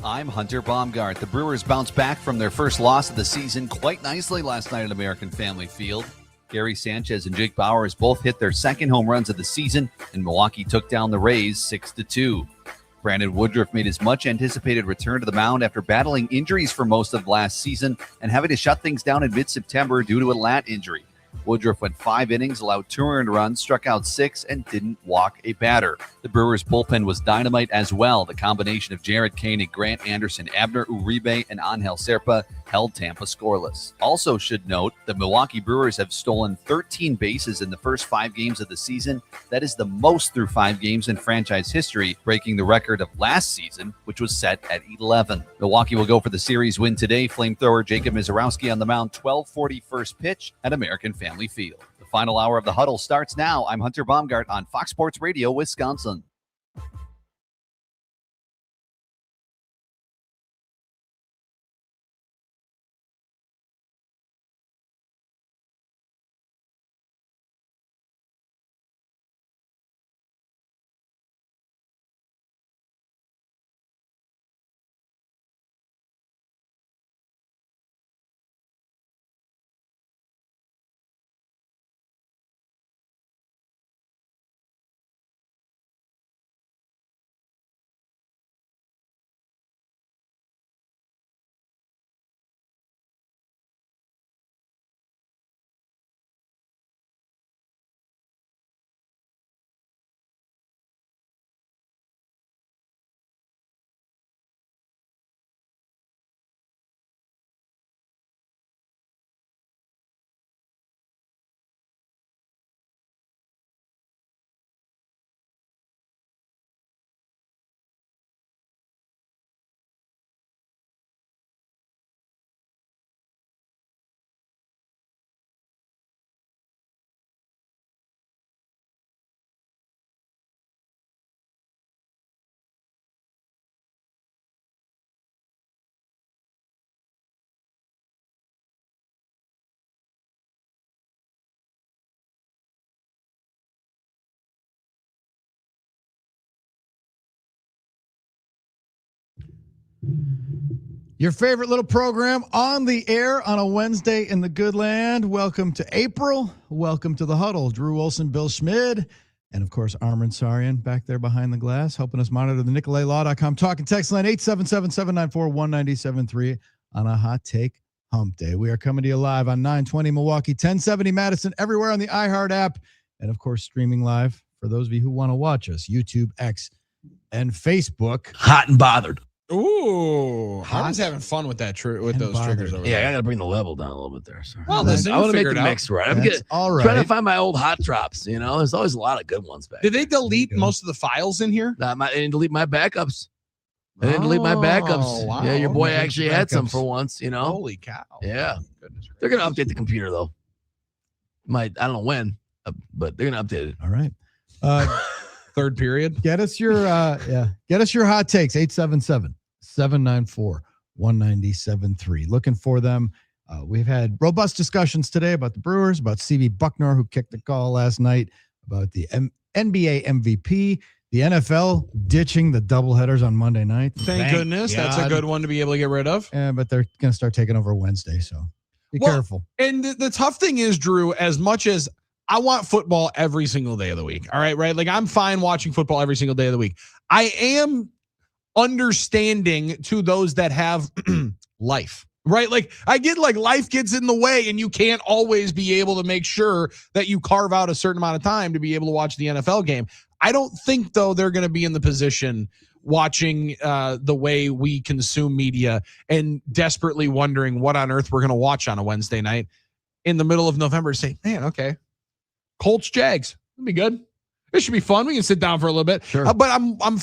S1: I'm Hunter Baumgart. The Brewers bounced back from their first loss of the season quite nicely last night at American Family Field. Gary Sanchez and Jake Bauers both hit their second home runs of the season, and Milwaukee took down the Rays 6-2. Brandon Woodruff made his much-anticipated return to the mound after battling injuries for most of last season and having to shut things down in mid-September due to a lat injury. Woodruff went 5 innings, allowed 2 earned runs, struck out 6, and didn't walk a batter. The Brewers' bullpen was dynamite as well. The combination of Jared Koenig, Grant Anderson, Abner Uribe, and Angel Serpa held Tampa scoreless. Also should note, the Milwaukee Brewers have stolen 13 bases in the first 5 games of the season. That is the most through 5 games in franchise history, breaking the record of last season, which was set at 11. Milwaukee will go for the series win today. Flamethrower Jacob Mizorowski on the mound, 12:40 first pitch at American Family Field. The final hour of the Huddle starts now. I'm Hunter Baumgart on Fox Sports Radio, Wisconsin.
S10: Your favorite little program on the air on a Wednesday in the good land. Welcome to April. Welcome to the Huddle. Drew Olson, Bill Schmid, and of course, Armen Sarian back there behind the glass, helping us monitor the NicoletLaw.com talk and text line 877-794-1973 on a Hot Take Hump Day. We are coming to you live on 920 Milwaukee, 1070 Madison, everywhere on the iHeart app, and of course, streaming live for those of you who want to watch us, YouTube, X, and Facebook.
S11: Hot and bothered.
S8: Ooh, Armen's having fun with that with those triggers over there.
S11: Yeah, I got to bring the level down a little bit there. Sorry.
S8: Well, listen,
S11: I want to make
S8: it
S11: the
S8: out.
S11: mix right. I'm
S10: all right.
S11: trying to find my old hot drops. You know, there's always a lot of good ones back.
S8: Did they delete most of the files in here?
S11: Nah, I didn't delete my backups. I didn't delete my backups.
S8: Wow.
S11: Yeah, your boy actually had some
S10: Backups.
S11: for once. You know.
S8: Holy cow!
S11: Yeah,
S8: Goodness
S11: they're gonna update the computer though. I don't know when, but they're gonna update it.
S10: All right.
S8: Third period.
S10: Get us your hot takes, 877-794-1973. Looking for them. We've had robust discussions today about the Brewers, about CV Bucknor, who kicked the call last night, about the NBA MVP, the NFL ditching the doubleheaders on Monday night.
S8: Thank goodness.
S10: God.
S8: That's a good one to be able to get rid of.
S10: Yeah, but they're going to start taking over Wednesday, so be careful.
S8: And the tough thing is, Drew, as much as I want football every single day of the week. All right. Like I'm fine watching football every single day of the week. I am understanding to those that have life, right? Like I get like life gets in the way and you can't always be able to make sure that you carve out a certain amount of time to be able to watch the NFL game. I don't think though, they're going to be in the position watching the way we consume media and desperately wondering what on earth we're going to watch on a Wednesday night in the middle of November. Say, man, okay. Colts, Jags. It'll be good. It should be fun. We can sit down for a little bit.
S10: Sure.
S8: But I'm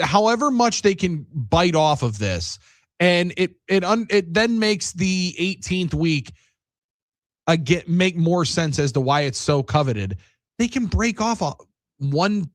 S8: however much they can bite off of this, and it then makes the 18th week make more sense as to why it's so coveted. They can break off one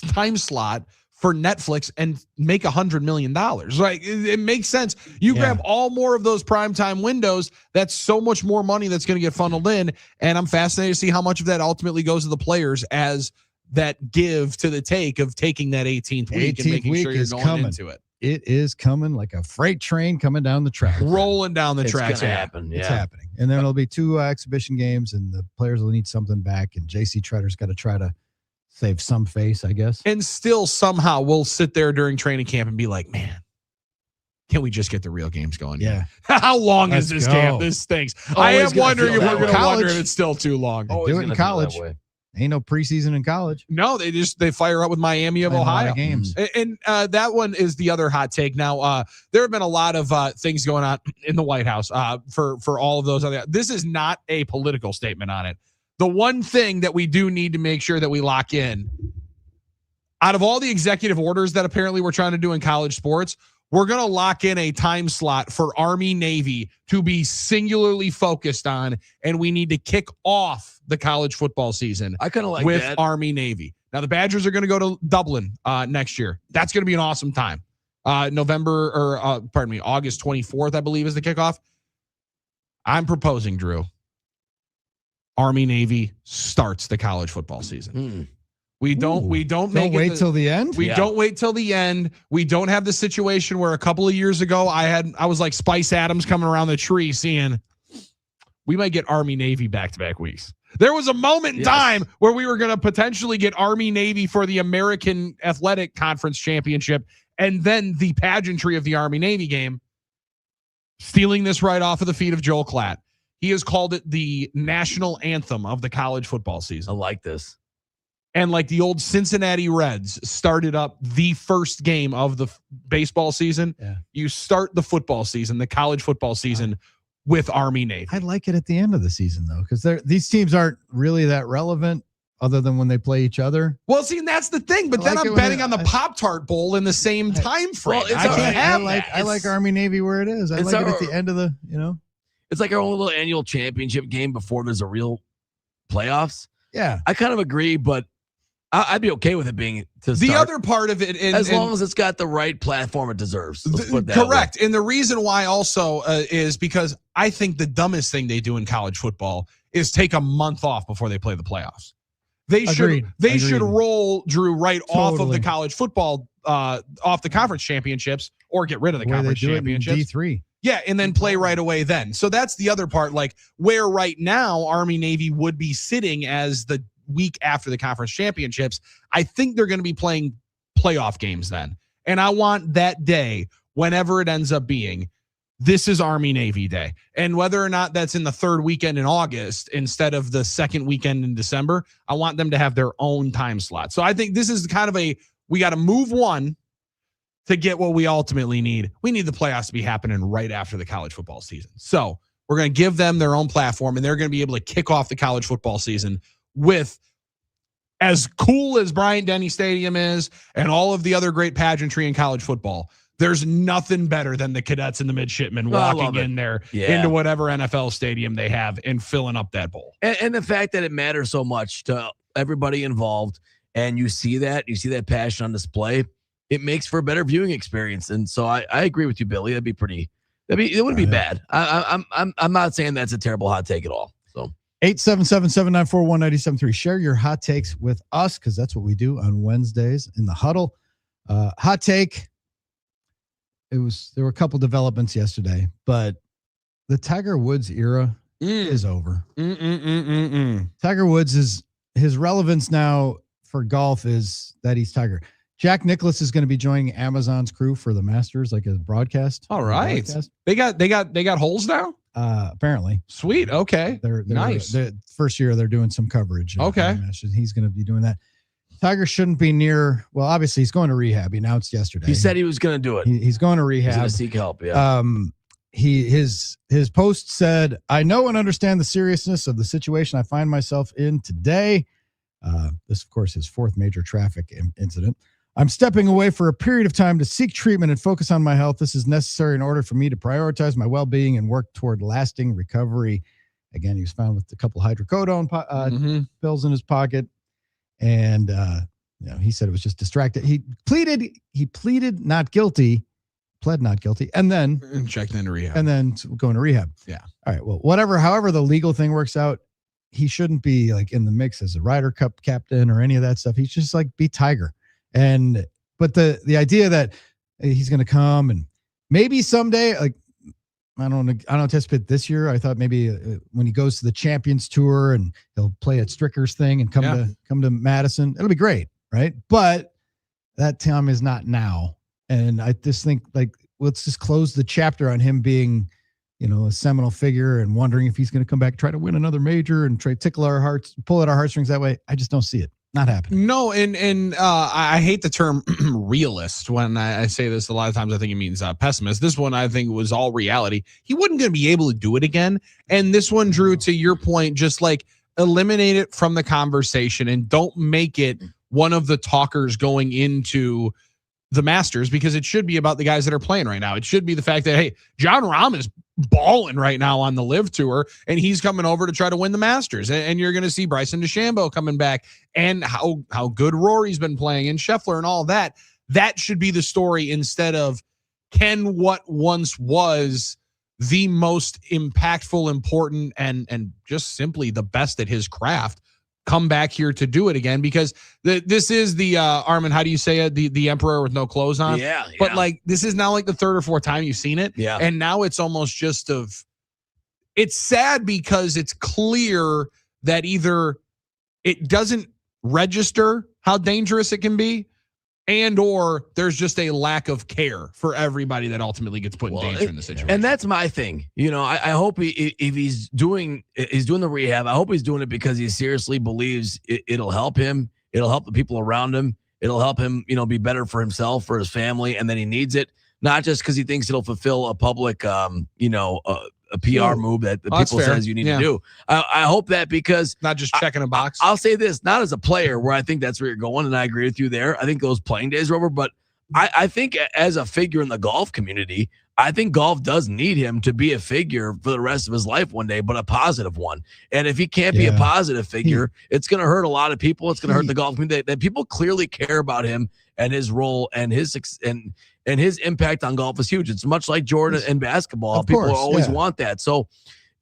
S8: time slot for Netflix and make $100 million. Right? It makes sense. You grab all more of those primetime windows. That's so much more money that's going to get funneled in. And I'm fascinated to see how much of that ultimately goes to the players as that give to the take of taking that 18th week and making sure you're going into it.
S10: it is coming like a freight train coming down the track.
S8: Rolling down the tracks.
S11: It's going to happen.
S10: It's
S11: Yeah.
S10: happening. And then there'll be 2 exhibition games, and the players will need something back, and JC Tretter's got to try to save some face, I guess.
S8: And still somehow we'll sit there during training camp and be like, man, can we just get the real games going?
S10: Yeah.
S8: How long is
S10: Let's
S8: this
S10: go.
S8: camp? This stinks. I
S11: Always
S8: am
S11: gonna
S8: wondering
S11: feel
S8: if
S11: that
S8: we're going
S11: way.
S8: to wonder
S10: College.
S8: if it's still too long.
S11: Always
S10: Do it in
S11: gonna feel that
S10: college.
S11: way.
S10: Ain't no preseason in college.
S8: No, they fire up with Miami of
S10: Playing a lot
S8: Ohio
S10: of games.
S8: And that one is the other hot take. Now, there have been a lot of things going on in the White House for all of those other. This is not a political statement on it. The one thing that we do need to make sure that we lock in, out of all the executive orders that apparently we're trying to do in college sports, we're going to lock in a time slot for Army Navy to be singularly focused on, and we need to kick off the college football season
S11: I kind of like
S8: with
S11: that.
S8: Army Navy. Now the Badgers are going to go to Dublin next year. That's going to be an awesome time. August 24th, I believe, is the kickoff. I'm proposing, Drew, Army Navy starts the college football season. We don't
S10: Don't wait till the end.
S8: We don't wait till the end. We don't have the situation where a couple of years ago I was like Spice Adams coming around the tree seeing we might get Army Navy back-to-back weeks. There was a moment in time where we were going to potentially get Army Navy for the American Athletic Conference Championship, and then the pageantry of the Army Navy game. Stealing this right off of the feet of Joel Klatt. He has called it the national anthem of the college football season.
S11: I like this.
S8: And like the old Cincinnati Reds started up the first game of the baseball season.
S10: Yeah.
S8: You start the football season, the college football season, with Army Navy.
S10: I like it at the end of the season, though, because these teams aren't really that relevant other than when they play each other.
S8: Well, see, and that's the thing. But
S10: I
S8: then
S10: like it
S8: I'm
S10: when
S8: betting on the Pop-Tart Bowl in the same time frame.
S11: Well,
S8: I can't have
S10: I like Army Navy where it is. I like it at the end of the,
S11: It's like our own little annual championship game before there's a real playoffs.
S10: Yeah.
S11: I kind of agree, but I'd be okay with it being to
S8: The
S11: start,
S8: other part of it,
S11: as long as it's got the right platform it deserves. Let's put it that
S8: correct. And the reason why also is because I think the dumbest thing they do in college football is take a month off before they play the playoffs. They
S10: Agreed.
S8: should roll, Drew, right off of the
S10: Totally.
S8: college football, off the conference championships, or get rid of the
S10: way they
S8: conference
S10: do it in
S8: championships.
S10: D3.
S8: Yeah, and then play right away then. So that's the other part, like where right now Army Navy would be sitting as the week after the conference championships. I think they're going to be playing playoff games then. And I want that day, whenever it ends up being, this is Army Navy Day. And whether or not that's in the third weekend in August instead of the second weekend in December, I want them to have their own time slot. So I think this is kind of we got to move one to get what we ultimately need. We need the playoffs to be happening right after the college football season. So we're going to give them their own platform, and they're going to be able to kick off the college football season with, as cool as Bryant-Denny Stadium is and all of the other great pageantry in college football, there's nothing better than the cadets and the midshipmen walking in there into whatever NFL stadium they have and filling up that bowl.
S11: And the fact that it matters so much to everybody involved, and you see that passion on display, it makes for a better viewing experience. And so I agree with you, Billy. It wouldn't be bad. I'm not saying that's a terrible hot take at all. So
S10: 877-794-1973. Share your hot takes with us, because that's what we do on Wednesdays in the Huddle. Hot take. There were a couple developments yesterday, but the Tiger Woods era is over. Tiger Woods his relevance now for golf is that he's Tiger. Jack Nicklaus is going to be joining Amazon's crew for the Masters, like a broadcast.
S8: All right. They got holes now?
S10: Apparently.
S8: Sweet. Okay.
S10: They're
S8: nice.
S10: The first year they're doing some coverage.
S8: Okay.
S10: He's going to be doing that. Tiger shouldn't be near. Well, obviously he's going to rehab. He announced yesterday.
S11: he said he was going to do it.
S10: He's going to
S11: He's
S10: rehab.
S11: going to seek help. Yeah.
S10: His post said, "I know and understand the seriousness of the situation I find myself in today." This, of course, his fourth major traffic incident. "I'm stepping away for a period of time to seek treatment and focus on my health. This is necessary in order for me to prioritize my well-being and work toward lasting recovery." Again, he was found with a couple hydrocodone pills in his pocket, and he said it was just distracted. He pleaded not guilty, pled not guilty, and then
S8: checked into rehab,
S10: and then going to rehab.
S8: Yeah.
S10: All right. Well, however the legal thing works out, he shouldn't be like in the mix as a Ryder Cup captain or any of that stuff. He's just like be Tiger. But the idea that he's going to come, and maybe someday, like, I don't anticipate this year. I thought maybe when he goes to the Champions Tour and he'll play at Stricker's thing and come to Madison, it'll be great, right? But that time is not now. And I just think, like, let's just close the chapter on him being, a seminal figure and wondering if he's going to come back, try to win another major and try to tickle our hearts, pull at our heartstrings that way. I just don't see it. Not happening.
S8: No, and I hate the term realist when I say this. A lot of times I think it means pessimist. This one I think was all reality. He wasn't going to be able to do it again. And this one, Drew, to your point, just like eliminate it from the conversation and don't make it one of the talkers going into the Masters, because it should be about the guys that are playing right now. It should be the fact that, hey, Jon Rahm is balling right now on the Live Tour, and he's coming over to try to win the Masters. And you're going to see Bryson DeChambeau coming back, and how good Rory's been playing, and Scheffler and all that. That should be the story, instead of can what once was the most impactful, important, and just simply the best at his craft come back here to do it again, because this is the Armen, how do you say it? The emperor with no clothes on.
S11: Yeah.
S8: But like, this is now like the third or fourth time you've seen it.
S11: Yeah.
S8: And now it's almost just it's sad because it's clear that either it doesn't register how dangerous it can be, and or there's just a lack of care for everybody that ultimately gets put in danger in the situation.
S11: And that's my thing. I hope if he's doing the rehab, I hope he's doing it because he seriously believes it'll help him. It'll help the people around him. It'll help him, be better for himself, for his family, and then he needs it, not just because he thinks it'll fulfill a public, a PR move that the people says you need to do. I hope that, because
S8: not just checking a box.
S11: I'll say this, not as a player, where I think that's where you're going, and I agree with you there. I think those playing days are over, but I think as a figure in the golf community, I think golf does need him to be a figure for the rest of his life one day, but a positive one. And if he can't be a positive figure, it's going to hurt a lot of people. It's going to hurt the golf community. That people clearly care about him and his role and his impact on golf is huge. It's much like Jordan and basketball. People always want that. So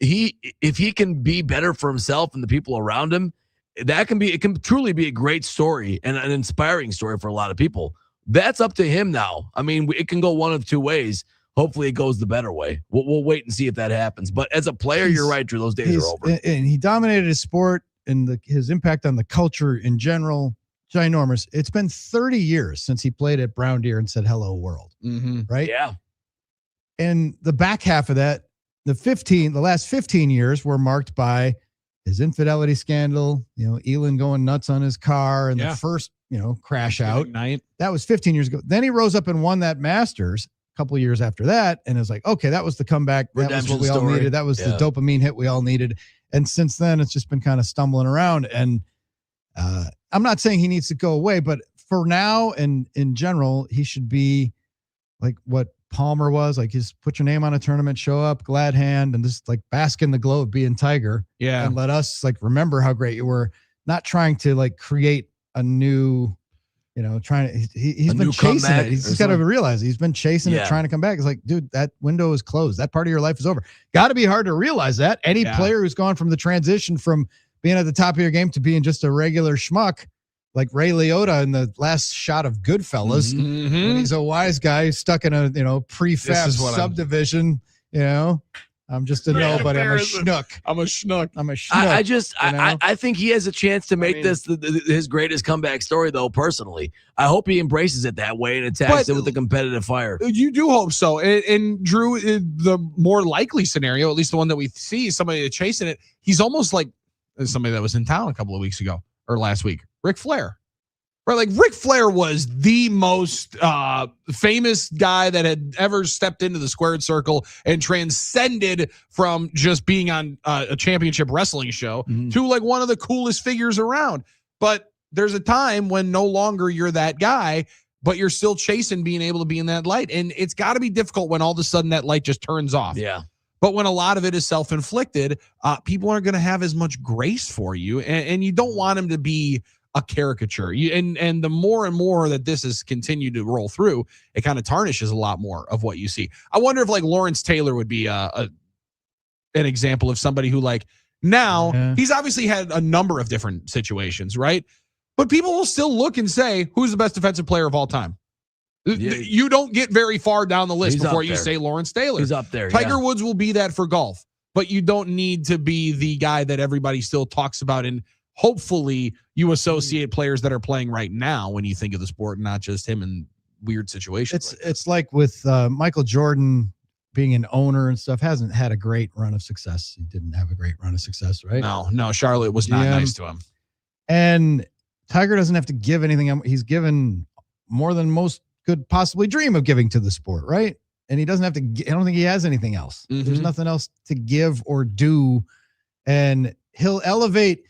S11: if he can be better for himself and the people around him, it can truly be a great story and an inspiring story for a lot of people. That's up to him now. I mean, it can go one of two ways. Hopefully it goes the better way. We'll wait and see if that happens. But as a player, you're right, Drew. Those days are over.
S10: And he dominated his sport, and his impact on the culture in general, ginormous. It's been 30 years since he played at Brown Deer and said, "Hello, world."
S8: Mm-hmm.
S10: Right?
S11: Yeah.
S10: And the back half of that, the last 15 years were marked by his infidelity scandal, Elin going nuts on his car, and the first, crash out. That was 15 years ago. Then he rose up and won that Masters a couple of years after that, and it was like, okay, that was the comeback. That was what we all needed. That was the dopamine hit we all needed. And since then, it's just been kind of stumbling around. And I'm not saying he needs to go away, but for now and in general, he should be like what Palmer was, like, just put your name on a tournament, show up, glad hand, and just like bask in the glow of being Tiger.
S8: Yeah.
S10: And let us like remember how great you were, not trying to like create a new, he's been chasing it. He's got to realize he's been chasing it, trying to come back. It's like, dude, that window is closed. That part of your life is over. Got to be hard to realize that. Any player who's gone from the transition from being at the top of your game to being just a regular schmuck, like Ray Liotta in the last shot of Goodfellas, when he's a wise guy stuck in a prefab subdivision. I'm just a nobody. I'm a schnook.
S8: I'm a schnook.
S11: I think he has a chance to make this his greatest comeback story, though. Personally, I hope he embraces it that way and attacks it with a competitive fire.
S8: You do hope so. And Drew, the more likely scenario, at least the one that we see, somebody that's chasing it, he's almost like somebody that was in town a couple of weeks ago or last week, Ric Flair. Right, like Ric Flair was the most famous guy that had ever stepped into the squared circle and transcended from just being on a championship wrestling show to like one of the coolest figures around. But there's a time when no longer you're that guy, but you're still chasing being able to be in that light. And it's got to be difficult when all of a sudden that light just turns off.
S11: Yeah.
S8: But when a lot of it is self-inflicted, people aren't going to have as much grace for you. And you don't want them to be a caricature. And the more and more that this has continued to roll through, it kind of tarnishes a lot more of what you see. I wonder if like Lawrence Taylor would be an example of somebody who like now he's obviously had a number of different situations, right? But people will still look and say, who's the best defensive player of all time? You don't get very far down the list
S11: He's
S8: before
S11: up
S8: you
S11: there.
S8: say Lawrence Taylor.
S11: He's up there.
S8: Tiger Woods will be that for golf, but you don't need to be the guy that everybody still talks about. And hopefully you associate players that are playing right now when you think of the sport, not just him in weird situations.
S10: It's like with Michael Jordan being an owner and stuff, hasn't had a great run of success. He didn't have a great run of success, right?
S8: No, Charlotte was not nice to him.
S10: And Tiger doesn't have to give anything. He's given more than most could possibly dream of giving to the sport, right? And he doesn't have to. I don't think he has anything else. There's nothing else to give or do, and he'll elevate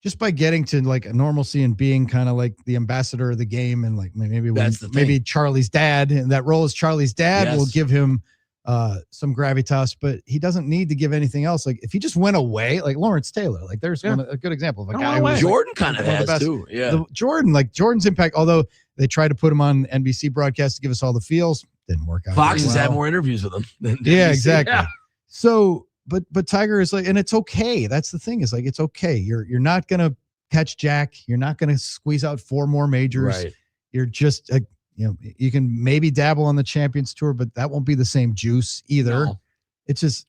S10: just by getting to like a normalcy and being kind of like the ambassador of the game, and like maybe Charlie's dad, and that role as Charlie's dad will give him some gravitas, but he doesn't need to give anything else. Like if he just went away, like Lawrence Taylor, like there's a good example of a guy who
S11: Jordan kind of has too. Yeah,
S10: Jordan's impact, although they tried to put him on NBC broadcast to give us all the feels, didn't work out.
S11: Fox has had more interviews with him than
S10: yeah,
S11: NBC.
S10: exactly.
S11: Yeah.
S10: So, but Tiger is like, and it's okay. That's the thing, is like it's okay. You're not gonna catch Jack. You're not gonna squeeze out 4 more majors.
S11: Right.
S10: You're just you can maybe dabble on the Champions Tour, but that won't be the same juice either.
S8: No.
S10: It's just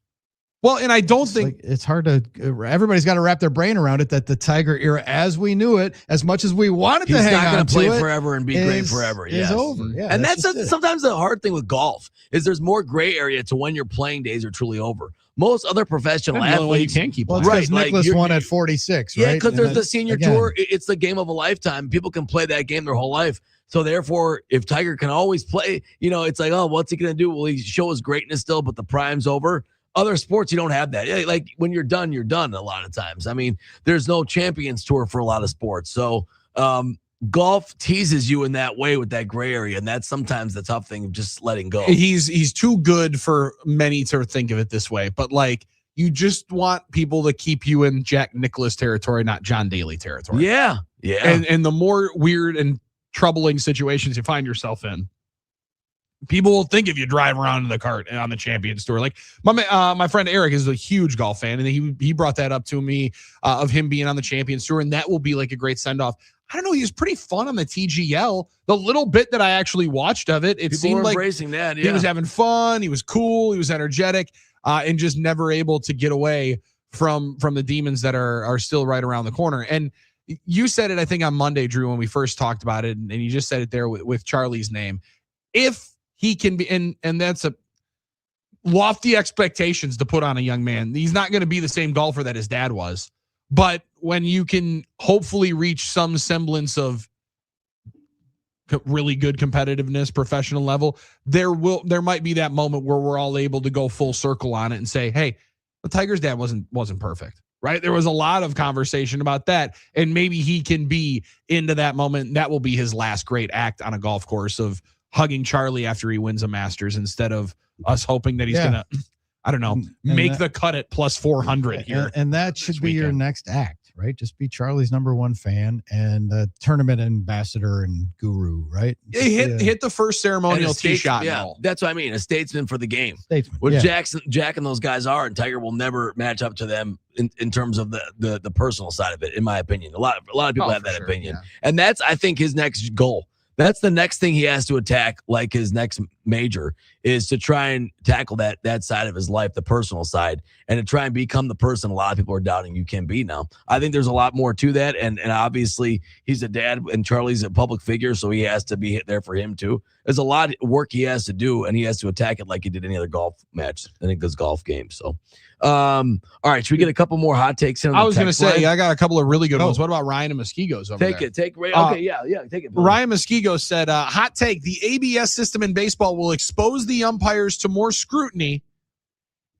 S8: and I don't think
S10: it's hard to. Everybody's got to wrap their brain around it that the Tiger era, as we knew it, as much as we wanted to hang on to it,
S11: he's not going to play forever and be great forever.
S10: Is over. Yeah,
S11: and that's sometimes the hard thing with golf is there's more gray area to when your playing days are truly over. Most other professional athletes
S8: you can't keep
S10: playing. Right, Nicklaus won at 46.
S11: Yeah,
S10: right?
S11: because there's the senior tour. It's the game of a lifetime. People can play that game their whole life. So therefore, if Tiger can always play, it's like, oh, what's he going to do? Will he show his greatness still, but the prime's over? Other sports, you don't have that. Like when you're done a lot of times. I mean, there's no Champions Tour for a lot of sports. So golf teases you in that way with that gray area. And that's sometimes the tough thing of just letting go.
S8: He's too good for many to think of it this way. But like, you just want people to keep you in Jack Nicklaus territory, not John Daly territory.
S11: Yeah. Yeah.
S8: And the more weird and troubling situations you find yourself in, people will think if you drive around in the cart on the Champions Tour. Like my friend Eric is a huge golf fan, and he brought that up to me of him being on the Champions Tour, and that will be like a great send off. I don't know. He was pretty fun on the TGL. The little bit that I actually watched of it,
S11: People
S8: seemed
S11: were
S8: like
S11: embracing that. Yeah.
S8: he was having fun. He was cool. He was energetic, and just never able to get away from the demons that are still right around the corner. And you said it, I think, on Monday, Drew, when we first talked about it, and you just said it there with Charlie's name. If he can be, and that's a lofty expectations to put on a young man. He's not going to be the same golfer that his dad was, but when you can hopefully reach some semblance of really good competitiveness, professional level, there might be that moment where we're all able to go full circle on it and say, hey, the Tiger's dad wasn't perfect, right? There was a lot of conversation about that, and maybe he can be into that moment. And that will be his last great act on a golf course of hugging Charlie after he wins a Masters, instead of us hoping that he's gonna, I don't know, make the cut at plus 400 here.
S10: And that should be your next act, right? Just be Charlie's #1 fan and tournament ambassador and guru, right?
S8: Hit the first ceremonial tee shot.
S11: Yeah, that's what I mean. A statesman for the game.
S10: Statesman.
S11: What Jack and those guys are, and Tiger will never match up to them in terms of the personal side of it, in my opinion. A lot of people have that opinion, and that's, I think, his next goal. That's the next thing he has to attack, like his next major, is to try and tackle that side of his life, the personal side, and to try and become the person a lot of people are doubting you can be now. I think there's a lot more to that, and obviously he's a dad, and Charlie's a public figure, so he has to be there for him too. There's a lot of work he has to do, and he has to attack it like he did any other golf match. I think this golf game. So, all right, should we get a couple more hot takes in?
S8: I was going to say, I got a couple of really good ones. What about Ryan and Mosquito's over there?
S11: Take it. Take it.
S8: Ryan Mosquito said, hot take, the ABS system in baseball will expose the umpires to more scrutiny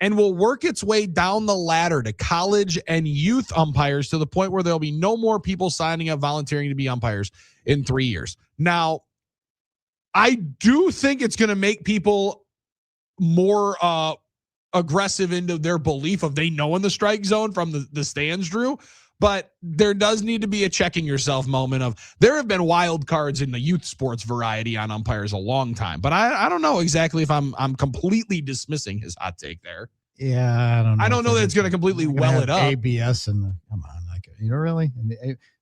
S8: and will work its way down the ladder to college and youth umpires to the point where there'll be no more people signing up volunteering to be umpires in 3 years. Now, I do think it's going to make people more aggressive into their belief of they know in the strike zone from the stands, Drew. But there does need to be a checking yourself moment of, there have been wild cards in the youth sports variety on umpires a long time. But I don't know exactly if I'm completely dismissing his hot take there.
S10: Yeah, I don't know.
S8: I don't know that it's going to completely well it up.
S10: ABS and come on, like, really?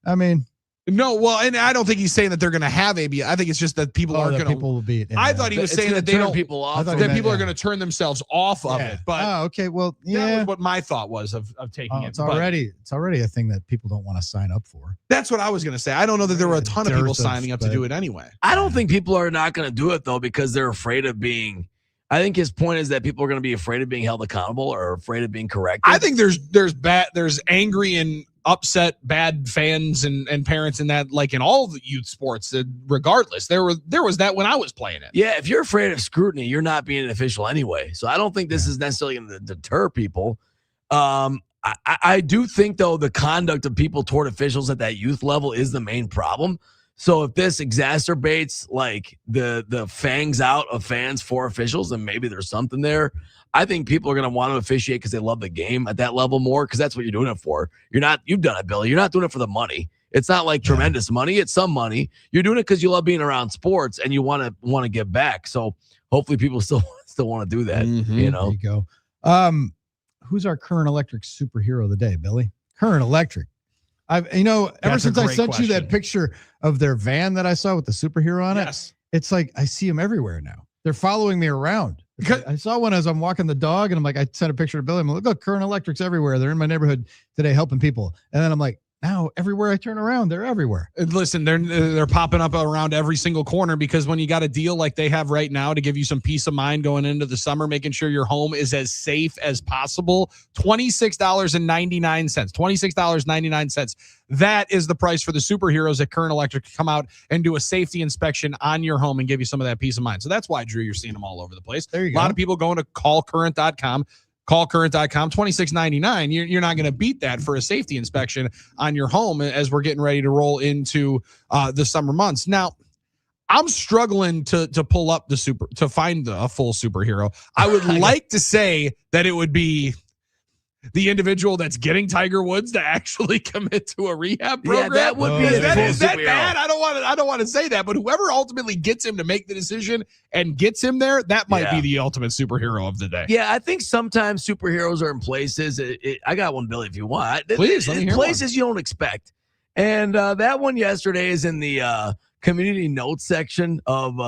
S10: I mean,
S8: No, well, and I don't think he's saying that they're going to have ABS. I think it's just that people aren't going to.
S10: People will be.
S8: I thought he was saying that they don't.
S11: People off.
S8: That people are going to turn themselves off of it. But
S10: okay. Well,
S8: that was what my thought was of taking it.
S10: It's already a thing that people don't want to sign up for.
S8: That's what I was going to say. I don't know that there were a ton of people signing up to do it anyway.
S11: I don't think people are not going to do it though because they're afraid of being. I think his point is that people are going to be afraid of being held accountable or afraid of being corrected.
S8: I think there's angry and upset bad fans and parents in that, like in all the youth sports, regardless. There was that when I was playing it.
S11: Yeah, if you're afraid of scrutiny, you're not being an official anyway. So I don't think this is necessarily going to deter people. I do think though the conduct of people toward officials at that youth level is the main problem. So if this exacerbates like the fangs out of fans for officials, then maybe there's something there. I think people are going to want to officiate because they love the game at that level more because that's what you're doing it for. You've done it, Billy. You're not doing it for the money. It's not like tremendous money. It's some money. You're doing it because you love being around sports and you want to give back. So hopefully people still want to do that. You know,
S10: There you go. Who's our current electric superhero of the day, Billy? Current electric. Ever since I sent you that picture of their van that I saw with the superhero on it, it's like I see them everywhere now. They're following me around. I saw one as I'm walking the dog, and I'm like, I sent a picture to Billy. I'm like, look, Current Electric's everywhere. They're in my neighborhood today helping people. And then I'm like, now everywhere I turn around, they're everywhere.
S8: And listen, they're popping up around every single corner because when you got a deal like they have right now to give you some peace of mind going into the summer, making sure your home is as safe as possible, $26.99. $26.99. That is the price for the superheroes at Current Electric to come out and do a safety inspection on your home and give you some of that peace of mind. So that's why, Drew, you're seeing them all over the place.
S10: There you go.
S8: A lot of people going to callcurrent.com. Callcurrent.com, $26.99. You're not going to beat that for a safety inspection on your home as we're getting ready to roll into the summer months. Now, I'm struggling to pull up to find a full superhero. I would like to say that it would be the individual that's getting Tiger Woods to actually commit to a rehab program.
S11: Yeah, that would be
S8: is that bad? I don't want to say that, but whoever ultimately gets him to make the decision and gets him there, that might be the ultimate superhero of the day.
S11: Yeah, I think sometimes superheroes are in places. I got one, Billy, if you want.
S8: Please, let me hear
S11: places you don't expect. And that one yesterday is in the community notes section of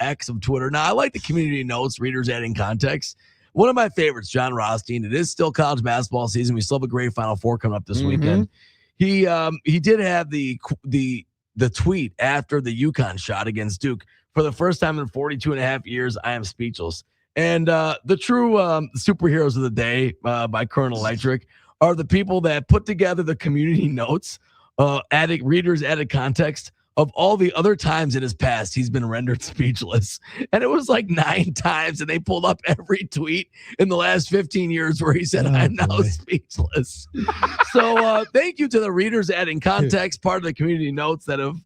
S11: X of Twitter. Now, I like the community notes, readers adding context. One of my favorites, Jon Rothstein. It is still college basketball season. We still have a great Final Four coming up this weekend. He did have the tweet after the UConn shot against Duke. For the first time in 42 and a half years, I am speechless. And the true superheroes of the day by Current Electric are the people that put together the community notes, readers added context of all the other times in his past he's been rendered speechless. And it was like 9 times, and they pulled up every tweet in the last 15 years where he said, I'm now speechless. So thank you to the readers adding context, part of the community notes that have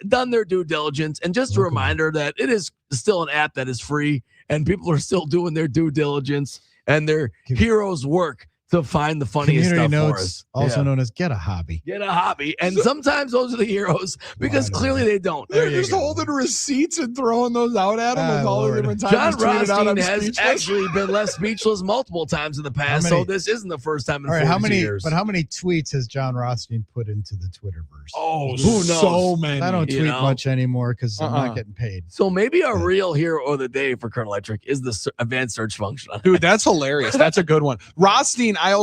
S11: done their due diligence. And just a reminder that it is still an app that is free, and people are still doing their due diligence and their heroes work to find the funniest
S10: community
S11: stuff
S10: notes,
S11: for us.
S10: also known as Get a Hobby.
S11: Get a hobby. And sometimes those are the heroes because clearly they don't.
S8: They're just holding receipts and throwing those out at them with all the different times.
S11: Jon
S8: he's tweeted out,
S11: Rothstein
S8: "I'm
S11: has
S8: speechless."
S11: actually been less speechless multiple times in the past, so this isn't the first time in 42 years.
S10: But how many tweets has Jon Rothstein put into the Twitterverse?
S8: Oh,
S11: who knows?
S8: so many.
S10: I don't tweet much anymore because I'm not getting paid.
S11: So maybe our real hero of the day for Current Electric is the advanced search function.
S8: Dude, that's hilarious. That's a good one. Rothstein, I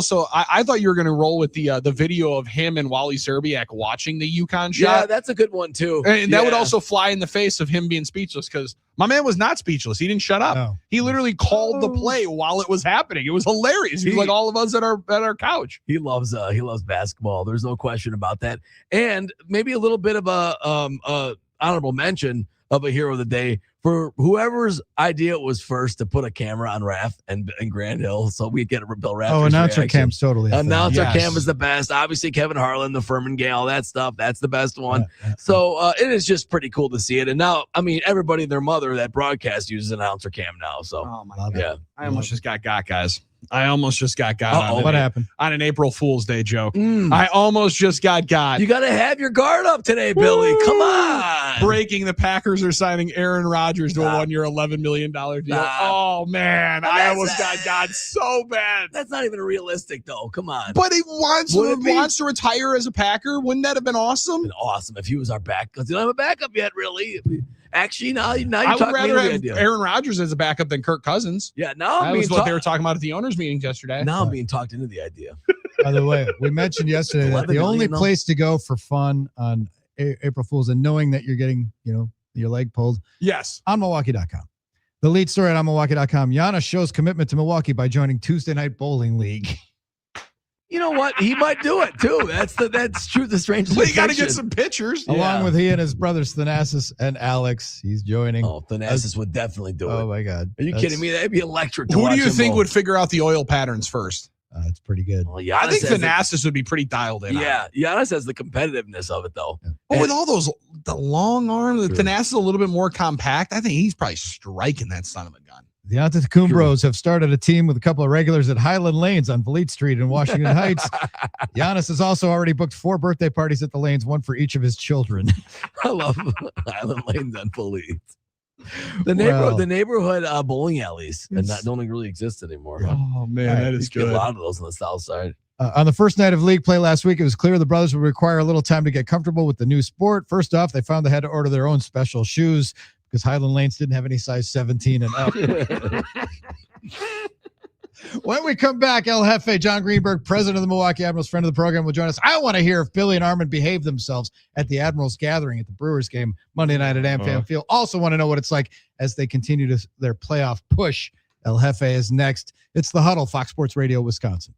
S8: thought you were going to roll with the video of him and Wally Serbiak watching the UConn shot.
S11: Yeah, that's a good one too.
S8: And that would also fly in the face of him being speechless because my man was not speechless. He didn't shut up.
S10: No.
S8: He literally called the play while it was happening. It was hilarious. He was like all of us at our couch.
S11: He loves basketball. There's no question about that. And maybe a little bit of a honorable mention of a hero of the day for whoever's idea it was first to put a camera on Raph and Grand Hill so we get Bill Raff.
S10: Oh, announcer cam's totally.
S11: Announcer cam is the best. Obviously, Kevin Harlan, the Furman Gay, all that stuff. That's the best one. So it is just pretty cool to see it. And now, I mean, everybody and their mother that broadcast uses an announcer cam now. So,
S8: oh my God. I almost just got guys. I almost just got on
S10: What happened?
S8: On an April Fool's Day joke. I almost just got.
S11: You got to have your guard up today, Billy. Come on.
S8: Breaking, the Packers are signing Aaron Rodgers to a 1-year, $11 million deal. Oh, man. I almost got so bad.
S11: That's not even realistic, though. Come on.
S8: But he wants to retire as a Packer. Wouldn't that have been awesome?
S11: Been awesome if he was our backup. Because he don't have a backup yet, really. Actually, now you're
S8: I would
S11: talking
S8: rather
S11: me
S8: have
S11: idea.
S8: Aaron Rodgers as a backup than Kirk Cousins.
S11: Yeah, now
S8: that was what they were talking about at the owners' meetings yesterday.
S11: Now I'm being talked into the idea.
S10: By the way, we mentioned yesterday that the only place to go for fun on April Fool's and knowing that you're getting, your leg pulled.
S8: Yes.
S10: On Milwaukee.com. The lead story on Milwaukee.com. Giannis shows commitment to Milwaukee by joining Tuesday Night Bowling League.
S11: You know what? He might do it too. That's true. The strange.
S8: Well, you got to get some pictures.
S10: Along with he and his brothers Thanasis and Alex, he's joining.
S11: Oh, Thanasis would definitely do it.
S10: Oh my God!
S11: Are you kidding me? That'd be electric.
S8: Who do you think would figure out the oil patterns first?
S10: It's pretty good.
S11: Well,
S8: I think Thanasis would be pretty dialed in.
S11: Yeah, Giannis has the competitiveness of it though.
S8: Yeah. But with all the long arms, Thanasis is a little bit more compact. I think he's probably striking that son of a gun.
S10: The Antetokounmpos have started a team with a couple of regulars at Highland Lanes on Fleet Street in Washington Heights. Giannis has also already booked 4 birthday parties at the Lanes, one for each of his children.
S11: I love Highland Lanes on Fleet. The neighborhood bowling alleys don't really exist anymore.
S8: Oh man, that is good.
S11: A lot of those on the south side.
S10: On the first night of league play last week, it was clear the brothers would require a little time to get comfortable with the new sport. First off, they found they had to order their own special shoes because Highland Lanes didn't have any size 17 and up. When we come back, El Jefe, Jon Greenberg, president of the Milwaukee Admirals, friend of the program, will join us. I want to hear if Billy and Armen behaved themselves at the Admirals gathering at the Brewers game Monday night at AmFam Field. Also want to know what it's like as they continue their playoff push. El Jefe is next. It's the Huddle, Fox Sports Radio, Wisconsin.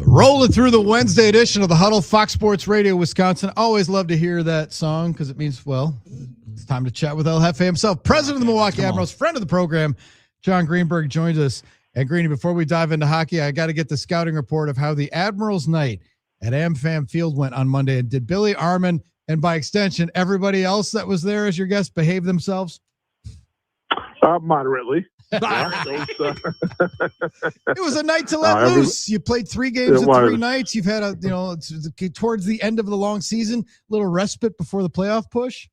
S10: Rolling through the Wednesday edition of the Huddle, Fox Sports Radio, Wisconsin. Always love to hear that song because it means, well, it's time to chat with El Jefe himself. President of the Milwaukee Admirals, friend of the program, Jon Greenberg joins us. And Greeny, before we dive into hockey, I got to get the scouting report of how the Admirals night at AmFam Field went on Monday. And did Billy, Armen, and by extension, everybody else that was there as your guest behave themselves?
S15: Moderately.
S10: It was a night to let loose. You played 3 games in 3 nights. You've had towards the end of the long season, little respite before the playoff push.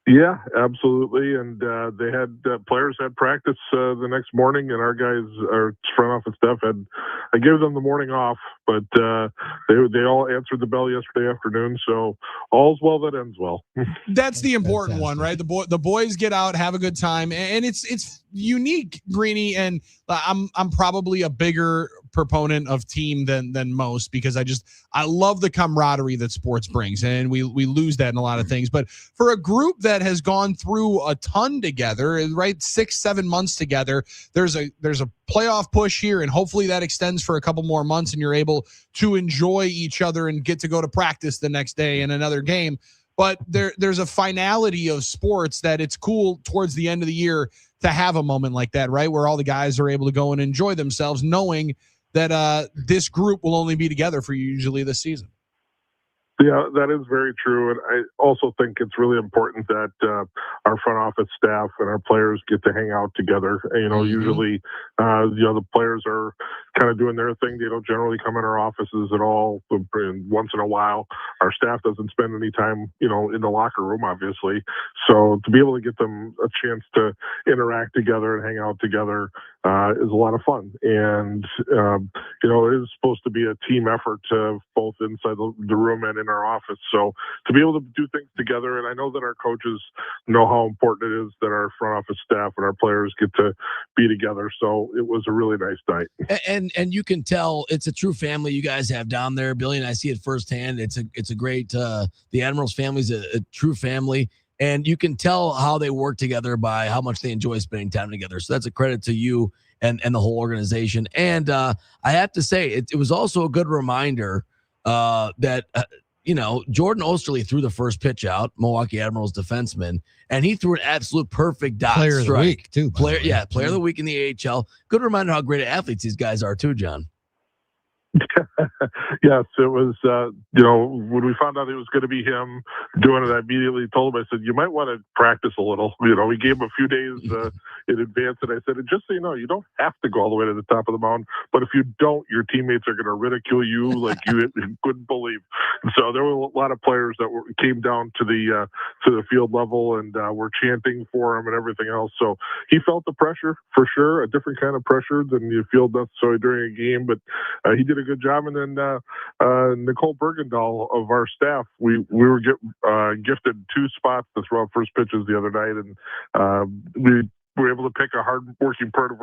S15: Yeah, absolutely. And they had players had practice the next morning, and our guys, our front office staff, I gave them the morning off, but they all answered the bell yesterday afternoon. So all's well that ends well.
S8: That's the important one, right? The boys get out, have a good time, and it's unique, Greeny. And I'm probably a bigger proponent of team than most because I love the camaraderie that sports brings, and we lose that in a lot of things. But for a group that has gone through a ton together, right, 6-7 months together, there's a playoff push here, and hopefully that extends for a couple more months, and you're able to enjoy each other and get to go to practice the next day in another game. But there's a finality of sports that it's cool towards the end of the year to have a moment like that, right, where all the guys are able to go and enjoy themselves, knowing that this group will only be together for usually this season.
S15: Yeah, that is very true. And I also think it's really important that our front office staff and our players get to hang out together. Usually, the players are kind of doing their thing. They don't generally come in our offices at all. Once in a while, our staff doesn't spend any time, in the locker room, obviously. So to be able to get them a chance to interact together and hang out together is a lot of fun. And, it is supposed to be a team effort both inside the room and in our office. So to be able to do things together, and I know that our coaches know how important it is that our front office staff and our players get to be together. So it was a really nice night.
S11: And you can tell it's a true family you guys have down there, Billy, and I see it firsthand. It's a great, the Admirals family is a true family. And you can tell how they work together by how much they enjoy spending time together. So that's a credit to you and the whole organization. And I have to say, it was also a good reminder that, Jordan Osterley threw the first pitch out, Milwaukee Admirals defenseman, and he threw an absolute perfect dot
S10: Player
S11: strike.
S10: of the week, too.
S11: Player of the week in the AHL. Good reminder how great athletes these guys are, too, John.
S15: Yes, it was, when we found out it was going to be him doing it, I immediately told him, I said, you might want to practice a little. We gave him a few days in advance, and I said, and just so you know, you don't have to go all the way to the top of the mountain, but if you don't, your teammates are going to ridicule you like you couldn't believe. And so there were a lot of players that came down to the field level and were chanting for him and everything else. So he felt the pressure for sure, a different kind of pressure than you feel necessarily during a game, but he did a good job. And then Nicole Bergendahl of our staff, we were gifted 2 spots to throw out first pitches the other night, and we were able to pick a hard-working part of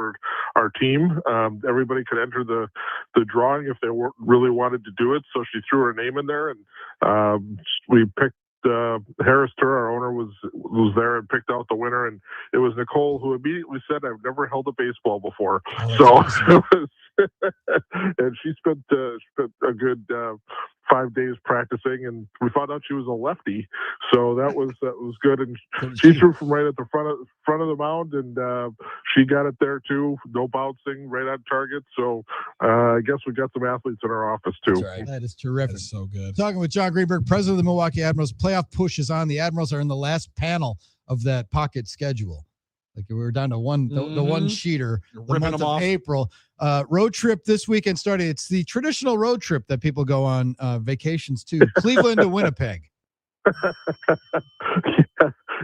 S15: our team. Everybody could enter the drawing if they really wanted to do it, so she threw her name in there, and we picked Harris Tur, our owner, was there and picked out the winner, and it was Nicole who immediately said, "I've never held a baseball before." It was, and she spent a good 5 days practicing, and we found out she was a lefty, so that was good. And she threw from right at the front of the mound, and she got it there too. No bouncing, right on target. So I guess we got some athletes in our office too.
S10: That's right. That is terrific.
S8: That's so good.
S10: Talking with Jon Greenberg, president of the Milwaukee Admirals. Playoff push is on. The Admirals are in the last panel of that pocket schedule. Like we were down to one, the one sheeter, the month of April. Road trip this weekend started. It's the traditional road trip that people go on vacations to, Cleveland to Winnipeg.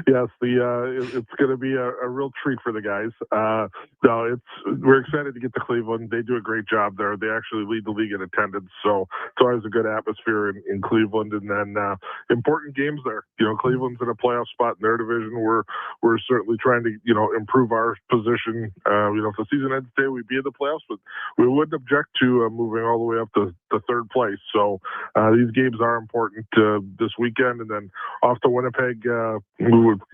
S15: Yes, it's going to be a real treat for the guys. We're excited to get to Cleveland. They do a great job there. They actually lead the league in attendance, so it's always a good atmosphere in Cleveland. And then important games there. Cleveland's in a playoff spot in their division. We're certainly trying to improve our position. If the season ends today, we'd be in the playoffs, but we wouldn't object to moving all the way up to third place. So these games are important this weekend, and then off to Winnipeg.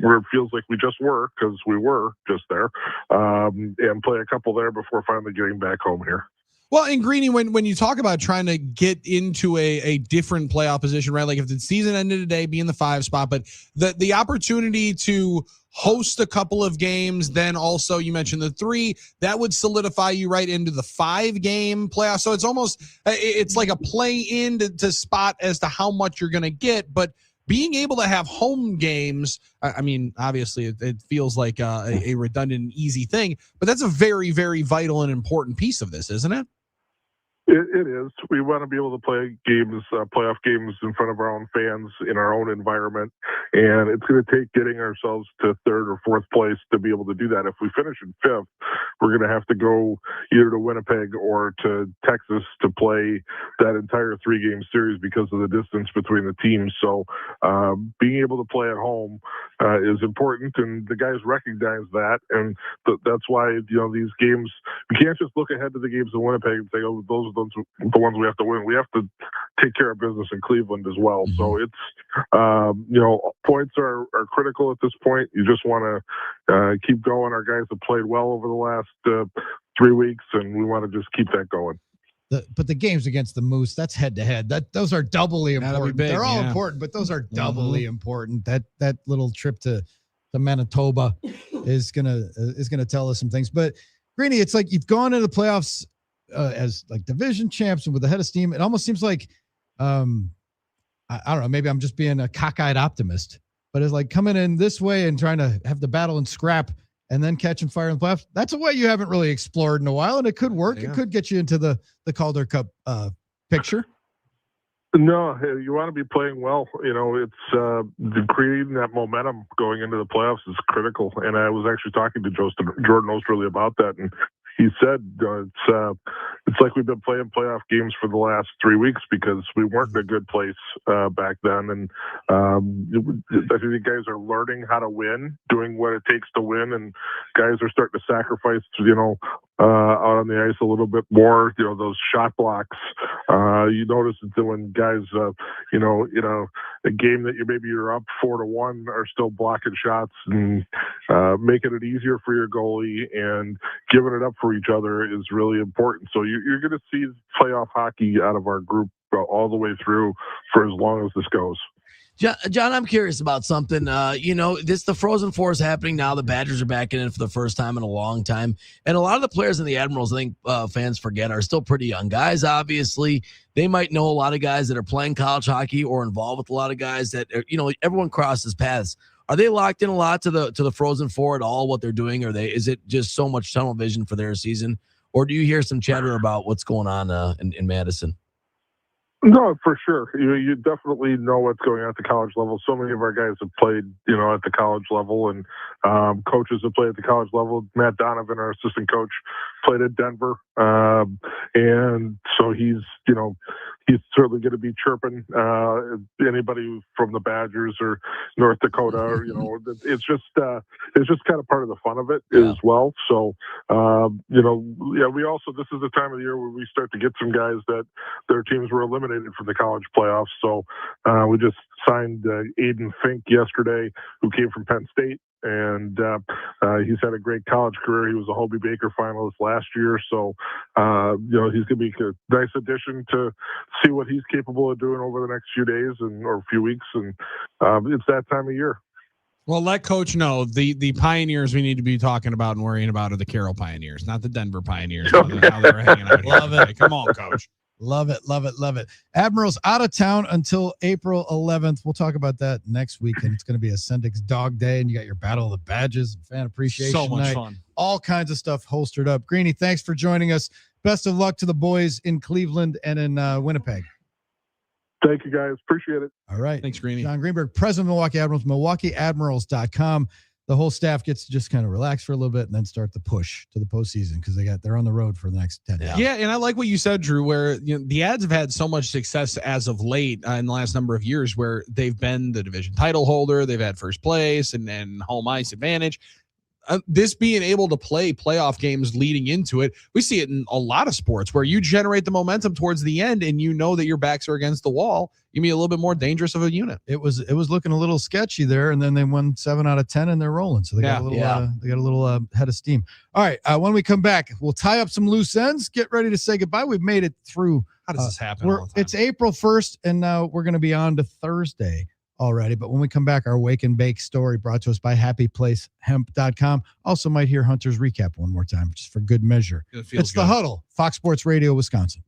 S15: Where it feels like we just were, because we were just there, and play a couple there before finally getting back home here.
S8: Well, and Greeny, when you talk about trying to get into a different playoff position, right? Like if the season ended today, be in the 5 spot, but the opportunity to host a couple of games, then also you mentioned the 3, that would solidify you right into the 5-game playoff. So it's like a play in to spot as to how much you're going to get, but being able to have home games, I mean, obviously it feels like a redundant, easy thing, but that's a very, very vital and important piece of this, isn't it?
S15: It is. We want to be able to play games, playoff games in front of our own fans in our own environment. And it's going to take getting ourselves to 3rd or 4th place to be able to do that. If we finish in 5th, we're going to have to go either to Winnipeg or to Texas to play that entire 3-game series because of the distance between the teams. So being able to play at home is important, and the guys recognize that. And that's why, these games, we can't just look ahead to the games in Winnipeg and say, oh, those are the ones we have to win. We have to take care of business in Cleveland as well. Mm-hmm. So it's, points are critical at this point. You just want to keep going. Our guys have played well over the last 3 weeks, and we want to just keep that going.
S10: But the games against the Moose, that's head-to-head. Those are doubly important.
S8: Big,
S10: they're all important, but those are doubly important. That little trip to Manitoba is gonna tell us some things. But Greeny, it's like you've gone into the playoffs as like division champs and with the head of steam. It almost seems like I don't know, maybe I'm just being a cockeyed optimist, but it's like coming in this way and trying to have the battle and scrap and then catching fire in the playoffs. That's a way you haven't really explored in a while, and it could work. Yeah. It could get you into the Calder Cup picture.
S15: No, you want to be playing well. It's creating that momentum going into the playoffs is critical. And I was actually talking to Jordan Osterley about that, and he said it's like we've been playing playoff games for the last 3 weeks because we weren't in a good place back then. And I think the guys are learning how to win, doing what it takes to win, and guys are starting to sacrifice, out on the ice a little bit more. Those shot blocks. You notice that when guys, a game that you're up 4-1 are still blocking shots and making it easier for your goalie and giving it up for each other is really important. So you're going to see playoff hockey out of our group all the way through for as long as this goes.
S11: John, I'm curious about something. The Frozen Four is happening now. The Badgers are back in it for the first time in a long time. And a lot of the players in the Admirals, I think fans forget, are still pretty young guys, obviously. They might know a lot of guys that are playing college hockey or involved with a lot of guys that, everyone crosses paths. Are they locked in a lot to the Frozen Four at all, what they're doing? Is it just so much tunnel vision for their season? Or do you hear some chatter about what's going on in Madison?
S15: No, for sure. You definitely know what's going on at the college level. So many of our guys have played, at the college level, and coaches have played at the college level. Matt Donovan, our assistant coach, played at Denver, and so he's certainly going to be chirping anybody from the Badgers or North Dakota. Or, it's just kind of part of the fun of it as well. So, we also, this is the time of the year where we start to get some guys that their teams were eliminated from the college playoffs. So we just signed Aiden Fink yesterday, who came from Penn State. And he's had a great college career. He was a Hobie Baker finalist last year. So, he's going to be a nice addition to see what he's capable of doing over the next few days or a few weeks. And it's that time of year.
S8: Well, let Coach know the Pioneers we need to be talking about and worrying about are the Carroll Pioneers, not the Denver Pioneers.
S15: Okay.
S8: How they're hanging out here.
S10: Love it.
S8: Come on, Coach.
S10: Love it, love it, love it. Admirals out of town until April 11th. We'll talk about that next week, and it's going to be a Sendix Dog Day, and you got your Battle of the Badges and Fan Appreciation
S8: So much
S10: Night.
S8: fun.
S10: All kinds of stuff holstered up. Greeny, thanks for joining us. Best of luck to the boys in Cleveland and in Winnipeg.
S15: Thank you, guys. Appreciate it.
S10: All right.
S8: Thanks, Greeny.
S10: Jon Greenberg, president of Milwaukee Admirals, MilwaukeeAdmirals.com. The whole staff gets to just kind of relax for a little bit and then start the push to the postseason because they're on the road for the next 10 days.
S8: Yeah, and I like what you said, Drew, where the Ads have had so much success as of late in the last number of years where they've been the division title holder, they've had first place and home ice advantage. this being able to play playoff games leading into it, we see it in a lot of sports where you generate the momentum towards the end and you know that your backs are against the wall. You be a little bit more dangerous of a unit.
S10: It was looking a little sketchy there, and then they won 7 out of 10 and they're rolling. So they got a little head of steam. All right, when we come back, we'll tie up some loose ends, get ready to say goodbye. We've made it through.
S8: How does this happen?
S10: It's April 1st, and now we're going to be on to Thursday already. But when we come back, our Wake and Bake story brought to us by happyplacehemp.com. Also might hear Hunter's recap one more time, just for good measure. It's the Huddle, Fox Sports Radio, Wisconsin.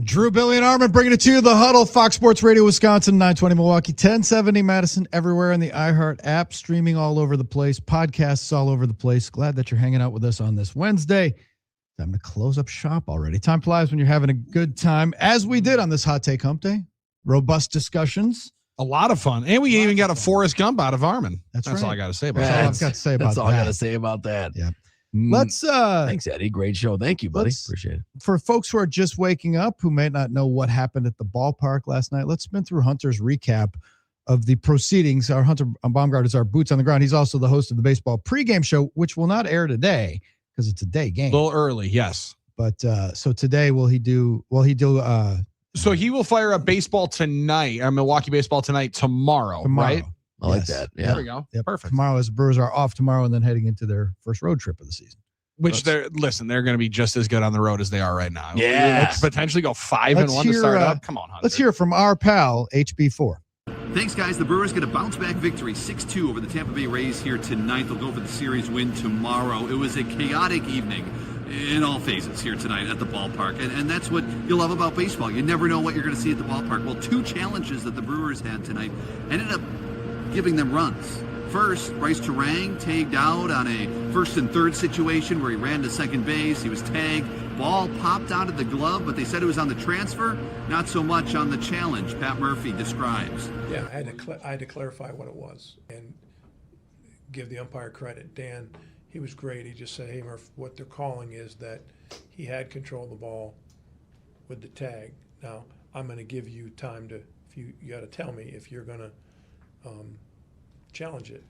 S10: Drew, Billy, and Armen bringing it to you. The Huddle, Fox Sports Radio, Wisconsin, 920 Milwaukee, 1070 Madison, everywhere in the iHeart app, streaming all over the place, podcasts all over the place. Glad that you're hanging out with us on this Wednesday. Time to close up shop already. Time flies when you're having a good time, as we did on this Hot Take Hump Day. Robust discussions.
S8: A lot of fun. And we even got a Forrest Gump out of Armen. That's
S10: right.
S8: all I got to say about
S10: That's
S8: that.
S10: all I've got to say about
S11: That's all I got
S10: that.
S11: to say about that.
S10: Yeah. Let's
S11: thanks, Eddie. Great show. Thank you, buddy. Appreciate it.
S10: For folks who are just waking up, who may not know what happened at the ballpark last night, let's spin through Hunter's recap of the proceedings. Our Hunter Baumgart is our boots on the ground. He's also the host of the baseball pregame show, which will not air today because it's a day game.
S8: A little early, yes.
S10: But so today, so
S8: he will fire up baseball tonight, or Milwaukee baseball tonight, tomorrow, right?
S11: I like that. Yeah.
S8: There we go.
S10: Yep.
S8: Perfect.
S10: Tomorrow, as the Brewers are off tomorrow and then heading into their first road trip of the season.
S8: Which they're going to be just as good on the road as they are right now.
S11: Yeah.
S8: Potentially go 5-1 to start up. Come on, Hunter.
S10: Let's hear from our pal, HB4.
S13: Thanks, guys. The Brewers get a bounce-back victory, 6-2 over the Tampa Bay Rays here tonight. They'll go for the series win tomorrow. It was a chaotic evening in all phases here tonight at the ballpark. And that's what you love about baseball. You never know what you're going to see at the ballpark. Well, two challenges that the Brewers had tonight ended up giving them runs. First, Bryce Terang tagged out on a first and third situation where he ran to second base. He was tagged. Ball popped out of the glove, but they said it was on the transfer, not so much on the challenge. Pat Murphy describes.
S14: Yeah, I had to clarify what it was and give the umpire credit. Dan, he was great. He just said, hey, Murph, what they're calling is that he had control of the ball with the tag. Now, I'm going to give you time to, if you got to tell me if you're going to challenge it.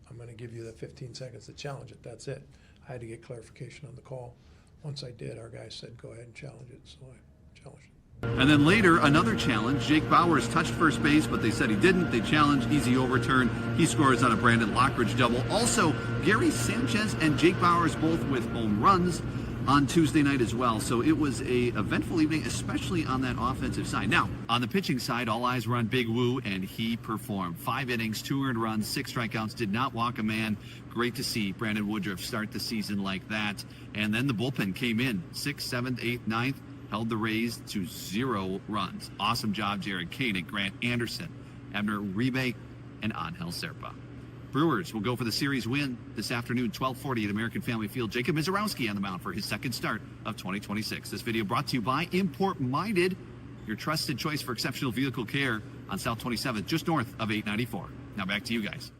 S14: I'm going to give you the 15 seconds to challenge it. That's it. I had to get clarification on the call. Once I did, our guy said, go ahead and challenge it. So I challenged it.
S13: And then later, another challenge. Jake Bauers touched first base, but they said he didn't. They challenged, easy overturn. He scores on a Brandon Lockridge double. Also, Gary Sanchez and Jake Bauers both with home runs on Tuesday night as well. So it was a eventful evening, especially on that offensive side. Now, on the pitching side, all eyes were on Big Woo, and he performed. 5 innings, 2 earned runs, 6 strikeouts, did not walk a man. Great to see Brandon Woodruff start the season like that. And then the bullpen came in, 6th, 7th, 8th, 9th, held the Rays to 0 runs. Awesome job, Jared Koenig, Grant Anderson, Abner Uribe, and Angel Serpa. Brewers will go for the series win this afternoon, 12:40 at American Family Field. Jacob Mizorowski on the mound for his second start of 2026. This video brought to you by Import Minded, your trusted choice for exceptional vehicle care on South 27th, just north of 894. Now back to you guys.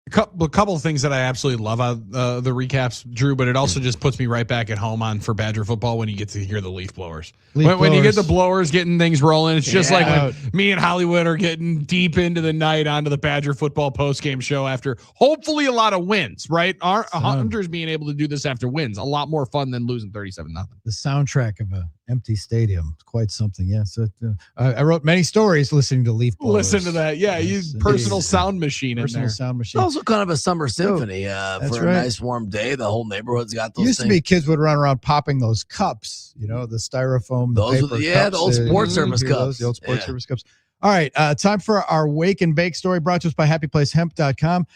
S8: A couple of things that I absolutely love out the recaps, Drew, but it also just puts me right back at home on for Badger football when you get to hear the leaf blowers. When you get the blowers getting things rolling, it's just like when me and Hollywood are getting deep into the night onto the Badger football postgame show after hopefully a lot of wins, right? Our Hunters being able to do this after wins, a lot more fun than losing 37-0.
S10: The soundtrack of an empty stadium, quite something. Yeah. So I wrote many stories listening to leaf blowers.
S8: Listen to that. Yeah, you personal sound machine in there.
S10: Sound machine.
S11: It's also kind of a summer symphony for a nice warm day. The whole neighborhood's got those
S10: Used to be kids would run around popping those cups, the styrofoam,
S11: those
S10: the paper
S11: the
S10: cups,
S11: old sports service cups.
S10: The old sports service cups. All right, time for our wake and bake story brought to us by happyplacehemp.com.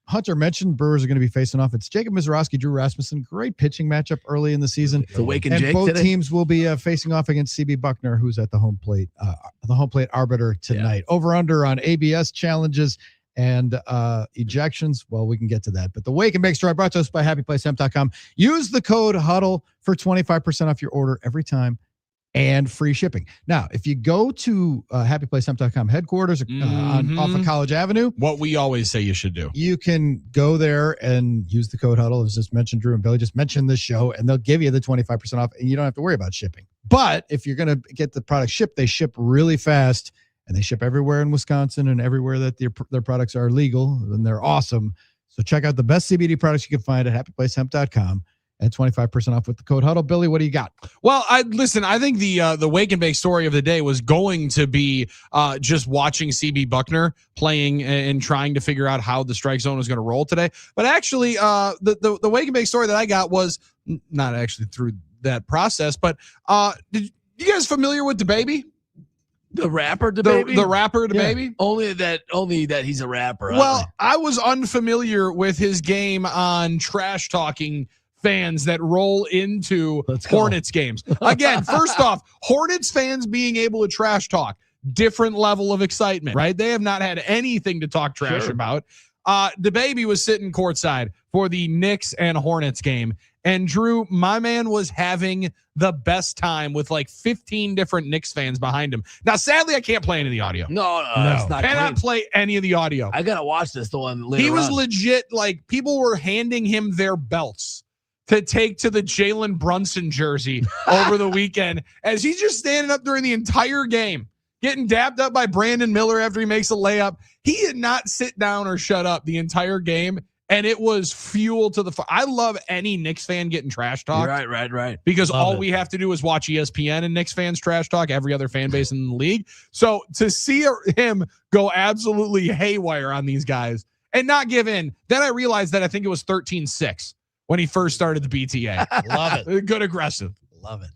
S10: Hunter mentioned Brewers are going to be facing off. It's Jacob Mizorowski, Drew Rasmussen. Great pitching matchup early in the season.
S11: The wake and
S10: Jake both
S11: today?
S10: teams will be facing off against CB Bucknor, who's at the home plate arbiter tonight. Over under on ABS challenges and ejections. Well, we can get to that. But the wake and bake story brought to us by happyplacehemp.com. Use the code HUDDLE for 25% off your order every time and free shipping. Now, if you go to happyplacehemp.com headquarters off of College Avenue,
S8: what we always say you should do,
S10: you can go there and use the code HUDDLE. As just mentioned, Drew and Billy just mentioned this show, and they'll give you the 25% off, and you don't have to worry about shipping. But if you're going to get the product shipped, they ship really fast, and they ship everywhere in Wisconsin and everywhere that their products are legal, and they're awesome. So check out the best CBD products you can find at happyplacehemp.com. And 25% off with the code HUDDLE. Billy, what do you got?
S8: Well, I think the wake and bake story of the day was going to be just watching CB Bucknor playing and trying to figure out how the strike zone was going to roll today. But actually, the wake and bake story that I got was not actually through that process. But did you guys familiar with DaBaby?
S11: The rapper, DaBaby?
S8: The rapper, DaBaby?
S11: Only that he's a rapper.
S8: Well, I was unfamiliar with his game on trash talking fans that roll into Hornets games. Again, first off, Hornets fans being able to trash talk, different level of excitement, right? They have not had anything to talk trash about. The baby was sitting courtside for the Knicks and Hornets game. And Drew, my man was having the best time with like 15 different Knicks fans behind him. Now, sadly, I can't play any of the audio.
S11: No, that's not
S8: cannot play any of the audio.
S11: I got to watch this the one later.
S8: He was
S11: on.
S8: legit, like, people were handing him their belts to take to the Jalen Brunson jersey over the weekend as he's just standing up during the entire game, getting dapped up by Brandon Miller after he makes a layup. He did not sit down or shut up the entire game, and it was fuel to the fire. I love any Knicks fan getting trash talk.
S11: Right.
S8: Because all we have to do is watch ESPN and Knicks fans trash talk every other fan base in the league. So to see him go absolutely haywire on these guys and not give in, then I realized that I think it was 13-6 when he first started the BTA.
S10: Love it.
S8: Good aggressive.
S10: Love it.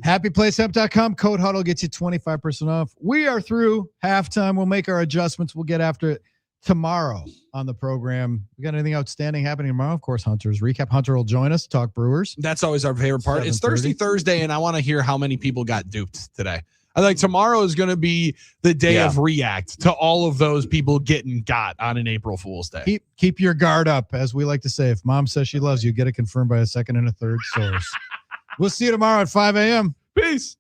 S10: HappyPlaceHemp.com. Code Huddle gets you 25% off. We are through halftime. We'll make our adjustments. We'll get after it tomorrow on the program. We got anything outstanding happening tomorrow? Of course, Hunter's recap. Hunter will join us, talk Brewers.
S8: That's always our favorite part. It's Thursday, and I want to hear how many people got duped today. I think tomorrow is going to be the day of react to all of those people getting got on an April Fool's Day.
S10: Keep your guard up, as we like to say. If mom says she loves you, get it confirmed by a second and a third source. We'll see you tomorrow at 5 a.m.
S8: Peace.